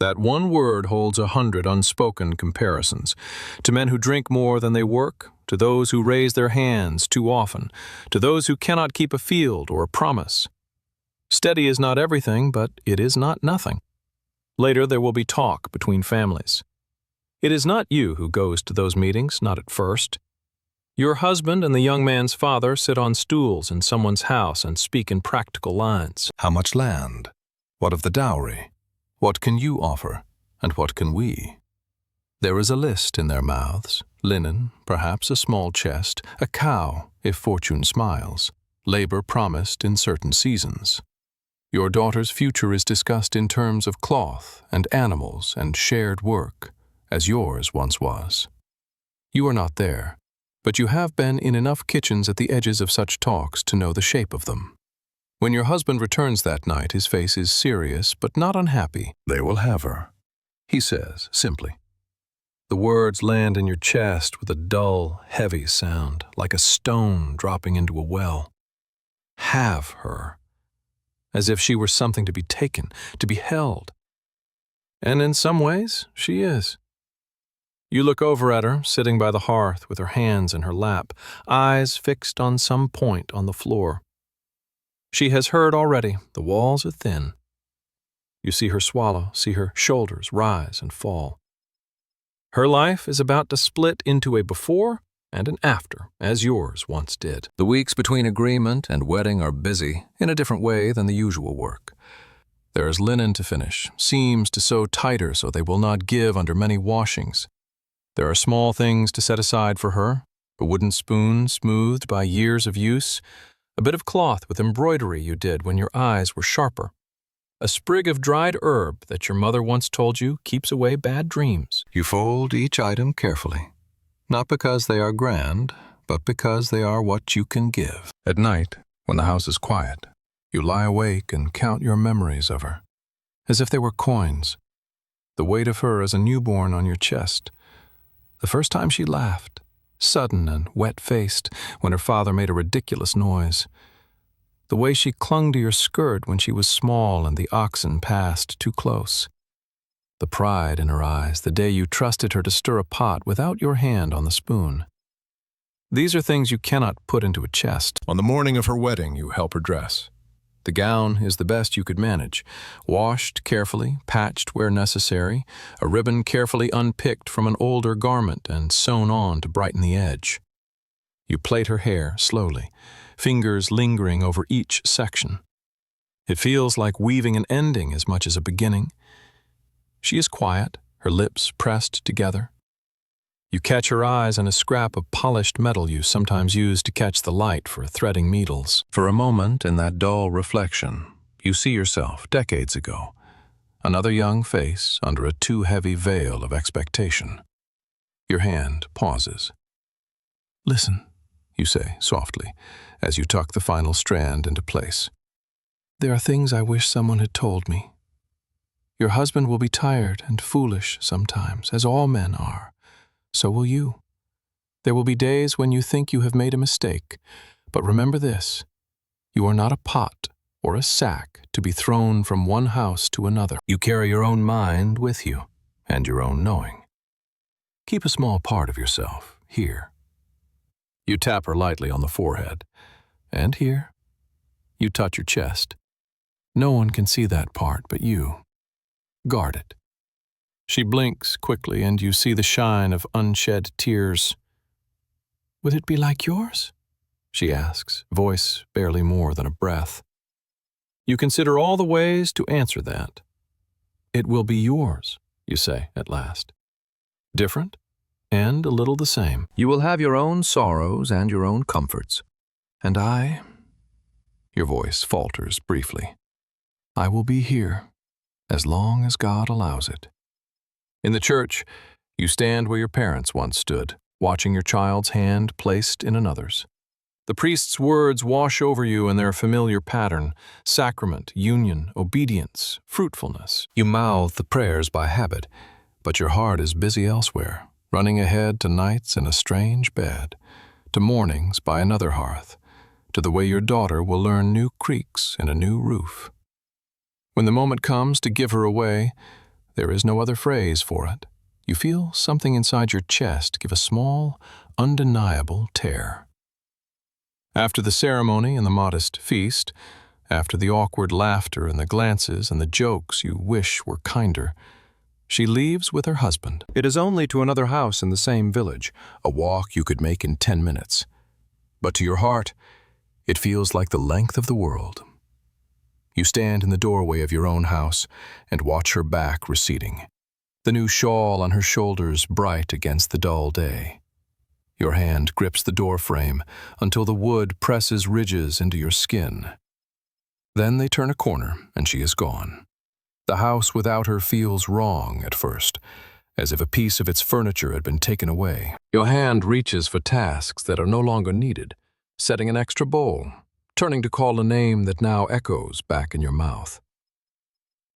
That one word holds 100 unspoken comparisons, to men who drink more than they work, to those who raise their hands too often, to those who cannot keep a field or a promise. Steady is not everything, but it is not nothing. Later there will be talk between families. It is not you who goes to those meetings, not at first. Your husband and the young man's father sit on stools in someone's house and speak in practical lines. How much land? What of the dowry? What can you offer, and what can we? There is a list in their mouths, linen, perhaps a small chest, a cow, if fortune smiles, labor promised in certain seasons. Your daughter's future is discussed in terms of cloth and animals and shared work, as yours once was. You are not there, but you have been in enough kitchens at the edges of such talks to know the shape of them. When your husband returns that night, his face is serious but not unhappy. "They will have her," he says simply. The words land in your chest with a dull, heavy sound, like a stone dropping into a well. Have her. As if she were something to be taken, to be held. And in some ways, she is. You look over at her, sitting by the hearth with her hands in her lap, eyes fixed on some point on the floor. She has heard already, the walls are thin. You see her swallow, see her shoulders rise and fall. Her life is about to split into a before and an after, as yours once did. The weeks between agreement and wedding are busy, in a different way than the usual work. There is linen to finish, seams to sew tighter so they will not give under many washings. There are small things to set aside for her, a wooden spoon smoothed by years of use, a bit of cloth with embroidery you did when your eyes were sharper, a sprig of dried herb that your mother once told you keeps away bad dreams. You fold each item carefully, not because they are grand, but because they are what you can give. At night, when the house is quiet, you lie awake and count your memories of her, as if they were coins. The weight of her as a newborn on your chest. The first time she laughed, sudden and wet-faced, when her father made a ridiculous noise. The way she clung to your skirt when she was small and the oxen passed too close. The pride in her eyes the day you trusted her to stir a pot without your hand on the spoon. These are things you cannot put into a chest. On the morning of her wedding, you help her dress. The gown is the best you could manage, washed carefully, patched where necessary, a ribbon carefully unpicked from an older garment and sewn on to brighten the edge. You plait her hair slowly, fingers lingering over each section. It feels like weaving an ending as much as a beginning. She is quiet, her lips pressed together. You catch her eyes on a scrap of polished metal you sometimes use to catch the light for threading needles. For a moment, in that dull reflection, you see yourself decades ago, another young face under a too heavy veil of expectation. Your hand pauses. "Listen," you say softly, as you tuck the final strand into place. "There are things I wish someone had told me. Your husband will be tired and foolish sometimes, as all men are. So will you. There will be days when you think you have made a mistake, but remember this: you are not a pot or a sack to be thrown from one house to another. You carry your own mind with you, and your own knowing. Keep a small part of yourself here." You tap her lightly on the forehead. "And here." You touch your chest. "No one can see that part but you. Guard it." She blinks quickly, and you see the shine of unshed tears. "Would it be like yours?" she asks, voice barely more than a breath. You consider all the ways to answer that. "It will be yours," you say at last. "Different, and a little the same. You will have your own sorrows and your own comforts. And I," your voice falters briefly, "I will be here, as long as God allows it." In the church, you stand where your parents once stood, watching your child's hand placed in another's. The priest's words wash over you in their familiar pattern: sacrament, union, obedience, fruitfulness. You mouth the prayers by habit, but your heart is busy elsewhere, running ahead to nights in a strange bed, to mornings by another hearth, to the way your daughter will learn new creaks in a new roof. When the moment comes to give her away, there is no other phrase for it. You feel something inside your chest give a small, undeniable tear. After the ceremony and the modest feast, after the awkward laughter and the glances and the jokes you wish were kinder, she leaves with her husband. It is only to another house in the same village, a walk you could make in 10 minutes. But to your heart, it feels like the length of the world. You stand in the doorway of your own house and watch her back receding, the new shawl on her shoulders bright against the dull day. Your hand grips the door frame until the wood presses ridges into your skin. Then they turn a corner and she is gone. The house without her feels wrong at first, as if a piece of its furniture had been taken away. Your hand reaches for tasks that are no longer needed, setting an extra bowl, turning to call a name that now echoes back in your mouth.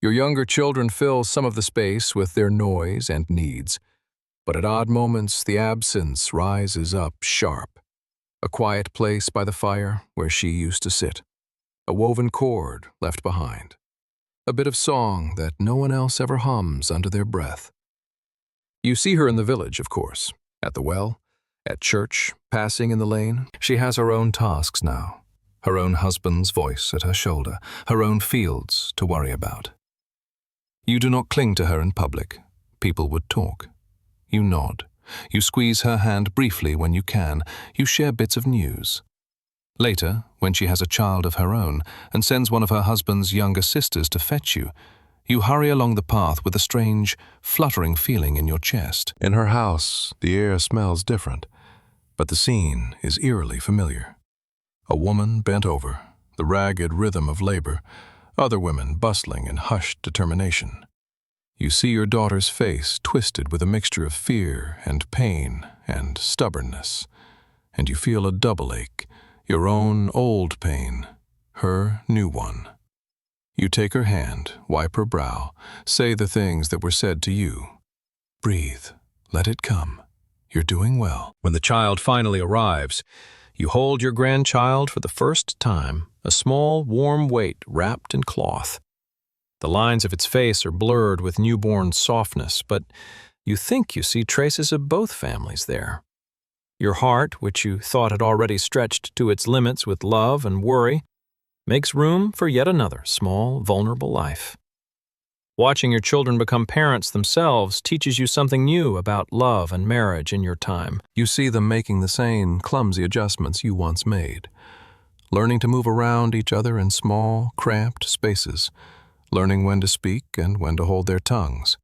Your younger children fill some of the space with their noise and needs, but at odd moments the absence rises up sharp. A quiet place by the fire where she used to sit, a woven cord left behind, a bit of song that no one else ever hums under their breath. You see her in the village, of course, at the well, at church, passing in the lane. She has her own tasks now, her own husband's voice at her shoulder, her own fields to worry about. You do not cling to her in public. People would talk. You nod. You squeeze her hand briefly when you can. You share bits of news. Later, when she has a child of her own and sends one of her husband's younger sisters to fetch you, you hurry along the path with a strange, fluttering feeling in your chest. In her house, the air smells different, but the scene is eerily familiar. A woman bent over, the ragged rhythm of labor, other women bustling in hushed determination. You see your daughter's face twisted with a mixture of fear and pain and stubbornness, and you feel a double ache, your own old pain, her new one. You take her hand, wipe her brow, say the things that were said to you. Breathe, let it come. You're doing well. When the child finally arrives, you hold your grandchild for the first time, a small, warm weight wrapped in cloth. The lines of its face are blurred with newborn softness, but you think you see traces of both families there. Your heart, which you thought had already stretched to its limits with love and worry, makes room for yet another small, vulnerable life. Watching your children become parents themselves teaches you something new about love and marriage in your time. You see them making the same clumsy adjustments you once made, learning to move around each other in small, cramped spaces, learning when to speak and when to hold their tongues,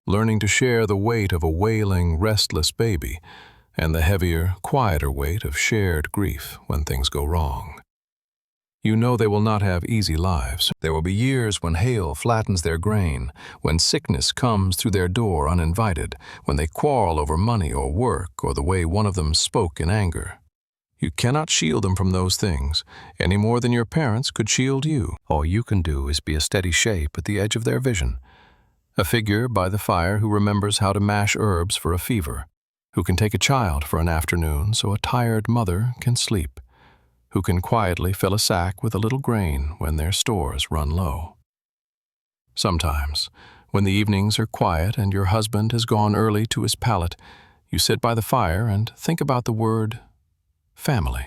learning to share the weight of a wailing, restless baby and the heavier, quieter weight of shared grief when things go wrong. You know they will not have easy lives. There will be years when hail flattens their grain, when sickness comes through their door uninvited, when they quarrel over money or work or the way one of them spoke in anger. You cannot shield them from those things, any more than your parents could shield you. All you can do is be a steady shape at the edge of their vision, a figure by the fire who remembers how to mash herbs for a fever, who can take a child for an afternoon so a tired mother can sleep, who can quietly fill a sack with a little grain when their stores run low. Sometimes, when the evenings are quiet and your husband has gone early to his pallet, you sit by the fire and think about the word family.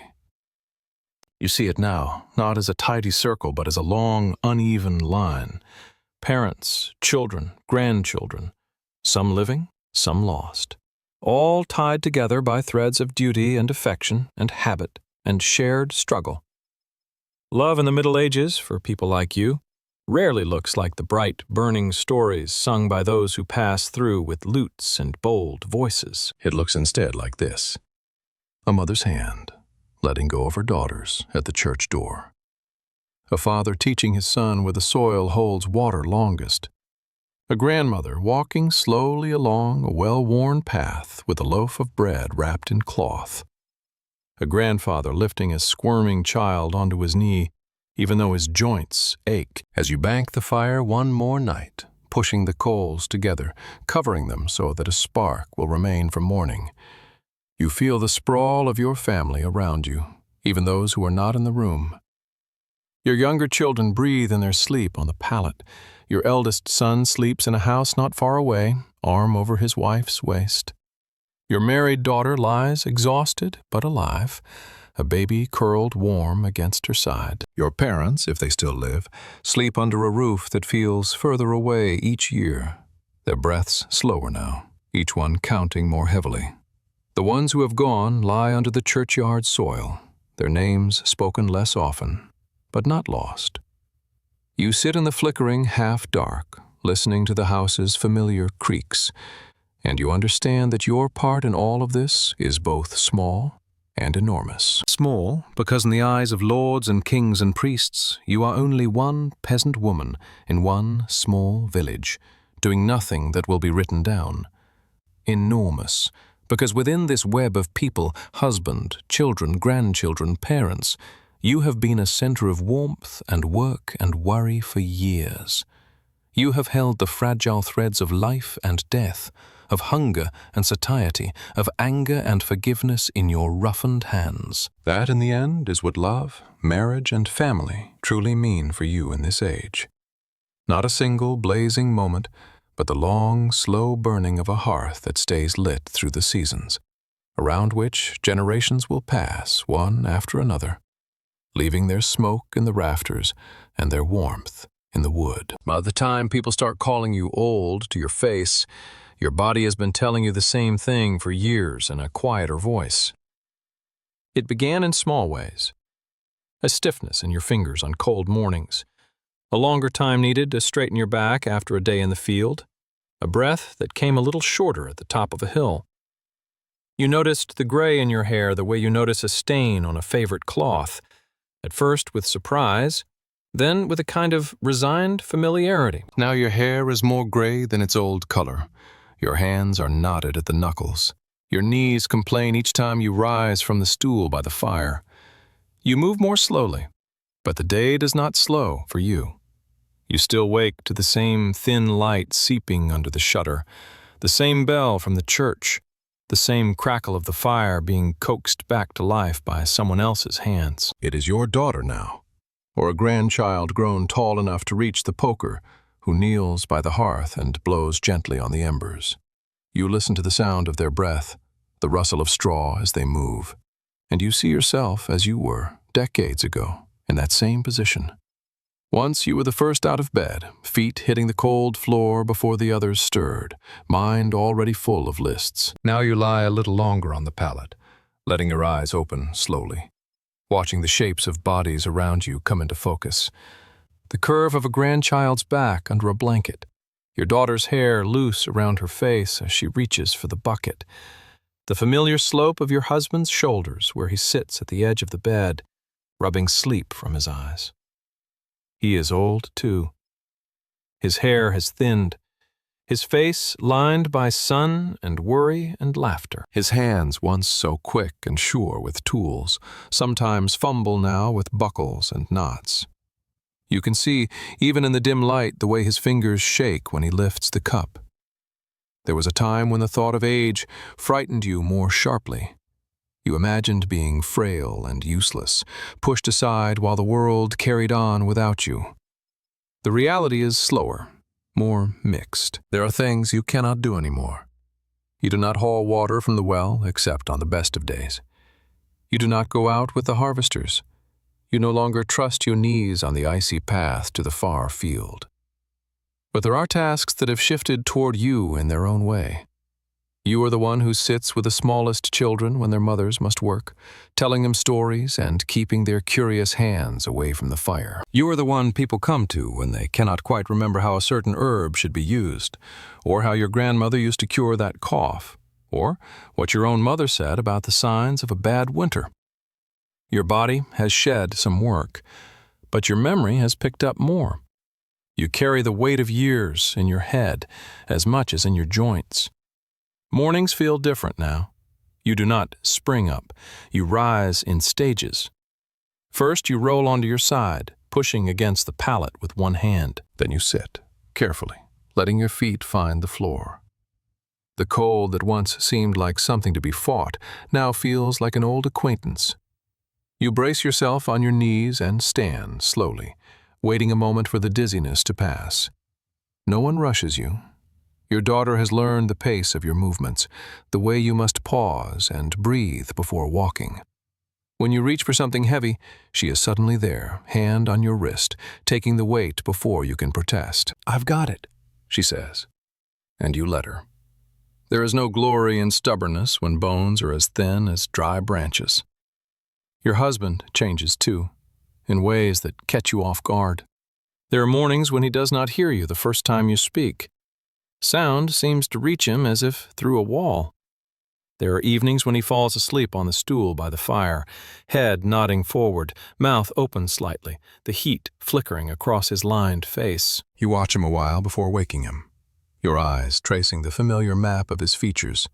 You see it now, not as a tidy circle, but as a long, uneven line. Parents, children, grandchildren, some living, some lost, all tied together by threads of duty and affection and habit and shared struggle. Love in the Middle Ages, for people like you, rarely looks like the bright, burning stories sung by those who pass through with lutes and bold voices. It looks instead like this: a mother's hand, letting go of her daughters at the church door. A father teaching his son where the soil holds water longest. A grandmother walking slowly along a well-worn path with a loaf of bread wrapped in cloth. A grandfather lifting a squirming child onto his knee, even though his joints ache, as you bank the fire one more night, pushing the coals together, covering them so that a spark will remain from morning. You feel the sprawl of your family around you, even those who are not in the room. Your younger children breathe in their sleep on the pallet. Your eldest son sleeps in a house not far away, arm over his wife's waist. Your married daughter lies exhausted but alive, a baby curled warm against her side. Your parents, if they still live, sleep under a roof that feels further away each year, their breaths slower now, each one counting more heavily. The ones who have gone lie under the churchyard soil, their names spoken less often, but not lost. You sit in the flickering half-dark, listening to the house's familiar creaks, and you understand that your part in all of this is both small and enormous. Small, because in the eyes of lords and kings and priests, you are only one peasant woman in one small village, doing nothing that will be written down. Enormous, because within this web of people, husband, children, grandchildren, parents, you have been a center of warmth and work and worry for years. You have held the fragile threads of life and death, of hunger and satiety, of anger and forgiveness in your roughened hands. That, in the end, is what love, marriage, and family truly mean for you in this age. Not a single blazing moment, but the long, slow burning of a hearth that stays lit through the seasons, around which generations will pass, one after another, leaving their smoke in the rafters and their warmth in the wood. By the time people start calling you old to your face, your body has been telling you the same thing for years in a quieter voice. It began in small ways. A stiffness in your fingers on cold mornings, a longer time needed to straighten your back after a day in the field, a breath that came a little shorter at the top of a hill. You noticed the gray in your hair the way you notice a stain on a favorite cloth, at first with surprise, then with a kind of resigned familiarity. Now your hair is more gray than its old color. Your hands are knotted at the knuckles. Your knees complain each time you rise from the stool by the fire. You move more slowly, but the day does not slow for you. You still wake to the same thin light seeping under the shutter, the same bell from the church, the same crackle of the fire being coaxed back to life by someone else's hands. It is your daughter now, or a grandchild grown tall enough to reach the poker, who kneels by the hearth and blows gently on the embers. You listen to the sound of their breath, the rustle of straw as they move, and you see yourself as you were decades ago in that same position. Once you were the first out of bed, feet hitting the cold floor before the others stirred, mind already full of lists. Now you lie a little longer on the pallet, letting your eyes open slowly, watching the shapes of bodies around you come into focus. The curve of a grandchild's back under a blanket, your daughter's hair loose around her face as she reaches for the bucket, the familiar slope of your husband's shoulders where he sits at the edge of the bed, rubbing sleep from his eyes. He is old, too. His hair has thinned, his face lined by sun and worry and laughter. His hands, once so quick and sure with tools, sometimes fumble now with buckles and knots. You can see, even in the dim light, the way his fingers shake when he lifts the cup. There was a time when the thought of age frightened you more sharply. You imagined being frail and useless, pushed aside while the world carried on without you. The reality is slower, more mixed. There are things you cannot do anymore. You do not haul water from the well except on the best of days. You do not go out with the harvesters. You no longer trust your knees on the icy path to the far field. But there are tasks that have shifted toward you in their own way. You are the one who sits with the smallest children when their mothers must work, telling them stories and keeping their curious hands away from the fire. You are the one people come to when they cannot quite remember how a certain herb should be used, or how your grandmother used to cure that cough, or what your own mother said about the signs of a bad winter. Your body has shed some work, but your memory has picked up more. You carry the weight of years in your head as much as in your joints. Mornings feel different now. You do not spring up. You rise in stages. First, you roll onto your side, pushing against the pallet with one hand. Then you sit, carefully, letting your feet find the floor. The cold that once seemed like something to be fought now feels like an old acquaintance. You brace yourself on your knees and stand slowly, waiting a moment for the dizziness to pass. No one rushes you. Your daughter has learned the pace of your movements, the way you must pause and breathe before walking. When you reach for something heavy, she is suddenly there, hand on your wrist, taking the weight before you can protest. "I've got it," she says. And you let her. There is no glory in stubbornness when bones are as thin as dry branches. Your husband changes too, in ways that catch you off guard. There are mornings when he does not hear you the first time you speak. Sound seems to reach him as if through a wall. There are evenings when he falls asleep on the stool by the fire, head nodding forward, mouth open slightly, the heat flickering across his lined face. You watch him a while before waking him, your eyes tracing the familiar map of his features,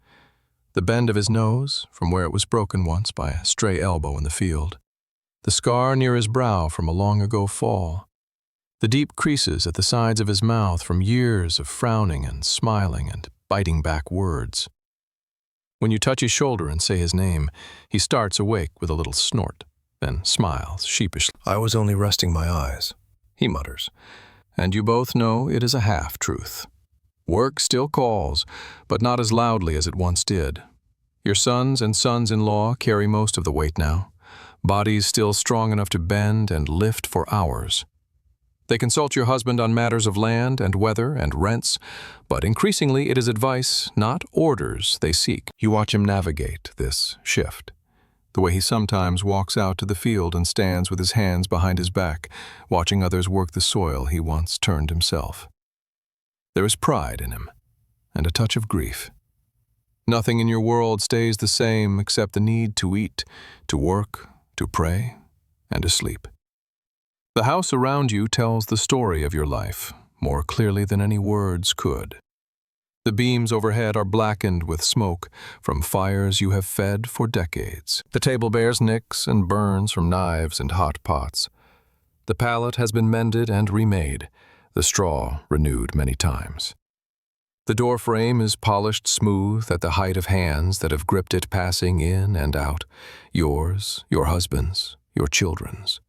the bend of his nose from where it was broken once by a stray elbow in the field, the scar near his brow from a long-ago fall, the deep creases at the sides of his mouth from years of frowning and smiling and biting back words. When you touch his shoulder and say his name, he starts awake with a little snort, then smiles sheepishly. "I was only resting my eyes," he mutters, and you both know it is a half-truth. Work still calls, but not as loudly as it once did. Your sons and sons-in-law carry most of the weight now, bodies still strong enough to bend and lift for hours. They consult your husband on matters of land and weather and rents, but increasingly it is advice, not orders, they seek. You watch him navigate this shift, the way he sometimes walks out to the field and stands with his hands behind his back, watching others work the soil he once turned himself. There is pride in him, and a touch of grief. Nothing in your world stays the same except the need to eat, to work, to pray, and to sleep. The house around you tells the story of your life more clearly than any words could. The beams overhead are blackened with smoke from fires you have fed for decades. The table bears nicks and burns from knives and hot pots. The pallet has been mended and remade, the straw renewed many times. The door frame is polished smooth at the height of hands that have gripped it passing in and out, yours, your husband's, your children's.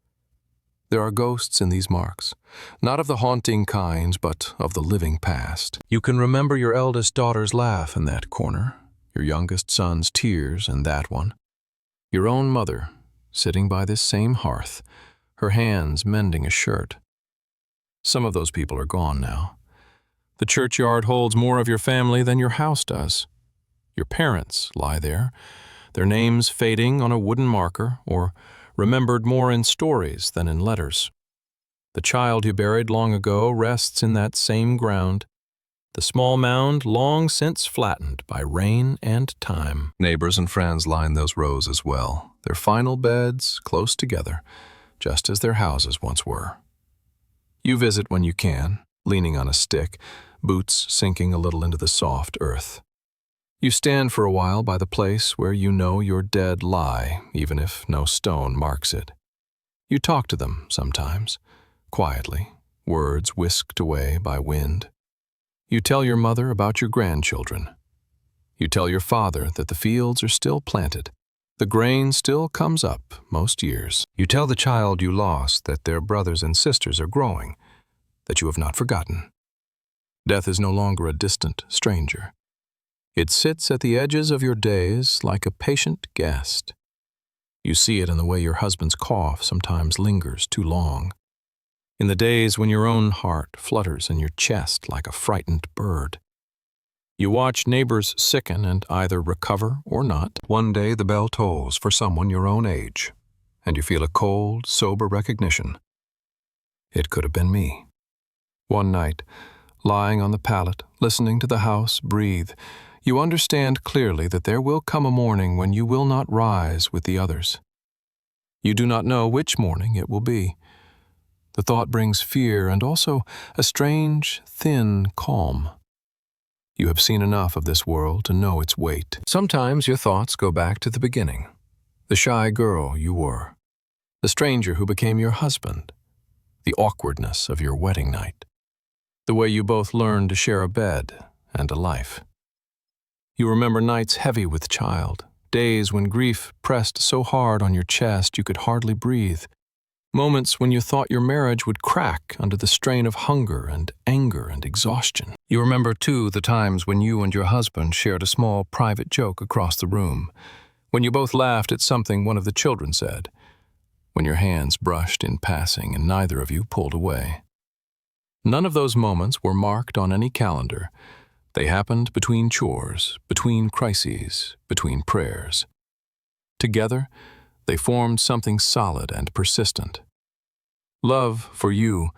There are ghosts in these marks, not of the haunting kind, but of the living past. You can remember your eldest daughter's laugh in that corner, your youngest son's tears in that one, your own mother sitting by this same hearth, her hands mending a shirt. Some of those people are gone now. The churchyard holds more of your family than your house does. Your parents lie there, their names fading on a wooden marker, or remembered more in stories than in letters. The child you buried long ago rests in that same ground, the small mound long since flattened by rain and time. Neighbors and friends line those rows as well, their final beds close together, just as their houses once were. You visit when you can, leaning on a stick, boots sinking a little into the soft earth. You stand for a while by the place where you know your dead lie, even if no stone marks it. You talk to them sometimes, quietly, words whisked away by wind. You tell your mother about your grandchildren. You tell your father that the fields are still planted. The grain still comes up most years. You tell the child you lost that their brothers and sisters are growing, that you have not forgotten. Death is no longer a distant stranger. It sits at the edges of your days like a patient guest. You see it in the way your husband's cough sometimes lingers too long, in the days when your own heart flutters in your chest like a frightened bird. You watch neighbors sicken and either recover or not. One day the bell tolls for someone your own age, and you feel a cold, sober recognition. It could have been me. One night, lying on the pallet, listening to the house breathe, you understand clearly that there will come a morning when you will not rise with the others. You do not know which morning it will be, The thought brings fear and also a strange, thin calm. You have seen enough of this world to know its weight. Sometimes your thoughts go back to the beginning, the shy girl you were, the stranger who became your husband, the awkwardness of your wedding night, the way you both learned to share a bed and a life. You remember nights heavy with child, days when grief pressed so hard on your chest you could hardly breathe, moments when you thought your marriage would crack under the strain of hunger and anger and exhaustion. You remember, too, the times when you and your husband shared a small private joke across the room, when you both laughed at something one of the children said, when your hands brushed in passing and neither of you pulled away. None of those moments were marked on any calendar. They happened between chores, between crises, between prayers. Together, they formed something solid and persistent. Love, for you,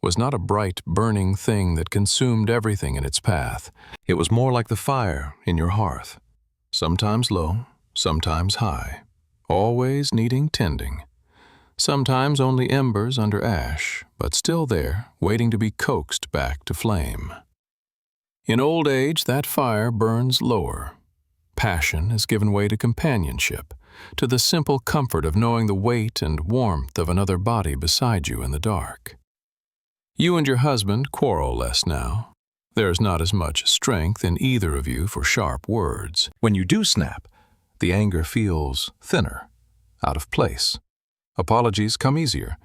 was not a bright, burning thing that consumed everything in its path. It was more like the fire in your hearth, sometimes low, sometimes high, always needing tending. Sometimes only embers under ash, but still there, waiting to be coaxed back to flame. In old age, that fire burns lower. Passion has given way to companionship, to the simple comfort of knowing the weight and warmth of another body beside you in the dark. You and your husband quarrel less now. There is not as much strength in either of you for sharp words. When you do snap, the anger feels thinner, out of place. Apologies come easier,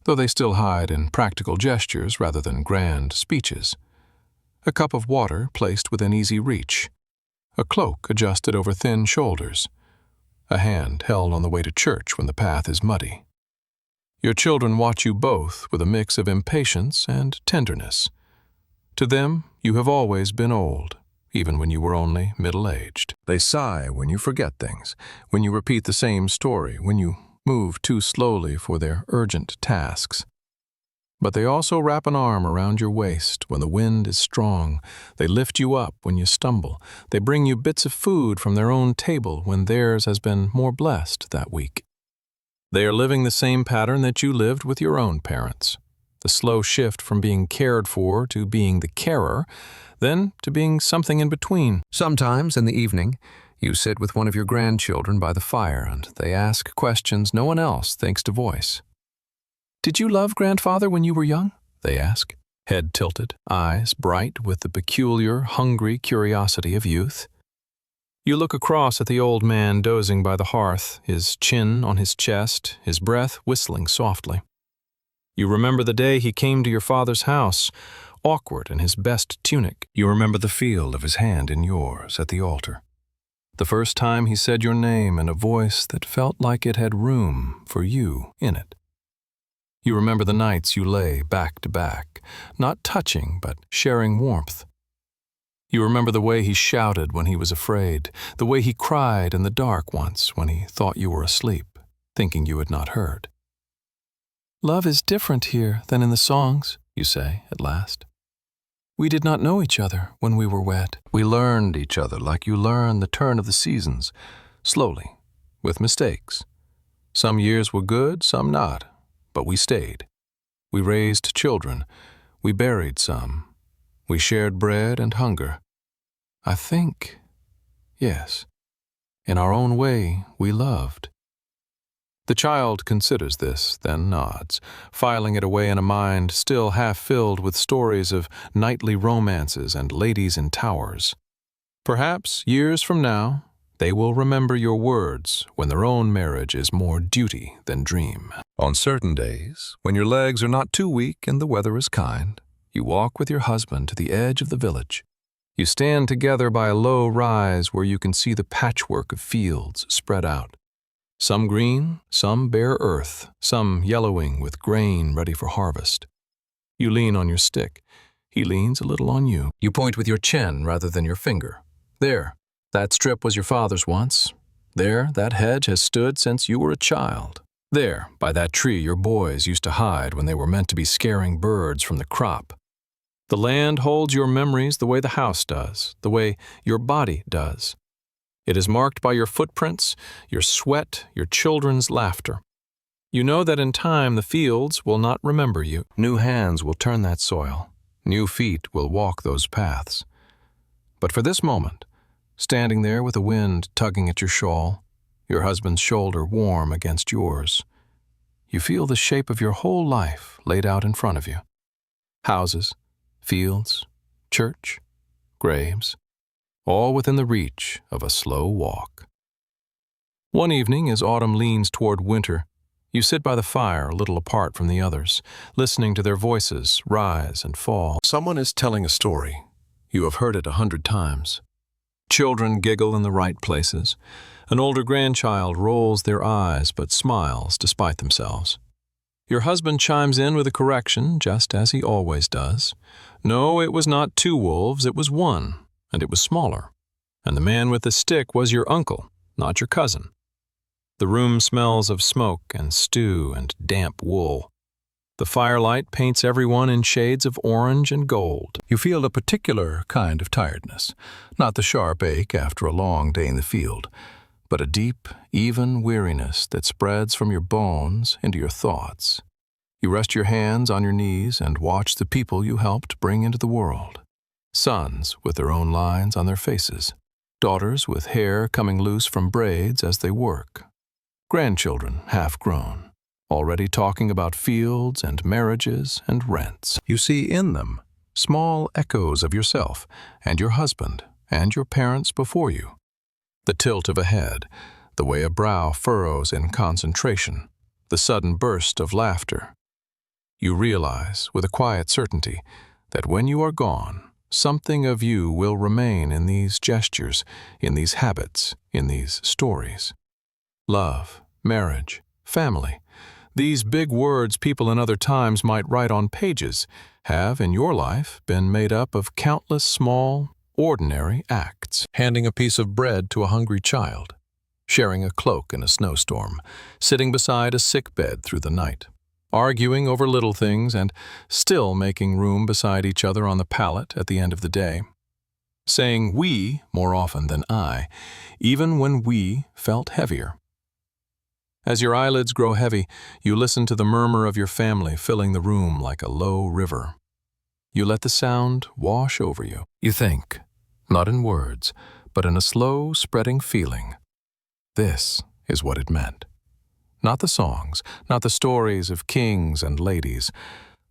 though they still hide in practical gestures rather than grand speeches. A cup of water placed within easy reach. A cloak adjusted over thin shoulders. A hand held on the way to church when the path is muddy. Your children watch you both with a mix of impatience and tenderness. To them, you have always been old, even when you were only middle-aged. They sigh when you forget things, when you repeat the same story, when you move too slowly for their urgent tasks. But they also wrap an arm around your waist when the wind is strong. They lift you up when you stumble. They bring you bits of food from their own table when theirs has been more blessed that week. They are living the same pattern that you lived with your own parents. The slow shift from being cared for to being the carer, then to being something in between. Sometimes in the evening, you sit with one of your grandchildren by the fire and they ask questions no one else thinks to voice. "Did you love grandfather when you were young?" they ask, head tilted, eyes bright with the peculiar, hungry curiosity of youth. You look across at the old man dozing by the hearth, his chin on his chest, his breath whistling softly. You remember the day he came to your father's house, awkward in his best tunic. You remember the feel of his hand in yours at the altar. The first time he said your name in a voice that felt like it had room for you in it. You remember the nights you lay back to back, not touching but sharing warmth. You remember the way he shouted when he was afraid, the way he cried in the dark once when he thought you were asleep, thinking you had not heard. "Love is different here than in the songs," you say at last. "We did not know each other when we were wed. We learned each other like you learn the turn of the seasons, slowly, with mistakes. Some years were good, some not, but we stayed. We raised children. We buried some. We shared bread and hunger. I think, yes, in our own way, we loved." The child considers this, then nods, filing it away in a mind still half filled with stories of knightly romances and ladies in towers. Perhaps, years from now, they will remember your words when their own marriage is more duty than dream. On certain days, when your legs are not too weak and the weather is kind, you walk with your husband to the edge of the village. You stand together by a low rise where you can see the patchwork of fields spread out. Some green, some bare earth, some yellowing with grain ready for harvest. You lean on your stick. He leans a little on you. You point with your chin rather than your finger. There, that strip was your father's once. There, that hedge has stood since you were a child. There, by that tree your boys used to hide when they were meant to be scaring birds from the crop. The land holds your memories the way the house does, the way your body does. It is marked by your footprints, your sweat, your children's laughter. You know that in time the fields will not remember you. New hands will turn that soil. New feet will walk those paths. But for this moment, standing there with the wind tugging at your shawl, your husband's shoulder warm against yours, you feel the shape of your whole life laid out in front of you. Houses, fields, church, graves, all within the reach of a slow walk. One evening, as autumn leans toward winter, you sit by the fire a little apart from the others, listening to their voices rise and fall. Someone is telling a story. You have heard it 100 times. Children giggle in the right places. An older grandchild rolls their eyes but smiles despite themselves. Your husband chimes in with a correction, just as he always does. No, it was not 2 wolves, it was 1, and it was smaller. And the man with the stick was your uncle, not your cousin. The room smells of smoke and stew and damp wool. The firelight paints everyone in shades of orange and gold. You feel a particular kind of tiredness, not the sharp ache after a long day in the field, but a deep, even weariness that spreads from your bones into your thoughts. You rest your hands on your knees and watch the people you helped bring into the world. Sons with their own lines on their faces, daughters with hair coming loose from braids as they work. Grandchildren, half-grown, already talking about fields and marriages and rents. You see in them small echoes of yourself and your husband and your parents before you. The tilt of a head, the way a brow furrows in concentration, the sudden burst of laughter. You realize, with a quiet certainty, that when you are gone, something of you will remain in these gestures, in these habits, in these stories. Love, marriage, family, these big words people in other times might write on pages, have, in your life, been made up of countless small, ordinary acts. Handing a piece of bread to a hungry child, sharing a cloak in a snowstorm, sitting beside a sick bed through the night, arguing over little things and still making room beside each other on the pallet at the end of the day. Saying we more often than I, even when we felt heavier. As your eyelids grow heavy, you listen to the murmur of your family filling the room like a low river. You let the sound wash over you. You think, not in words, but in a slow, spreading feeling. This is what it meant. Not the songs, not the stories of kings and ladies,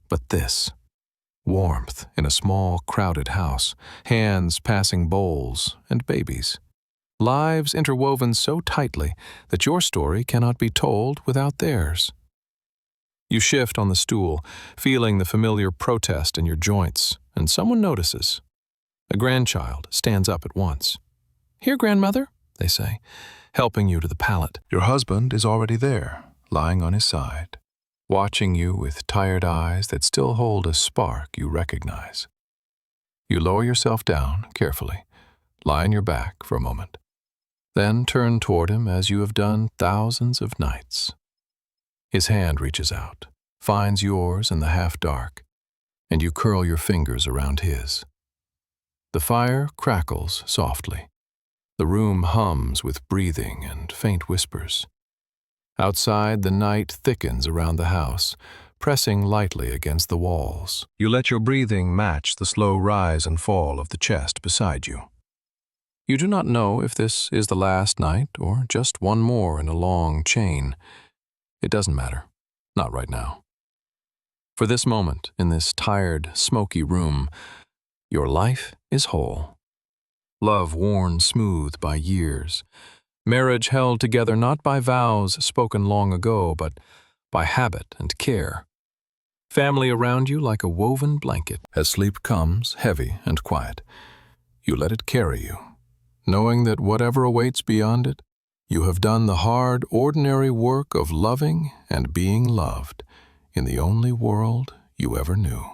but this. Warmth in a small, crowded house, hands passing bowls and babies. Lives interwoven so tightly that your story cannot be told without theirs. You shift on the stool, feeling the familiar protest in your joints, and someone notices. A grandchild stands up at once. "Here, grandmother," they say, helping you to the pallet. Your husband is already there, lying on his side, watching you with tired eyes that still hold a spark you recognize. You lower yourself down carefully, lie on your back for a moment. Then turn toward him as you have done thousands of nights. His hand reaches out, finds yours in the half-dark, and you curl your fingers around his. The fire crackles softly. The room hums with breathing and faint whispers. Outside, the night thickens around the house, pressing lightly against the walls. You let your breathing match the slow rise and fall of the chest beside you. You do not know if this is the last night or just one more in a long chain. It doesn't matter. Not right now. For this moment, in this tired, smoky room, your life is whole. Love worn smooth by years. Marriage held together not by vows spoken long ago, but by habit and care. Family around you like a woven blanket. As sleep comes, heavy and quiet, you let it carry you, knowing that whatever awaits beyond it, you have done the hard, ordinary work of loving and being loved in the only world you ever knew.